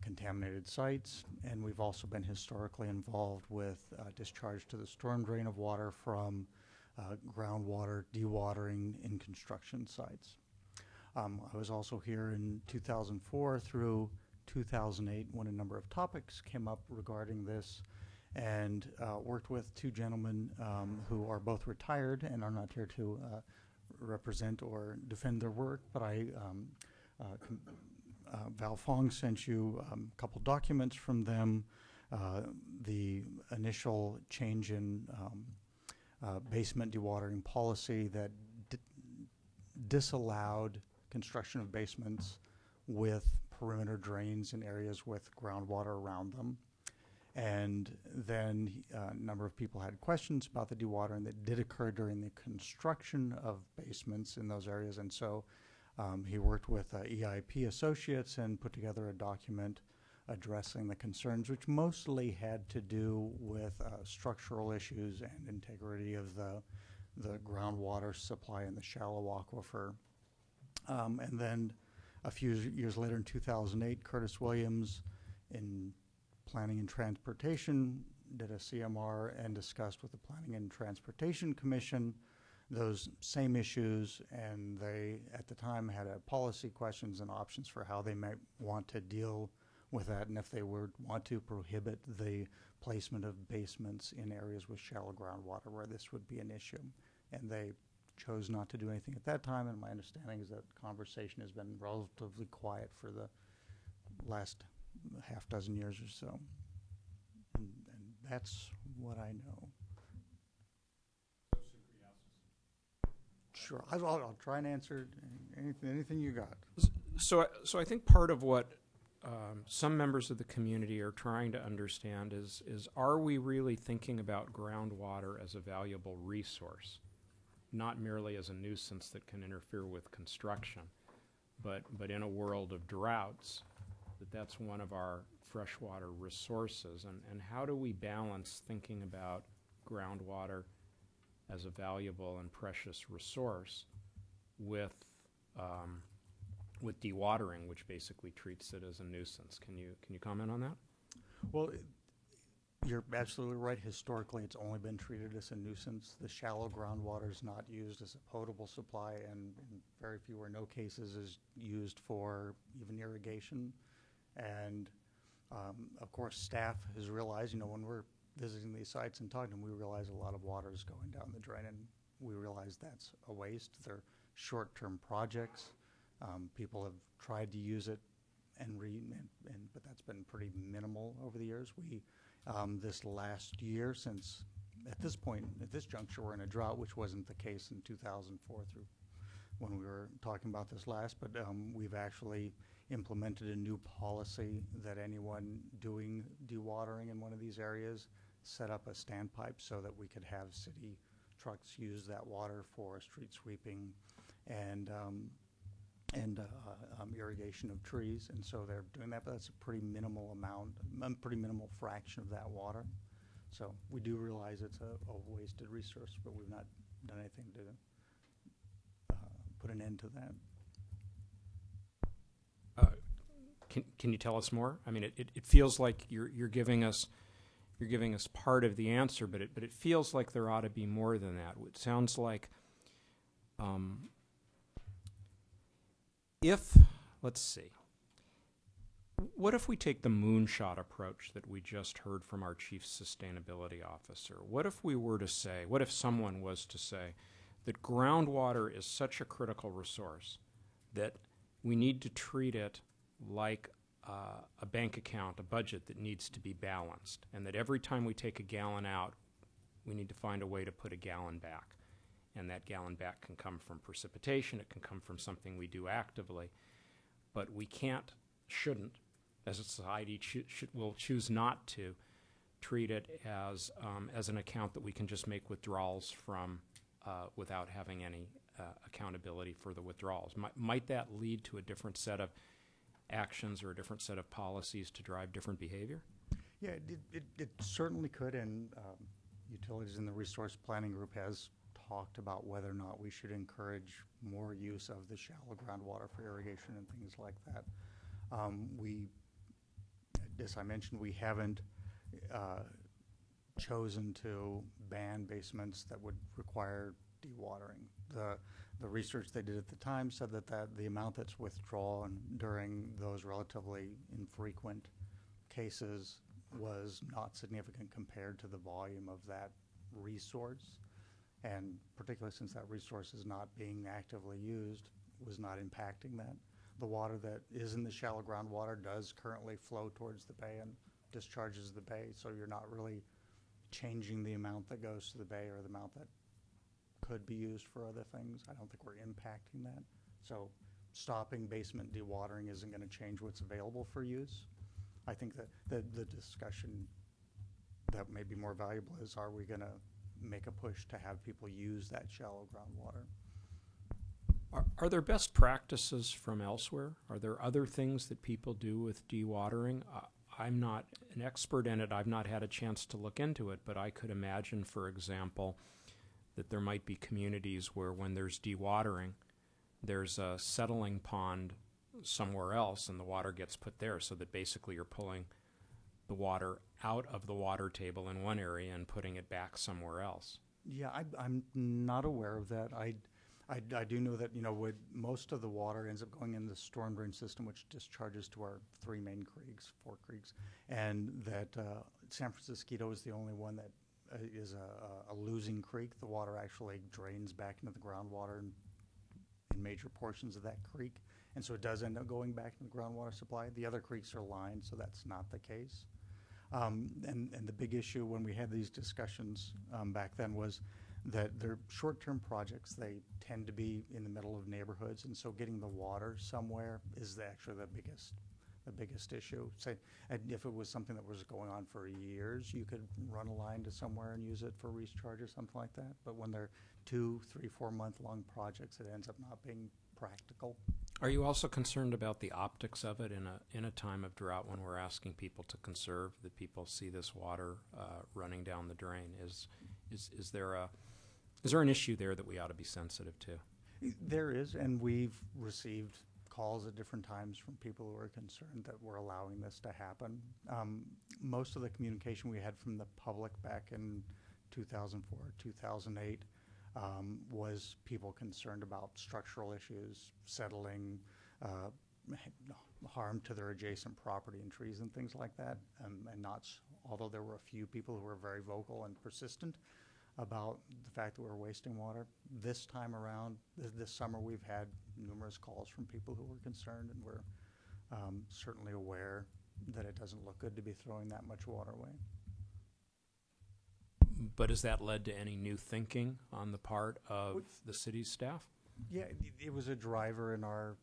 contaminated sites. And we've also been historically involved with discharge to the storm drain of water from groundwater dewatering in construction sites. I was also here in 2004 through 2008 when a number of topics came up regarding this, and worked with two gentlemen who are both retired and are not here to represent or defend their work, but Val Fong sent you a couple documents from them. The initial change in basement dewatering policy that disallowed construction of basements with perimeter drains in areas with groundwater around them. And then a number of people had questions about the dewatering that did occur during the construction of basements in those areas. And so he worked with EIP Associates and put together a document addressing the concerns, which mostly had to do with structural issues and integrity of the groundwater supply in the shallow aquifer. And then a few years later, in 2008, Curtis Williams, in Planning and Transportation, did a CMR and discussed with the Planning and Transportation Commission those same issues, and they, at the time, had policy questions and options for how they might want to deal with that, and if they would want to prohibit the placement of basements in areas with shallow groundwater where this would be an issue. And they chose not to do anything at that time, and my understanding is that conversation has been relatively quiet for the last half dozen years or so. And that's what I know. Sure, I'll try and answer anything you got. So I think part of what some members of the community are trying to understand is are we really thinking about groundwater as a valuable resource, not merely as a nuisance that can interfere with construction, but in a world of droughts, that's one of our freshwater resources. And how do we balance thinking about groundwater as a valuable and precious resource with dewatering, which basically treats it as a nuisance? Can you comment on that? Well, you're absolutely right. Historically, it's only been treated as a nuisance. The shallow groundwater is not used as a potable supply, and in very few or no cases is used for even irrigation. And of course, staff has realized, when we're visiting these sites and talking to them, we realize a lot of water is going down the drain, and we realize that's a waste. They're short-term projects. People have tried to use it, but that's been pretty minimal over the years. We this last year, since at this juncture, we're in a drought, which wasn't the case in 2004 through when we were talking about this last, but we've actually implemented a new policy that anyone doing dewatering in one of these areas set up a standpipe so that we could have city trucks use that water for street sweeping and irrigation of trees. And so they're doing that, but that's a pretty minimal amount, a pretty minimal fraction of that water. So we do realize it's a wasted resource, but we've not done anything to put an end to that. Can you tell us more? I mean, it feels like you're giving us part of the answer, but it feels like there ought to be more than that. It sounds like let's see, what if we take the moonshot approach that we just heard from our chief sustainability officer? What if someone was to say that groundwater is such a critical resource that we need to treat it like a bank account, a budget that needs to be balanced, and that every time we take a gallon out, we need to find a way to put a gallon back. And that gallon back can come from precipitation, it can come from something we do actively. but we shouldn't, as a society, will choose not to treat it as an account that we can just make withdrawals from without having any accountability for the withdrawals. Might that lead to a different set of actions or a different set of policies to drive different behavior? Yeah, it certainly could, and Utilities in the Resource Planning Group has talked about whether or not we should encourage more use of the shallow groundwater for irrigation and things like that. As I mentioned, we haven't chosen to ban basements that would require dewatering. The research they did at the time said that the amount that's withdrawn during those relatively infrequent cases was not significant compared to the volume of that resource, and particularly since that resource is not being actively used, was not impacting that. The water that is in the shallow groundwater does currently flow towards the bay and discharges the bay, so you're not really changing the amount that goes to the bay or the amount that could be used for other things. I don't think we're impacting that. So stopping basement dewatering isn't going to change what's available for use. I think that the discussion that may be more valuable is, are we going to make a push to have people use that shallow groundwater? Are there best practices from elsewhere? Are there other things that people do with dewatering? I'm not an expert in it. I've not had a chance to look into it, but I could imagine, for example, that there might be communities where when there's dewatering, there's a settling pond somewhere else and the water gets put there, so that basically you're pulling the water out of the water table in one area and putting it back somewhere else. Yeah, I'm not aware of that. I do know that, most of the water ends up going in the storm drain system, which discharges to our four creeks, and that San Francisco is the only one that is a losing creek. The water actually drains back into the groundwater in major portions of that creek, and so it does end up going back in the groundwater supply. The other creeks are lined, so that's not the case. And the big issue when we had these discussions back then was that they're short-term projects. They tend to be in the middle of neighborhoods, and so getting the water somewhere is actually the biggest issue. Say, if it was something that was going on for years, you could run a line to somewhere and use it for recharge or something like that. But when they're 2, 3, 4 month-long projects, it ends up not being practical. Are you also concerned about the optics of it in a time of drought when we're asking people to conserve, that people see this water running down the drain? Is there an issue there that we ought to be sensitive to? There is, and we've received calls at different times from people who are concerned that we're allowing this to happen. Most of the communication we had from the public back in 2004, 2008 was people concerned about structural issues, settling, harm to their adjacent property and trees and things like that, and although there were a few people who were very vocal and persistent about the fact that we're wasting water. This time around, this summer, we've had numerous calls from people who were concerned, and we're certainly aware that it doesn't look good to be throwing that much water away. But has that led to any new thinking on the part of the city's staff? Yeah, it was a driver in our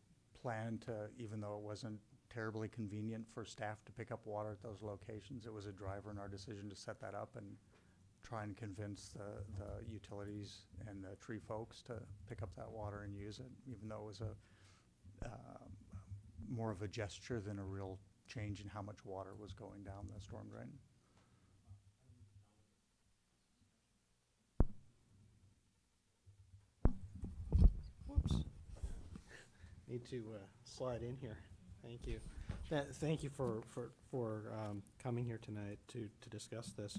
plan to, even though it wasn't terribly convenient for staff to pick up water at those locations, it was a driver in our decision to set that up and try and convince the utilities and the tree folks to pick up that water and use it, even though it was more of a gesture than a real change in how much water was going down the storm drain. Whoops. Need to slide in here. Thank you. Thank you for coming here tonight to discuss this.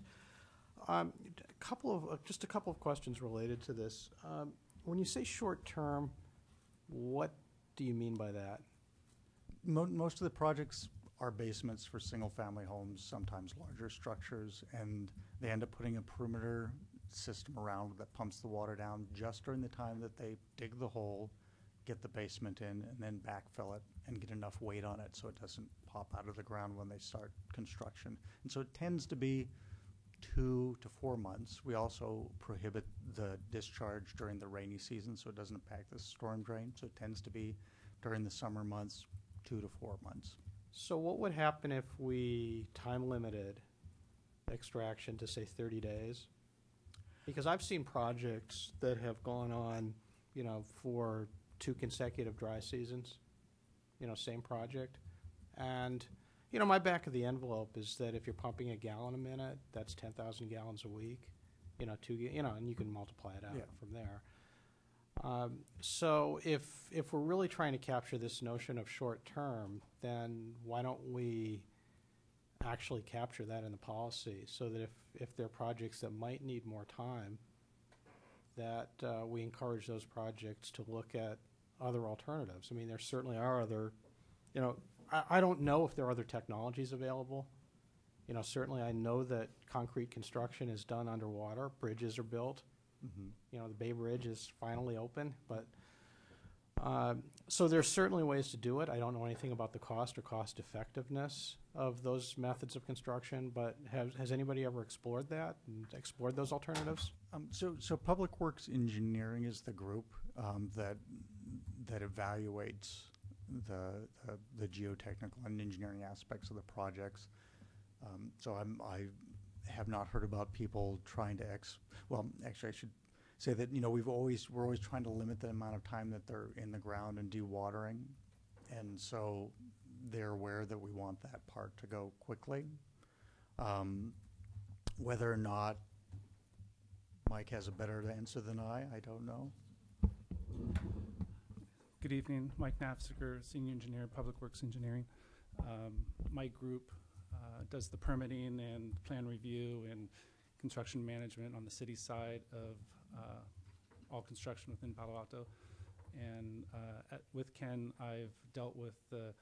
Just a couple of questions related to this. When you say short term, what do you mean by that? Most of the projects are basements for single-family homes, sometimes larger structures, and they end up putting a perimeter system around that pumps the water down just during the time that they dig the hole, get the basement in, and then backfill it and get enough weight on it so it doesn't pop out of the ground when they start construction. And so it tends to be 2 to 4 months. We also prohibit the discharge during the rainy season so it doesn't impact the storm drain. So it tends to be during the summer months, 2 to 4 months. So what would happen if we time limited extraction to say 30 days? Because I've seen projects that have gone on, you know, for 2 consecutive dry seasons, you know, same project. And, you know, my back of the envelope is that if you're pumping a gallon a minute, that's 10,000 gallons a week, you know, and you can multiply it out from there. So if we're really trying to capture this notion of short term, then why don't we actually capture that in the policy so that if there are projects that might need more time, that we encourage those projects to look at other alternatives. I mean, there certainly are other, you know, I don't know if there are other technologies available. You know, certainly I know that concrete construction is done underwater. Bridges are built. Mm-hmm. You know, the Bay Bridge is finally open, but so there's certainly ways to do it. I don't know anything about the cost or cost effectiveness of those methods of construction, but has anybody ever explored that and explored those alternatives? So Public Works Engineering is the group that evaluates the geotechnical and engineering aspects of the projects. So I have not heard about people trying to well, actually I should say that, you know, we're always trying to limit the amount of time that they're in the ground and dewatering, and so they're aware that we want that part to go quickly. Whether or not Mike has a better answer than I don't know. Good evening, Mike Nafziger, Senior Engineer, Public Works Engineering. My group does the permitting and plan review and construction management on the city side of all construction within Palo Alto. And with Ken, I've dealt with the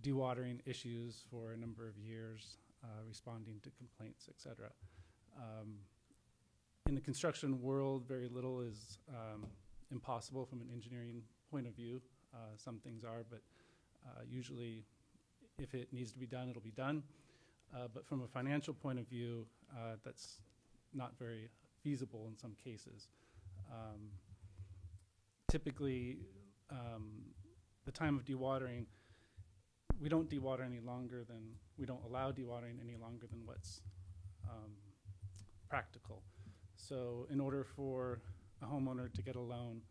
dewatering issues for a number of years, responding to complaints, et cetera. In the construction world, very little is impossible from an engineering point of view. Some things are, but usually if it needs to be done, it'll be done. But from a financial point of view, that's not very feasible in some cases. Typically, the time of dewatering, we don't dewater any longer than, we don't allow dewatering any longer than what's practical. So in order for a homeowner to get a loan,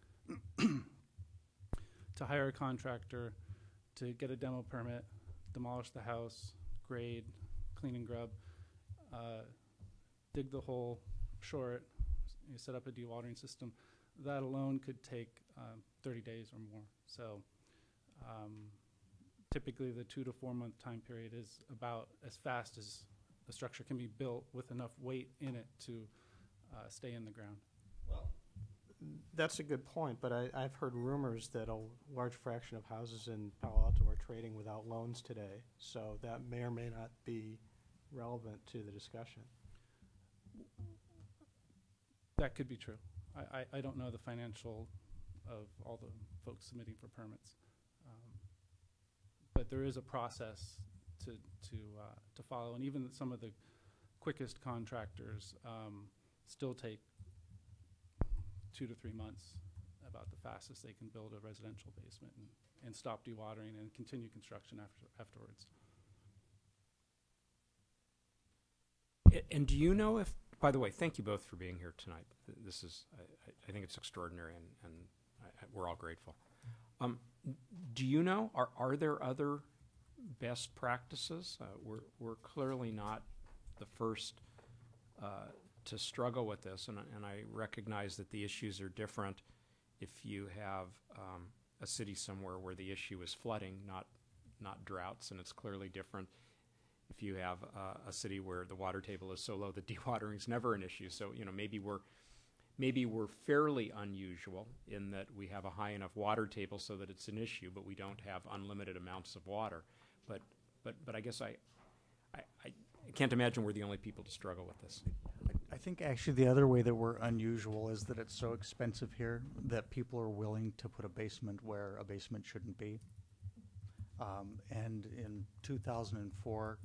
to hire a contractor, to get a demo permit, demolish the house, grade, clean and grub, dig the hole, shore it, you set up a dewatering system, that alone could take 30 days or more. So typically the 2 to 4 month time period is about as fast as the structure can be built with enough weight in it to stay in the ground. Well, that's a good point, but I've heard rumors that a large fraction of houses in Palo Alto are trading without loans today, so that may or may not be relevant to the discussion. That could be true. I don't know the financial of all the folks submitting for permits, but there is a process to follow, and even some of the quickest contractors still take 2 to 3 months, about the fastest they can build a residential basement and stop dewatering and continue construction afterwards. And do you know if, by the way, thank you both for being here tonight. This is, I think it's extraordinary, and we're all grateful. Do you know, are there other best practices? We're clearly not the first to struggle with this, and I recognize that the issues are different if you have a city somewhere where the issue is flooding, not droughts, and it's clearly different if you have a city where the water table is so low that dewatering is never an issue. So, you know, maybe we're fairly unusual in that we have a high enough water table so that it's an issue, but we don't have unlimited amounts of water. But I guess I can't imagine we're the only people to struggle with this. I think actually the other way that we're unusual is that it's so expensive here that people are willing to put a basement where a basement shouldn't be. And in 2004,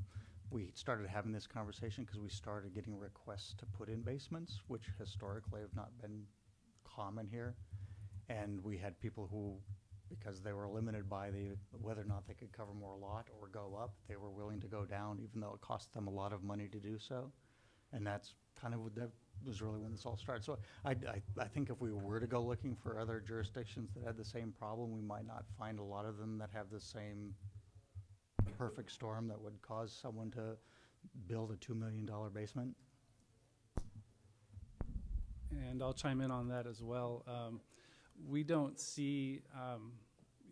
we started having this conversation because we started getting requests to put in basements, which historically have not been common here. And we had people who because they were limited by whether or not they could cover more lot or go up. They were willing to go down, even though it cost them a lot of money to do so. And that's kind of that was really when this all started. So I think if we were to go looking for other jurisdictions that had the same problem, we might not find a lot of them that have the same perfect storm that would cause someone to build a $2 million basement. And I'll chime in on that as well. We don't see,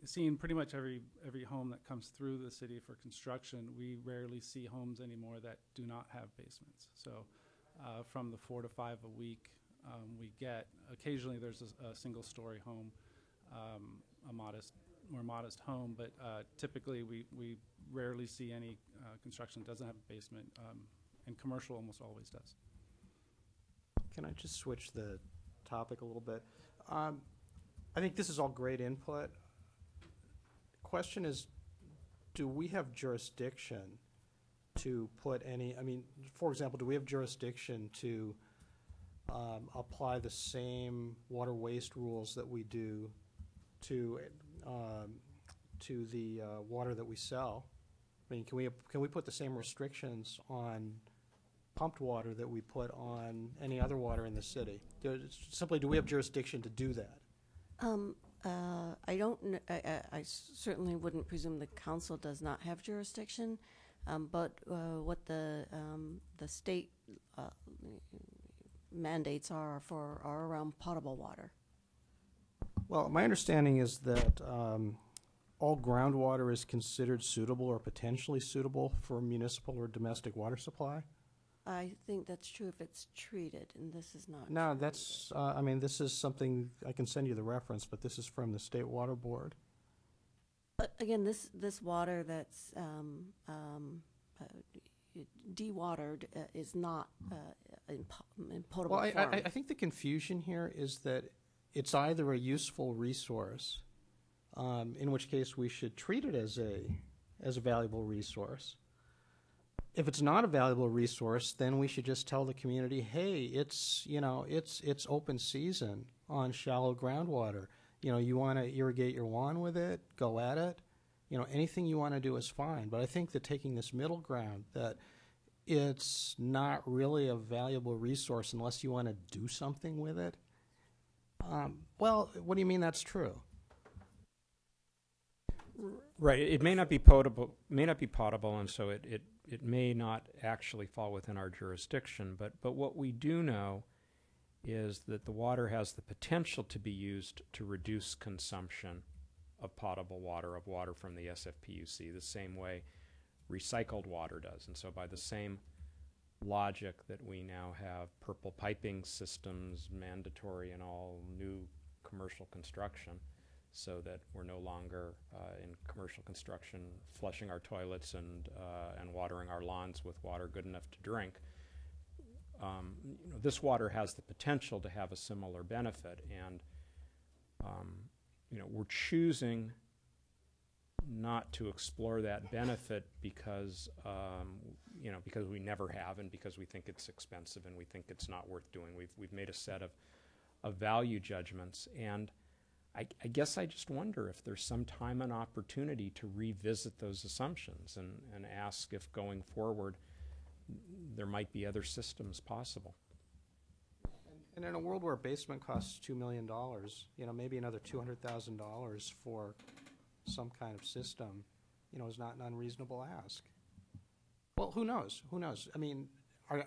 seeing pretty much every home that comes through the city for construction, we rarely see homes anymore that do not have basements. So from the 4 to 5 a week we get, occasionally there's a single-story home, a more modest home, but typically we rarely see any construction that doesn't have a basement, and commercial almost always does. Can I just switch the topic a little bit? I think this is all great input. Question is, do we have jurisdiction to put any, I mean, for example, do we have jurisdiction to apply the same water waste rules that we do to the water that we sell? I mean, can we put the same restrictions on pumped water that we put on any other water in the city? Simply, do we have jurisdiction to do that? I don't. I certainly wouldn't presume the council does not have jurisdiction, but what the state mandates are around potable water. Well, my understanding is that all groundwater is considered suitable or potentially suitable for municipal or domestic water supply. I think that's true if it's treated, and this is not. No, that's, I mean, this is something, I can send you the reference, but this is from the State Water Board. Again, this water that's dewatered is not in potable form. Well, I think the confusion here is that it's either a useful resource, in which case we should treat it as a valuable resource. If it's not a valuable resource, then we should just tell the community, hey, it's open season on shallow groundwater. You know, you want to irrigate your lawn with it, go at it. You know, anything you want to do is fine. But I think that taking this middle ground, that it's not really a valuable resource unless you want to do something with it. Well, what do you mean that's true? Right. It may not be potable, and so it may not actually fall within our jurisdiction. But what we do know is that the water has the potential to be used to reduce consumption of potable water, of water from the SFPUC, the same way recycled water does. And so by the same logic that we now have purple piping systems mandatory in all new commercial construction, so that we're no longer in commercial construction flushing our toilets and watering our lawns with water good enough to drink. This water has the potential to have a similar benefit, and we're choosing not to explore that benefit because because we never have, and because we think it's expensive and we think it's not worth doing. We've made a set of value judgments, and I guess I just wonder if there's some time and opportunity to revisit those assumptions and ask if going forward there might be other systems possible. And in a world where a basement costs $2 million, maybe another $200,000 for some kind of system, is not an unreasonable ask. Well, who knows? Who knows? I mean, are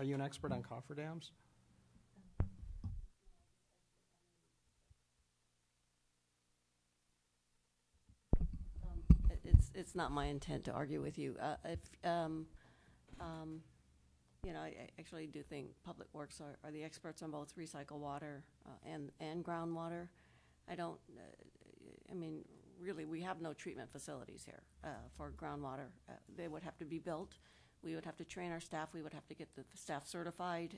you an expert on cofferdams? It's not my intent to argue with you. I actually do think Public Works are the experts on both recycled water and groundwater. Really, we have no treatment facilities here for groundwater. They would have to be built. We would have to train our staff. We would have to get the staff certified.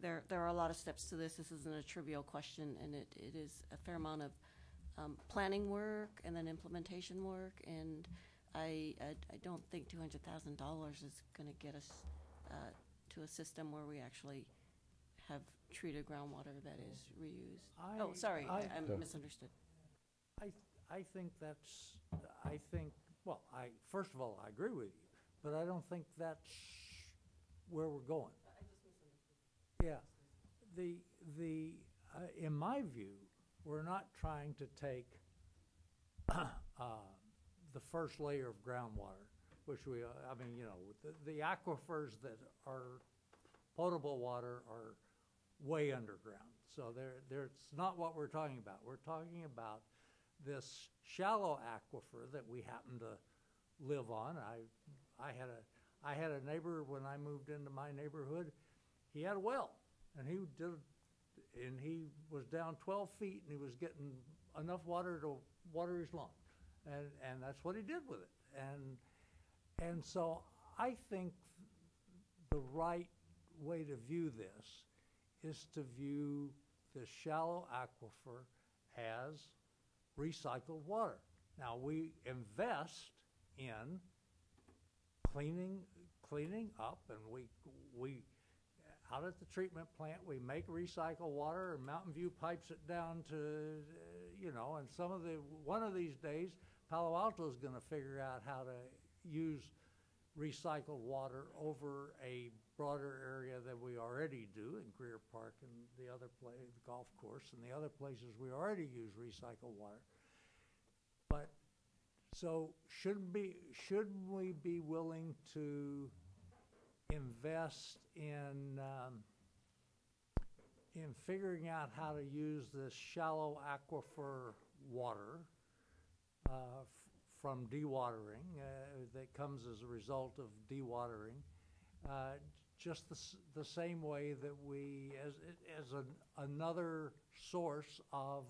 There are a lot of steps to this. This isn't a trivial question, and it is a fair amount of planning work and then implementation work, and I don't think $200,000 is going to get us to a system where we actually have treated groundwater that is reused? I- Oh, sorry, I Yeah. misunderstood. I think that's, well, first of all, I agree with you, but I don't think that's where we're going. Yeah, in my view, we're not trying to take the first layer of groundwater, which the aquifers that are potable water are way underground. So it's not what we're talking about. We're talking about this shallow aquifer that we happen to live on. I had a neighbor when I moved into my neighborhood. He had a well, and he was down 12 feet, and he was getting enough water to water his lawn, and that's what he did with it. And so I think the right way to view this is to view the shallow aquifer as recycled water. Now, we invest in cleaning up, and we out at the treatment plant, we make recycled water, and Mountain View pipes it down to, and one of these days, Palo Alto is going to figure out how to use recycled water over a broader area than we already do in Greer Park and the golf course and the other places we already use recycled water. But so should we be willing to invest in figuring out how to use this shallow aquifer water from dewatering that comes as a result of dewatering, just the same way that we, as another source of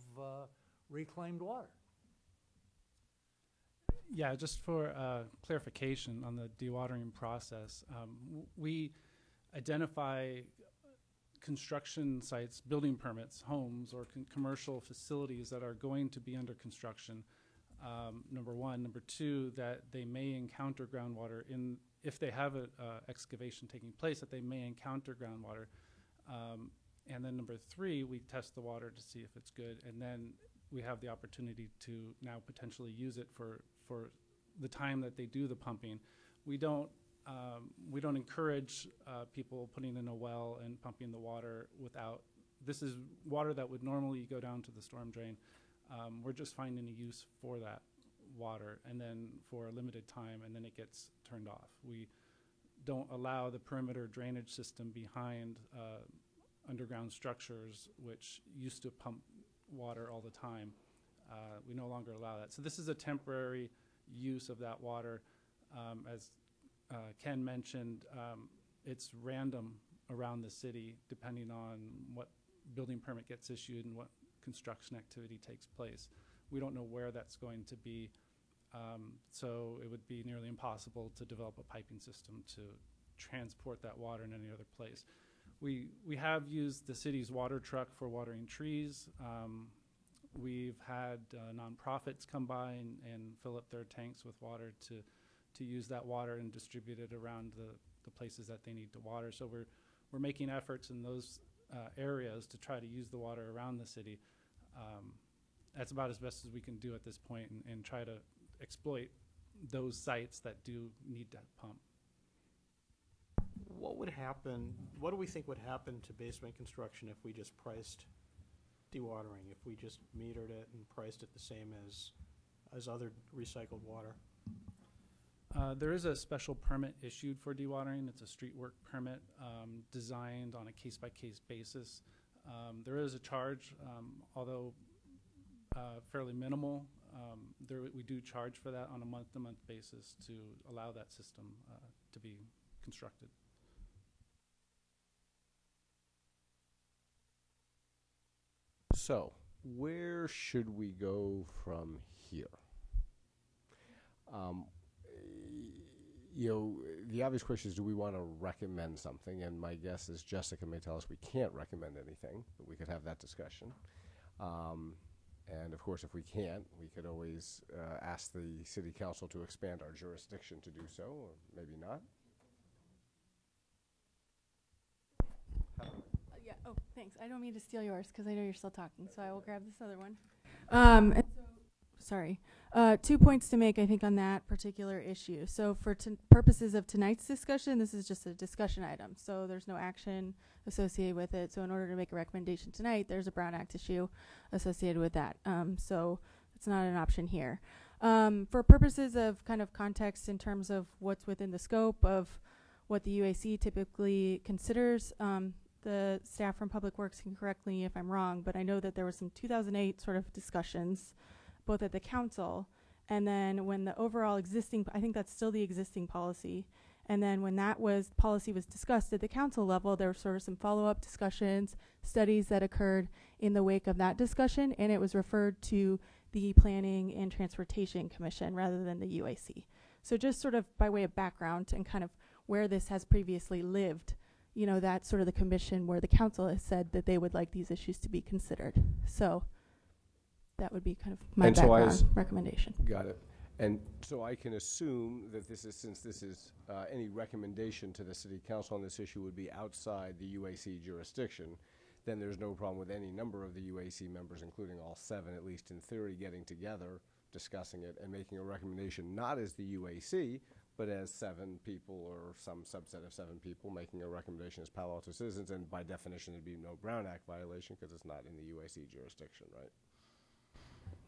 reclaimed water? Yeah, just for clarification on the dewatering process, we identify construction sites, building permits, homes, or commercial facilities that are going to be under construction. Number one. Number two, that they may encounter groundwater if they have an excavation taking place, that they may encounter groundwater. And then number three, we test the water to see if it's good, and then we have the opportunity to now potentially use it for the time that they do the pumping. We don't encourage people putting in a well and pumping the water without. This is water that would normally go down to the storm drain. We're just finding a use for that water, and then for a limited time, and then it gets turned off. We don't allow the perimeter drainage system behind underground structures, which used to pump water all the time. We no longer allow that. So this is a temporary use of that water. As Ken mentioned, it's random around the city depending on what building permit gets issued and what construction activity takes place. We don't know where that's going to be, so it would be nearly impossible to develop a piping system to transport that water in any other place. We have used the city's water truck for watering trees. We've had nonprofits come by and fill up their tanks with water to use that water and distribute it around the places that they need to water. So we're making efforts in those areas to try to use the water around the city. That's about as best as we can do at this point, and try to exploit those sites that do need to pump. What would happen, what do we think would happen to basement construction if we just priced dewatering, if we just metered it and priced it the same as other recycled water? There is a special permit issued for dewatering. It's a street work permit designed on a case-by-case basis. There is a charge, although fairly minimal. We do charge for that on a month-to-month basis to allow that system to be constructed. So, where should we go from here? The obvious question is, do we want to recommend something? And my guess is Jessica may tell us we can't recommend anything, but we could have that discussion. And of course, if we can't, we could always ask the city council to expand our jurisdiction to do so, or maybe not. yeah. Oh, thanks. I don't mean to steal yours because I know you're still talking, so I will grab this other one. And so, sorry. 2 points to make, I think, on that particular issue. So for purposes of tonight's discussion, this is just a discussion item. So there's no action associated with it. So in order to make a recommendation tonight, there's a Brown Act issue associated with that. So it's not an option here. For purposes of kind of context in terms of what's within the scope of what the UAC typically considers, the staff from Public Works can correct me if I'm wrong, but I know that there was some 2008 sort of discussions both at the council and then when the overall existing, I think that's still the existing policy, and then when that policy was discussed at the council level, there were sort of some follow-up discussions, studies that occurred in the wake of that discussion, and it was referred to the Planning and Transportation Commission rather than the UAC. So just sort of by way of background and kind of where this has previously lived, you know, that's sort of the commission where the council has said that they would like these issues to be considered. So that would be kind of my background recommendation. Got it. And so I can assume that this is, since this is any recommendation to the city council on this issue would be outside the UAC jurisdiction, then there's no problem with any number of the UAC members, including all 7, at least in theory, getting together, discussing it, and making a recommendation, not as the UAC, but as 7 people or some subset of 7 people making a recommendation as Palo Alto citizens, and by definition there'd be no Brown Act violation because it's not in the UAC jurisdiction, right?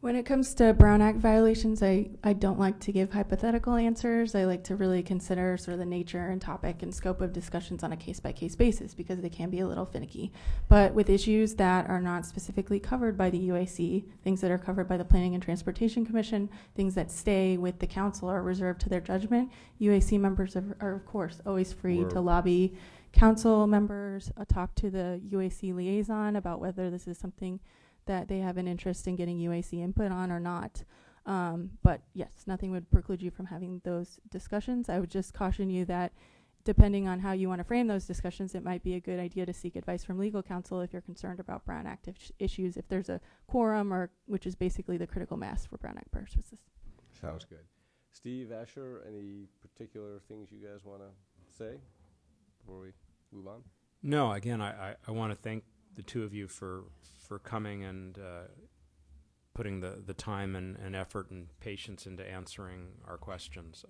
When it comes to Brown Act violations, I don't like to give hypothetical answers. I like to really consider sort of the nature and topic and scope of discussions on a case-by-case basis because they can be a little finicky. But with issues that are not specifically covered by the UAC, things that are covered by the Planning and Transportation Commission, things that stay with the council or reserved to their judgment, UAC members are of course, always free to lobby council members, talk to the UAC liaison about whether this is something that they have an interest in getting UAC input on or not. But yes, nothing would preclude you from having those discussions. I would just caution you that depending on how you want to frame those discussions, it might be a good idea to seek advice from legal counsel if you're concerned about Brown Act issues, if there's a quorum, or which is basically the critical mass for Brown Act purposes. Sounds good. Steve, Asher, any particular things you guys want to say before we move on? No, again, I want to thank the two of you for coming and putting the time and effort and patience into answering our questions.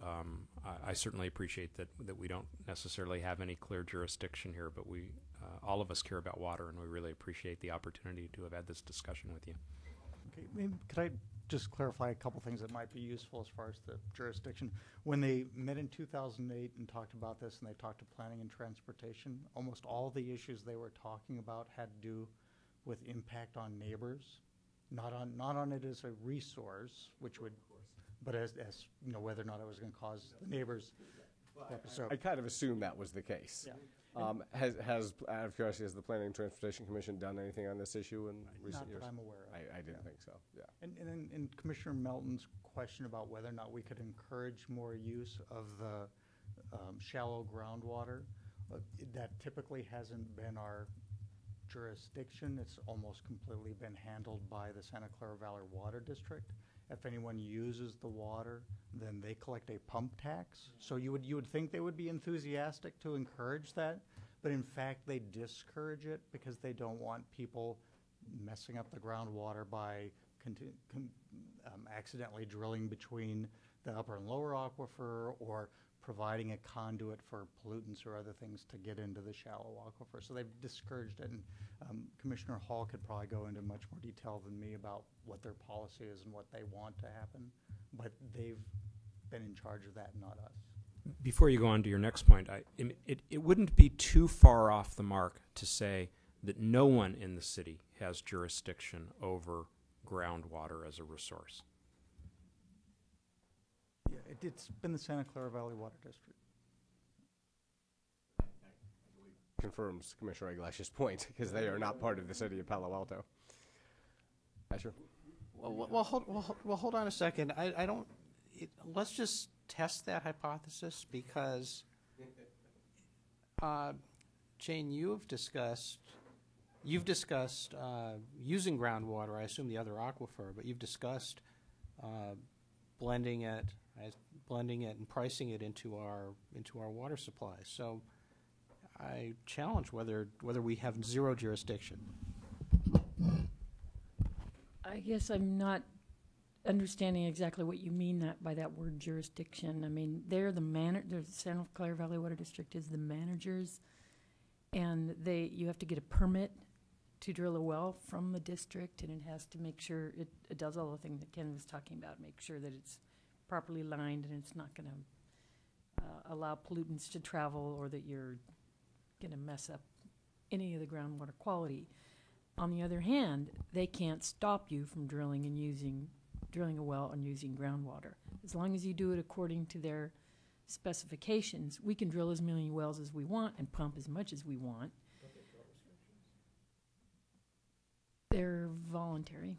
I certainly appreciate that we don't necessarily have any clear jurisdiction here, but we all of us care about water, and we really appreciate the opportunity to have had this discussion with you. Okay, maybe could I just clarify a couple things that might be useful as far as the jurisdiction? When they met in 2008 and talked about this, and they talked to planning and transportation, almost all the issues they were talking about had to do with impact on neighbors, not on it as a resource, which would, but as you know, whether or not it was going to cause the neighbors. So I kind of assumed that was the case. Yeah. Has out of curiosity, has the Planning and Transportation Commission done anything on this issue in recent years? Not that I'm aware of. I didn't think so. Yeah. And in Commissioner Melton's question about whether or not we could encourage more use of the shallow groundwater, that typically hasn't been our jurisdiction. It's almost completely been handled by the Santa Clara Valley Water District. If anyone uses the water, then they collect a pump tax. So you would think they would be enthusiastic to encourage that, but in fact they discourage it because they don't want people messing up the groundwater by accidentally drilling between the upper and lower aquifer or providing a conduit for pollutants or other things to get into the shallow aquifer. So they've discouraged it, and Commissioner Hall could probably go into much more detail than me about what their policy is and what they want to happen, but they've been in charge of that, not us. Before you go on to your next point, it wouldn't be too far off the mark to say that no one in the city has jurisdiction over groundwater as a resource. Yeah, it's been the Santa Clara Valley Water District. Confirms Commissioner Iglesias' point, because they are not part of the city of Palo Alto. Asher? Well, hold on a second. I don't. Let's just test that hypothesis because, Jane, you've discussed using groundwater. I assume the other aquifer, but you've discussed blending it and pricing it into our water supply. So I challenge whether we have zero jurisdiction. I guess I'm not understanding exactly what you mean by that word jurisdiction. I mean, they're the Santa Clara Valley Water District is the managers, and you have to get a permit to drill a well from the district, and it has to make sure it does all the things that Ken was talking about, make sure that it's properly lined and it's not going to allow pollutants to travel, or that you're going to mess up any of the groundwater quality. On the other hand, they can't stop you from drilling a well and using groundwater. As long as you do it according to their specifications, we can drill as many wells as we want and pump as much as we want. They're voluntary.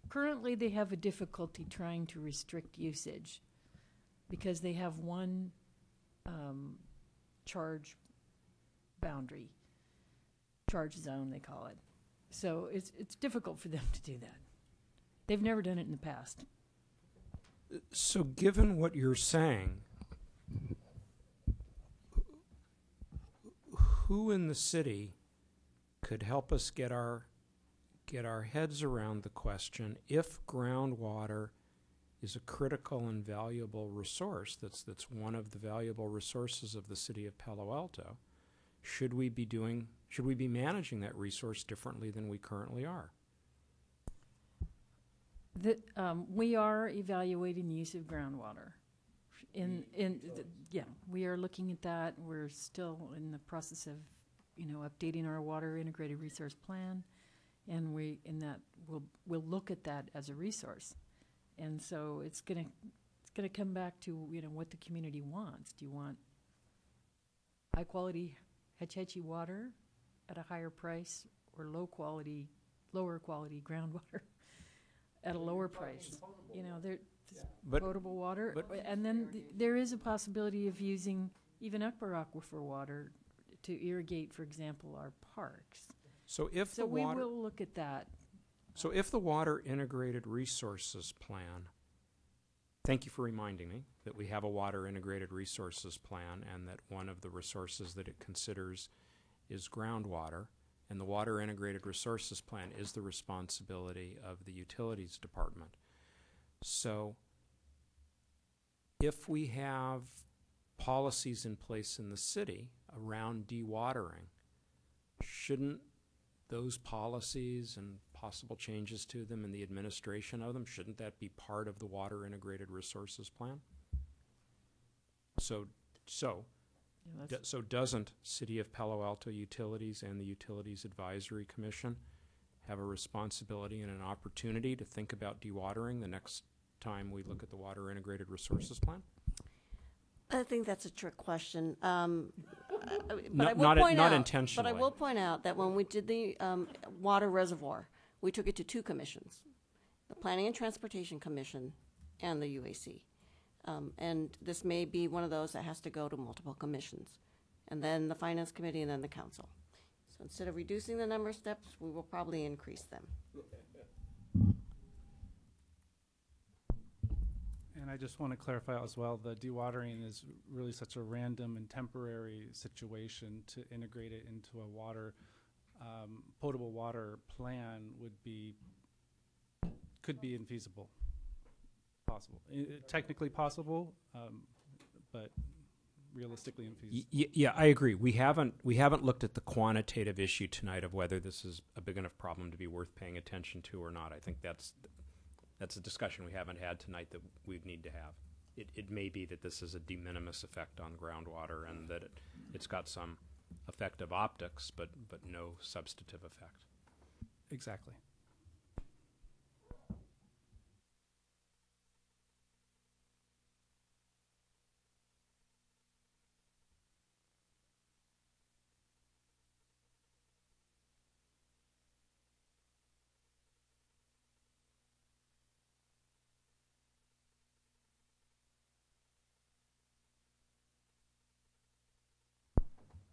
Currently they have a difficulty trying to restrict usage because they have one charge boundary, charge zone they call it. So it's difficult for them to do that. They've never done it in the past. So given what you're saying, who in the city could help us get our heads around the question, if groundwater is a critical and valuable resource, that's one of the valuable resources of the city of Palo Alto, should we be managing that resource differently than we currently are? We are evaluating the use of groundwater. We are looking at that. We're still in the process of, updating our water integrated resource plan, and we'll look at that as a resource. And so it's gonna come back to what the community wants. Do you want high quality hetchy water at a higher price, or lower quality groundwater at a lower price? Potable water, and then there is a possibility of using even upper aquifer water to irrigate, for example, our parks. So we will look at that. So if the Water Integrated Resources Plan, thank you for reminding me that we have a Water Integrated Resources Plan, and that one of the resources that it considers is groundwater, and the Water Integrated Resources Plan is the responsibility of the Utilities Department. So if we have policies in place in the city around dewatering, shouldn't those policies and possible changes to them and the administration of them, shouldn't that be part of the Water Integrated Resources Plan? So doesn't City of Palo Alto Utilities and the Utilities Advisory Commission have a responsibility and an opportunity to think about dewatering the next time we look at the Water Integrated Resources Plan? I think that's a trick question. Not intentionally. But I will point out that when we did the water reservoir, we took it to two commissions, the Planning and Transportation Commission and the UAC. And this may be one of those that has to go to multiple commissions, and then the Finance Committee, and then the Council. So instead of reducing the number of steps, we will probably increase them. And I just want to clarify as well, the dewatering is really such a random and temporary situation. To integrate it into a potable water plan could be infeasible. Technically possible, but realistically infeasible. Yeah, I agree. We haven't looked at the quantitative issue tonight of whether this is a big enough problem to be worth paying attention to or not. I think that's a discussion we haven't had tonight that we need to have. It may be that this is a de minimis effect on groundwater, and that it's got some effect of optics, but no substantive effect. Exactly.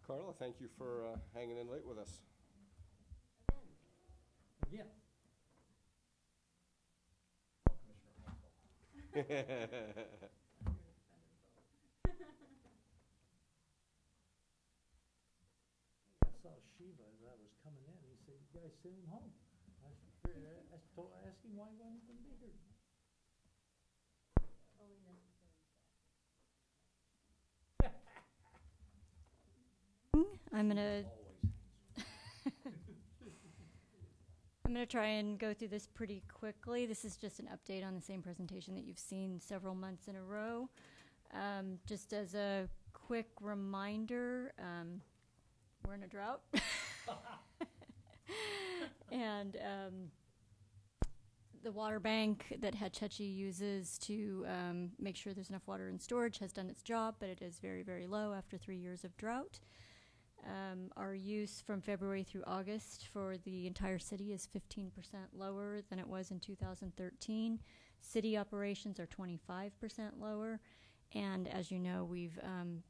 Carla, thank you for hanging in late with us. Yeah. guys send him home. Asking why he wasn't going to be here. I'm gonna I'm gonna try and go through this pretty quickly. This is just an update on the same presentation that you've seen several months in a row. Just as a quick reminder, we're in a drought. And the water bank that Hetch uses to make sure there's enough water in storage has done its job, but it is very, very low after 3 years of drought. Our use from February through August for the entire city is 15% lower than it was in 2013. City operations are 25% lower. And as you know, we've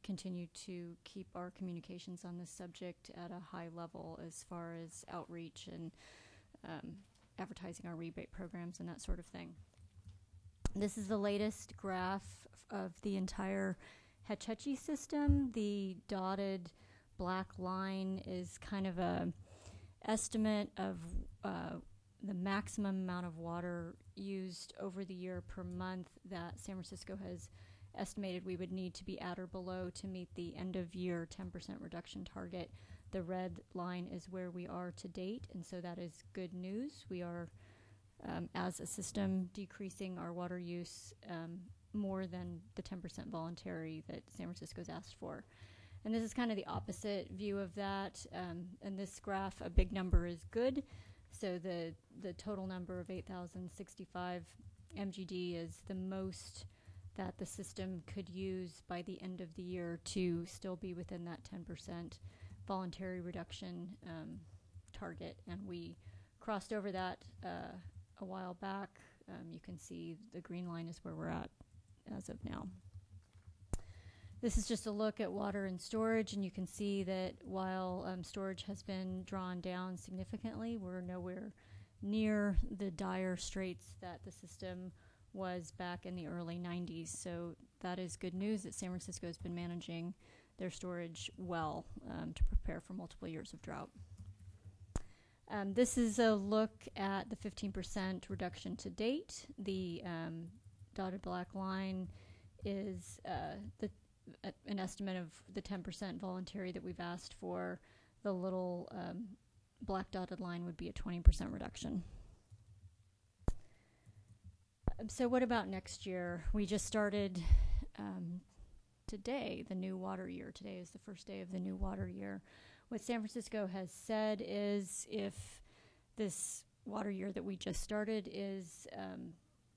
continued to keep our communications on this subject at a high level as far as outreach and advertising our rebate programs and that sort of thing. This is the latest graph of the entire Hetch system. The dotted black line is kind of a estimate of the maximum amount of water used over the year per month that San Francisco has estimated we would need to be at or below to meet the end of year 10% reduction target. The red line is where we are to date, and so that is good news. We are, as a system, decreasing our water use more than the 10% voluntary that San Francisco's asked for. And this is kind of the opposite view of that. In this graph, a big number is good. So the total number of 8,065 MGD is the most that the system could use by the end of the year to still be within that 10% voluntary reduction target. And we crossed over that a while back. You can see the green line is where we're at as of now. This is just a look at water and storage, and you can see that while storage has been drawn down significantly, we're nowhere near the dire straits that the system was back in the early 90s. So that is good news that San Francisco has been managing their storage well to prepare for multiple years of drought. This is a look at the 15% reduction to date. The dotted black line is an estimate of the 10% voluntary that we've asked for. The little black dotted line would be a 20% reduction. So what about next year? We just started today, the new water year. Today is the first day of the new water year. What San Francisco has said is if this water year that we just started is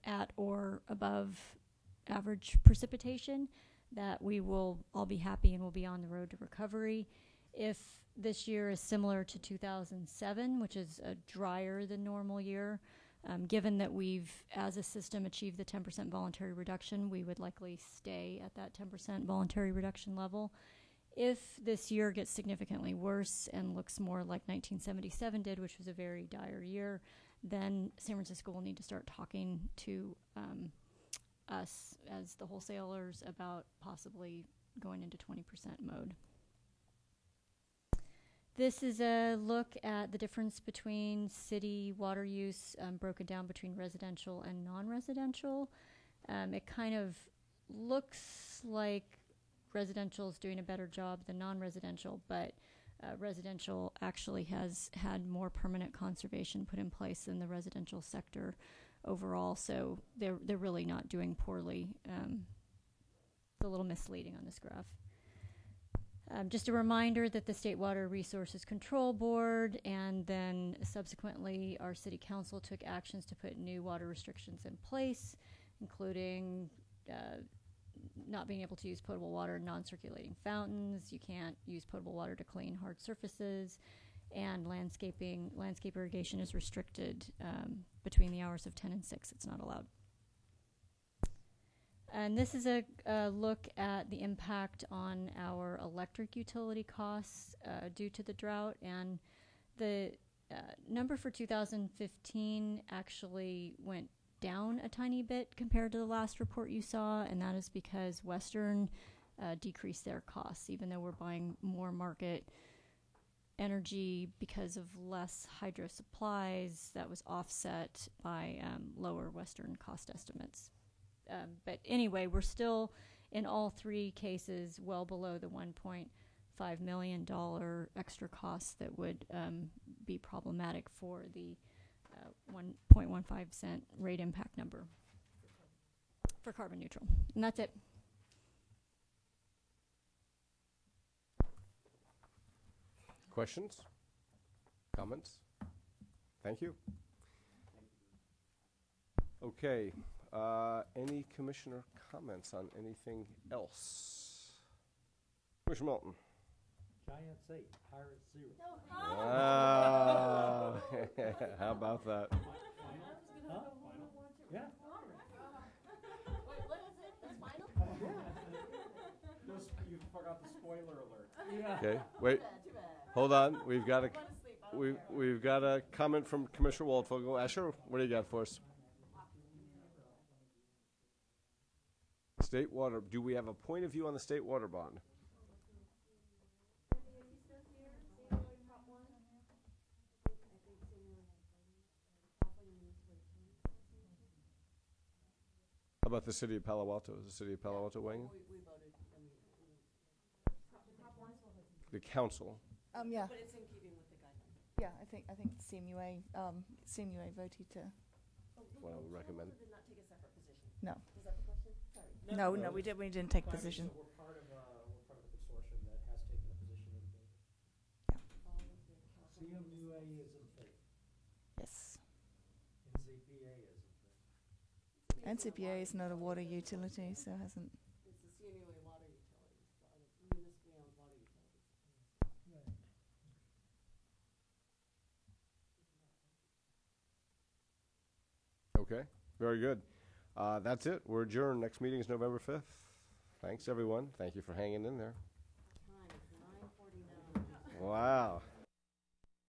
at or above average precipitation, that we will all be happy and will be on the road to recovery. If this year is similar to 2007, which is a drier than normal year, given that we've, as a system, achieved the 10% voluntary reduction, we would likely stay at that 10% voluntary reduction level. If this year gets significantly worse and looks more like 1977 did, which was a very dire year, then San Francisco will need to start talking to us as the wholesalers about possibly going into 20% mode. This is a look at the difference between city water use broken down between residential and non-residential. It kind of looks like residential is doing a better job than non-residential, but residential actually has had more permanent conservation put in place than the residential sector overall, so they're really not doing poorly. It's a little misleading on this graph. Just a reminder that the State Water Resources Control Board and then subsequently our City Council took actions to put new water restrictions in place, including not being able to use potable water in non-circulating fountains. You can't use potable water to clean hard surfaces, and landscape irrigation is restricted between the hours of 10 and 6. It's not allowed. And this is a look at the impact on our electric utility costs due to the drought. And the number for 2015 actually went down a tiny bit compared to the last report you saw, and that is because Western decreased their costs, even though we're buying more market energy because of less hydro supplies. That was offset by lower Western cost estimates. But anyway, we're still, in all three cases, well below the $1.5 million extra costs that would be problematic for the 1.15 cent rate impact number for carbon neutral. And that's it. Questions? Comments? Thank you. Okay. Any commissioner comments on anything else? Commissioner Milton. Giants 8, Pirates 0. Wow. How about that? Huh? Yeah. What is it? The final? You forgot the spoiler alert. Okay, wait. Hold on. We've got a comment from Commissioner Waldfogel. Asher, what do you got for us? State water. Do we have a point of view on the state water bond? How about the city of Palo Alto? Is the city of Palo Alto weighing in? We voted. The council. Yeah. But it's in keeping with the guidelines. Yeah, I think CMUA voted to. What I would recommend. Did not take a separate position. No. Is that the question? Sorry. No, we didn't take position. So we're part of a consortium that has taken a position in favor. CMUA is in favor. Yes. NCPA is in favor. NCPA is not a water utility, so hasn't. It's the CMUA water utilities, municipally owned water utilities. Okay, very good. That's it. We're adjourned. Next meeting is November 5th. Thanks, everyone. Thank you for hanging in there. Time is 9:49. Wow.